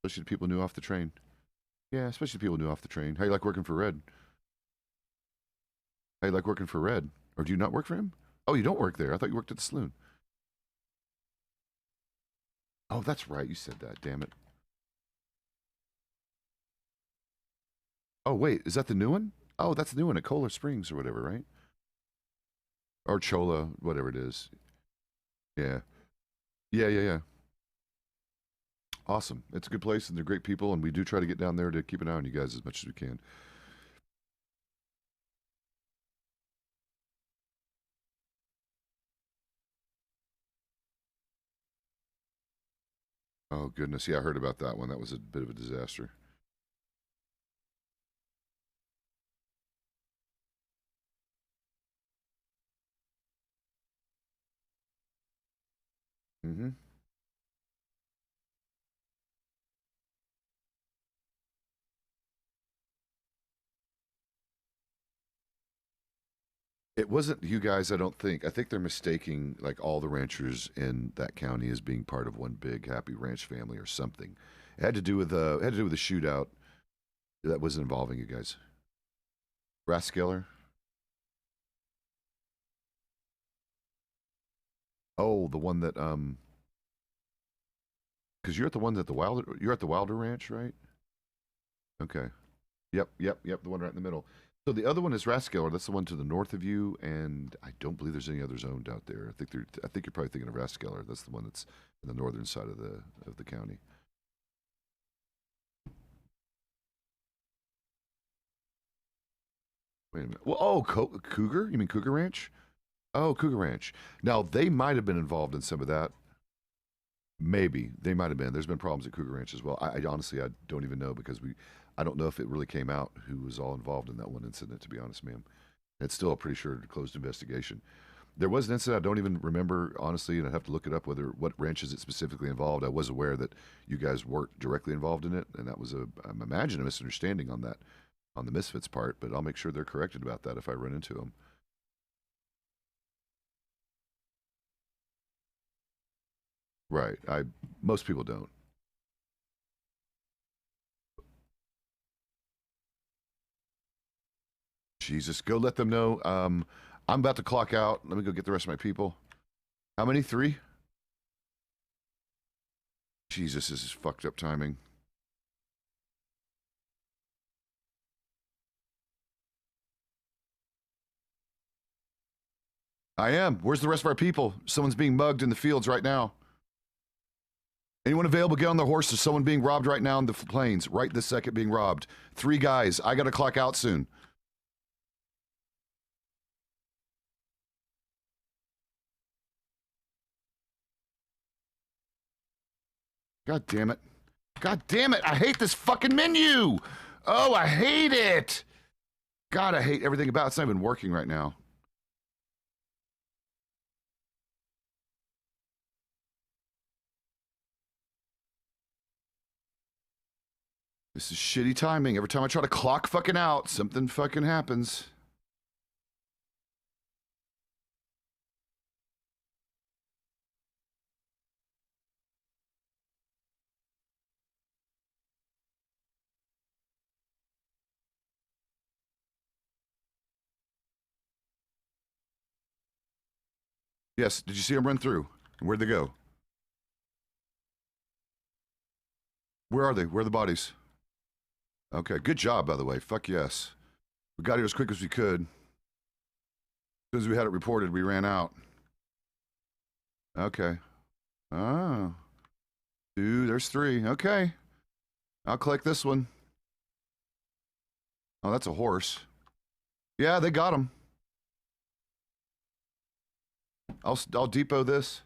Especially to people new off the train. Yeah, especially people new off the train. How you like working for Red? How you like working for Red? Or do you not work for him? Oh, you don't work there. I thought you worked at the saloon. Oh, that's right. You said that. Damn it. Oh, wait. Is that the new one? Oh, that's the new one at Kohler Springs or whatever, right? Or Chola, whatever it is. Yeah. Yeah. Awesome. It's a good place, and they're great people, and we do try to get down there to keep an eye on you guys as much as we can. Oh, goodness. Yeah, I heard about that one. That was a bit of a disaster. Mm-hmm. It wasn't you guys, I don't think. I think they're mistaking like all the ranchers in that county as being part of one big happy ranch family or something. It had to do with the shootout that was involving you guys. Rathskeller? Oh, the one that because you're at the one that you're at the Wilder Ranch, right? Okay. Yep. The one right in the middle. So the other one is Rathskeller. That's the one to the north of you, and I don't believe there's any others owned out there. I think you're probably thinking of Rathskeller. That's the one that's in the northern side of the county. Wait a minute. Well, oh, Cougar? You mean Cougar Ranch? Oh, Cougar Ranch. Now they might have been involved in some of that. Maybe they might have been. There's been problems at Cougar Ranch as well. I honestly I don't even know because I don't know if it really came out who was all involved in that one incident. To be honest, ma'am, it's still a pretty sure closed investigation. There was an incident I don't even remember honestly, and I'd have to look it up whether what ranches it specifically involved. I was aware that you guys weren't directly involved in it, and that was I'm imagine a misunderstanding on that on the Misfits part. But I'll make sure they're corrected about that if I run into them. Right. Most people don't. Jesus, go let them know. I'm about to clock out. Let me go get the rest of my people. How many? 3? Jesus, this is fucked up timing. I am. Where's the rest of our people? Someone's being mugged in the fields right now. Anyone available, get on their horses. Someone being robbed right now in the plains. Right this second being robbed. 3 guys. I got to clock out soon. God damn it. God damn it. I hate this fucking menu. Oh, I hate it. God, I hate everything about it. It's not even working right now. This is shitty timing. Every time I try to clock fucking out, something fucking happens. Yes, did you see them run through? Where'd they go? Where are they? Where are the bodies? Okay, good job, by the way. Fuck yes. We got here as quick as we could. As soon as we had it reported, we ran out. Okay. Oh. Two, there's three. Okay. I'll collect this one. Oh, that's a horse. Yeah, they got him. I'll depot this.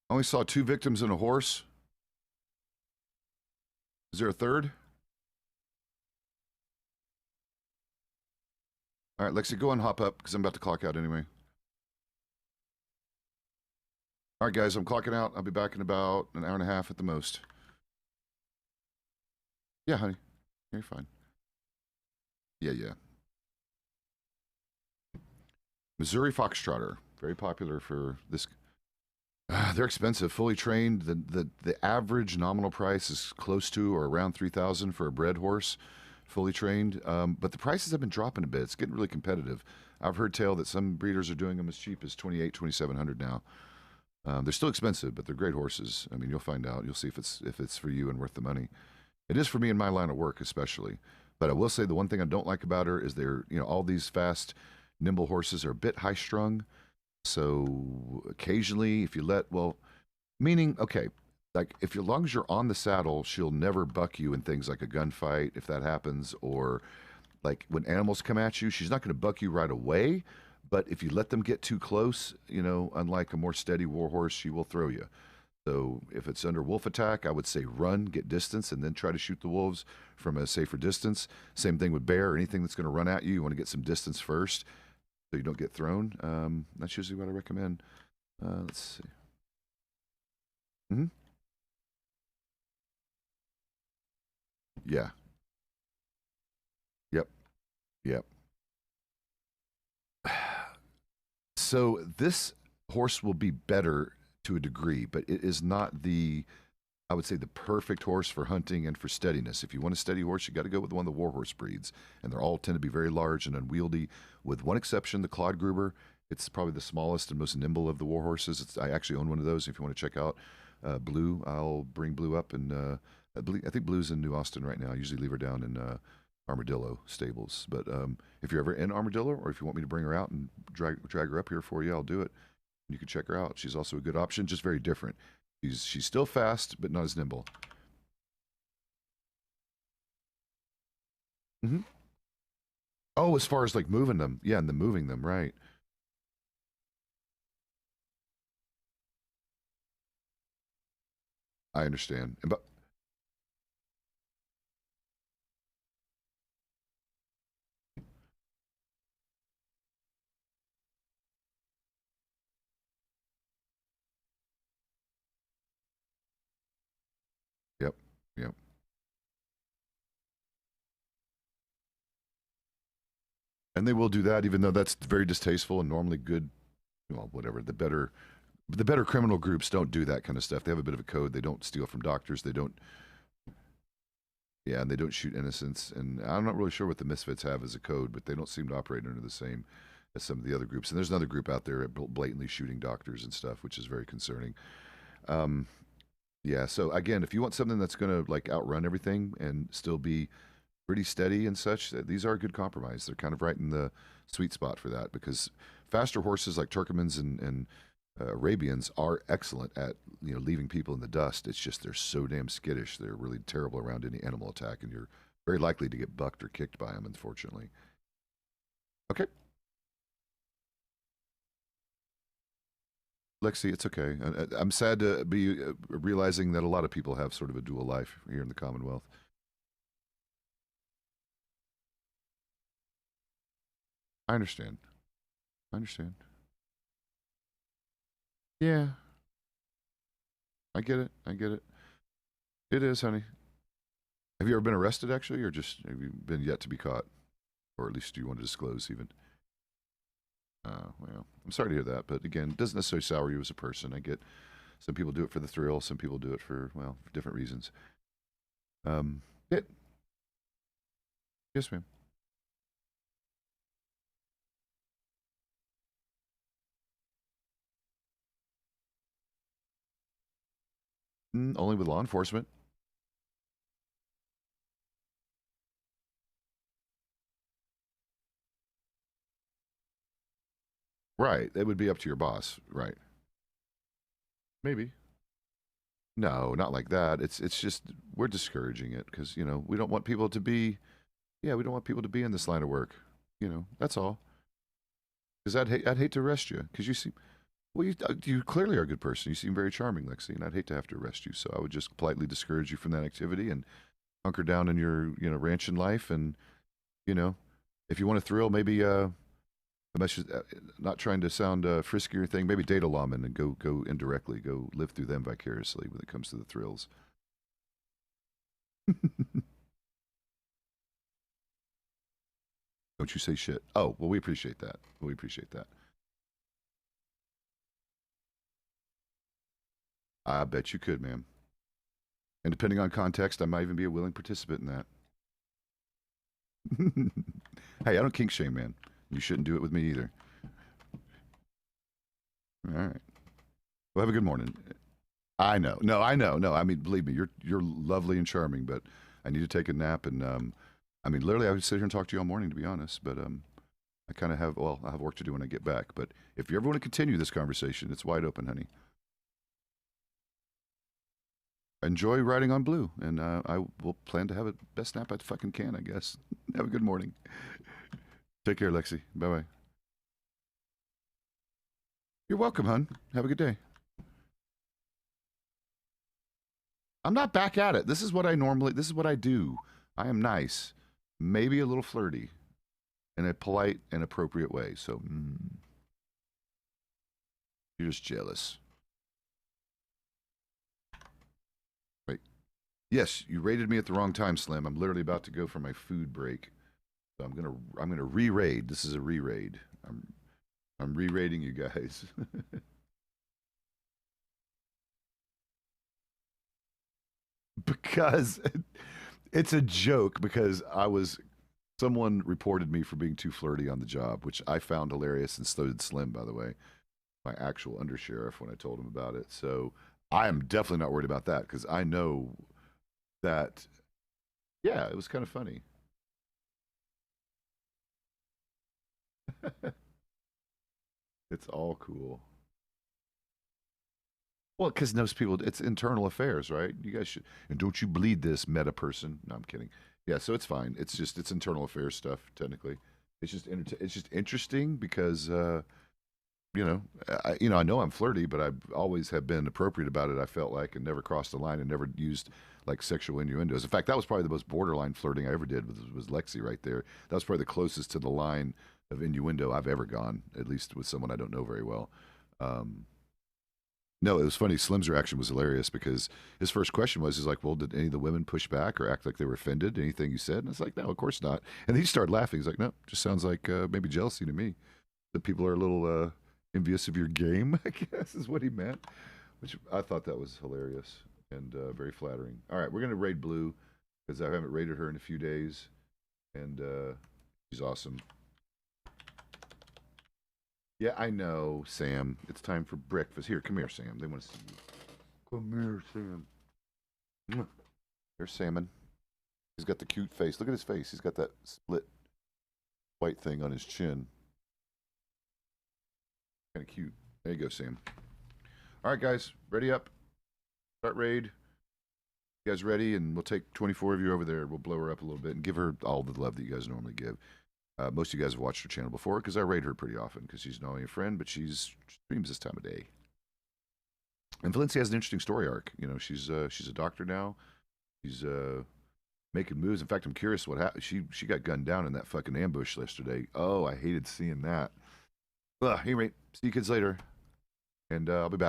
Only saw 2 victims and a horse. Is there a third? All right, Lexi, go and hop up because I'm about to clock out anyway. All right, guys, I'm clocking out. I'll be back in about an hour and a half at the most. Yeah, honey. You're fine. Yeah, yeah. Missouri Foxtrotter. Very popular for this. They're expensive. Fully trained. The average nominal price is close to or around 3,000 for a bred horse, fully trained. But the prices have been dropping a bit. It's getting really competitive. I've heard tell that some breeders are doing them as cheap as 2,700 now. They're still expensive, but they're great horses. I mean, you'll find out. You'll see if it's for you and worth the money. It is for me in my line of work, especially. But I will say the one thing I don't like about her is all these fast, nimble horses are a bit high strung. So occasionally, if you meaning, okay, like as long as you're on the saddle, she'll never buck you in things like a gunfight if that happens, or like when animals come at you, she's not going to buck you right away. But if you let them get too close, unlike a more steady war horse, she will throw you. So if it's under wolf attack, I would say run, get distance, and then try to shoot the wolves from a safer distance. Same thing with bear, anything that's going to run at you, you want to get some distance first so you don't get thrown. That's usually what I recommend. Let's see. Mm-hmm. Yeah. Yep. Yep. So this horse will be better to a degree, but it is not I would say, the perfect horse for hunting and for steadiness. If you want a steady horse, you got to go with one of the war horse breeds, and they all tend to be very large and unwieldy. With one exception, the Claude Gruber. It's probably the smallest and most nimble of the war horses. I actually own one of those. If you want to check out Blue, I'll bring Blue up, and I think Blue's in New Austin right now. I usually leave her down in Armadillo stables. But if you're ever in Armadillo, or if you want me to bring her out and drag her up here for you, I'll do it. You can check her out. She's also a good option, just very different. She's still fast, but not as nimble. Mm-hmm. Oh, as far as like moving them, yeah, and the moving them, right? I understand. But yep, yep. And they will do that, even though that's very distasteful and normally good. Well, whatever. The better criminal groups don't do that kind of stuff. They have a bit of a code. They don't steal from doctors. They don't. Yeah, and they don't shoot innocents. And I'm not really sure what the Misfits have as a code, but they don't seem to operate under the same as some of the other groups. And there's another group out there blatantly shooting doctors and stuff, which is very concerning. Um, yeah. So again, if you want something that's going to like outrun everything and still be pretty steady and such, these are a good compromise. They're kind of right in the sweet spot for that, because faster horses like Turkmens and Arabians are excellent at leaving people in the dust. It's just they're so damn skittish. They're really terrible around any animal attack, and you're very likely to get bucked or kicked by them, unfortunately. Okay, Lexi, it's okay. I'm sad to be realizing that a lot of people have sort of a dual life here in the Commonwealth. I understand. I understand. Yeah, I get it. I get it. It is, honey. Have you ever been arrested, actually, or just have you been yet to be caught? Or at least do you want to disclose, even? Well, I'm sorry to hear that, but again, it doesn't necessarily sour you as a person. I get some people do it for the thrill, some people do it for, well, for different reasons. Um, it, Yes, ma'am. Only with law enforcement. Right. It would be up to your boss. Right. Maybe. No, not like that. It's just we're discouraging it because we don't want people to be. Yeah, we don't want people to be in this line of work. That's all. Because I'd hate to arrest you because you seem well. You clearly are a good person. You seem very charming, Lexi, and I'd hate to have to arrest you. So I would just politely discourage you from that activity and hunker down in your ranching life. And if you want a thrill, maybe not trying to sound frisky or thing. Maybe date a lawman and go indirectly, go live through them vicariously when it comes to the thrills. Don't you say shit. Oh, well, we appreciate that. We appreciate that. I bet you could, ma'am. And depending on context, I might even be a willing participant in that. Hey, I don't kink shame, man. You shouldn't do it with me either. All right. Well, have a good morning. I know. No, I know. No, I mean, believe me, you're lovely and charming, but I need to take a nap. And I mean, literally, I would sit here and talk to you all morning, to be honest. But I kind of have. Well, I have work to do when I get back. But if you ever want to continue this conversation, it's wide open, honey. Enjoy riding on blue, and I will plan to have a best nap I fucking can, I guess. Have a good morning. Take care, Lexi. Bye bye. You're welcome, hon. Have a good day. I'm not back at it. This is what I do. I am nice, maybe a little flirty, in a polite and appropriate way. So, you're just jealous. Wait. Yes, you raided me at the wrong time, Slim. I'm literally about to go for my food break. So I'm gonna re-raid. This is a re-raid. I'm re-raiding you guys. Because it's a joke because someone reported me for being too flirty on the job, which I found hilarious, and so did Slim, by the way, my actual undersheriff, when I told him about it. So I am definitely not worried about that because I know that, yeah, it was kind of funny. It's all cool. Well, because most people, it's internal affairs, right? You guys should, and don't you bleed this meta person? No, I'm kidding. Yeah, so it's fine. It's internal affairs stuff. Technically, it's just interesting because I know I'm flirty, but I always have been appropriate about it. I felt like and never crossed the line and never used like sexual innuendos. In fact, that was probably the most borderline flirting I ever did was Lexi right there. That was probably the closest to the line of innuendo I've ever gone, at least with someone I don't know very well. Um, no, it was funny. Slim's reaction was hilarious because his first question was, "Is like, well, did any of the women push back or act like they were offended? Anything you said?" And it's like, "No, of course not." And then he started laughing. He's like, "No, just sounds like maybe jealousy to me. That people are a little envious of your game." I guess is what he meant, which I thought that was hilarious and very flattering. All right, we're gonna raid Blue because I haven't raided her in a few days, and she's awesome. Yeah, I know, Sam. It's time for breakfast. Here, come here, Sam. They want to see you. Come here, Sam. Mwah. There's Salmon. He's got the cute face. Look at his face. He's got that split white thing on his chin. Kind of cute. There you go, Sam. All right, guys. Ready up. Start raid. You guys ready? And we'll take 24 of you over there. We'll blow her up a little bit and give her all the love that you guys normally give. Most of you guys have watched her channel before because I raid her pretty often because she's not only a friend, but she streams this time of day. And Valencia has an interesting story arc. She's a doctor now. She's making moves. In fact, I'm curious what happened. She got gunned down in that fucking ambush yesterday. Oh, I hated seeing that. Anyway, see you kids later, and I'll be back.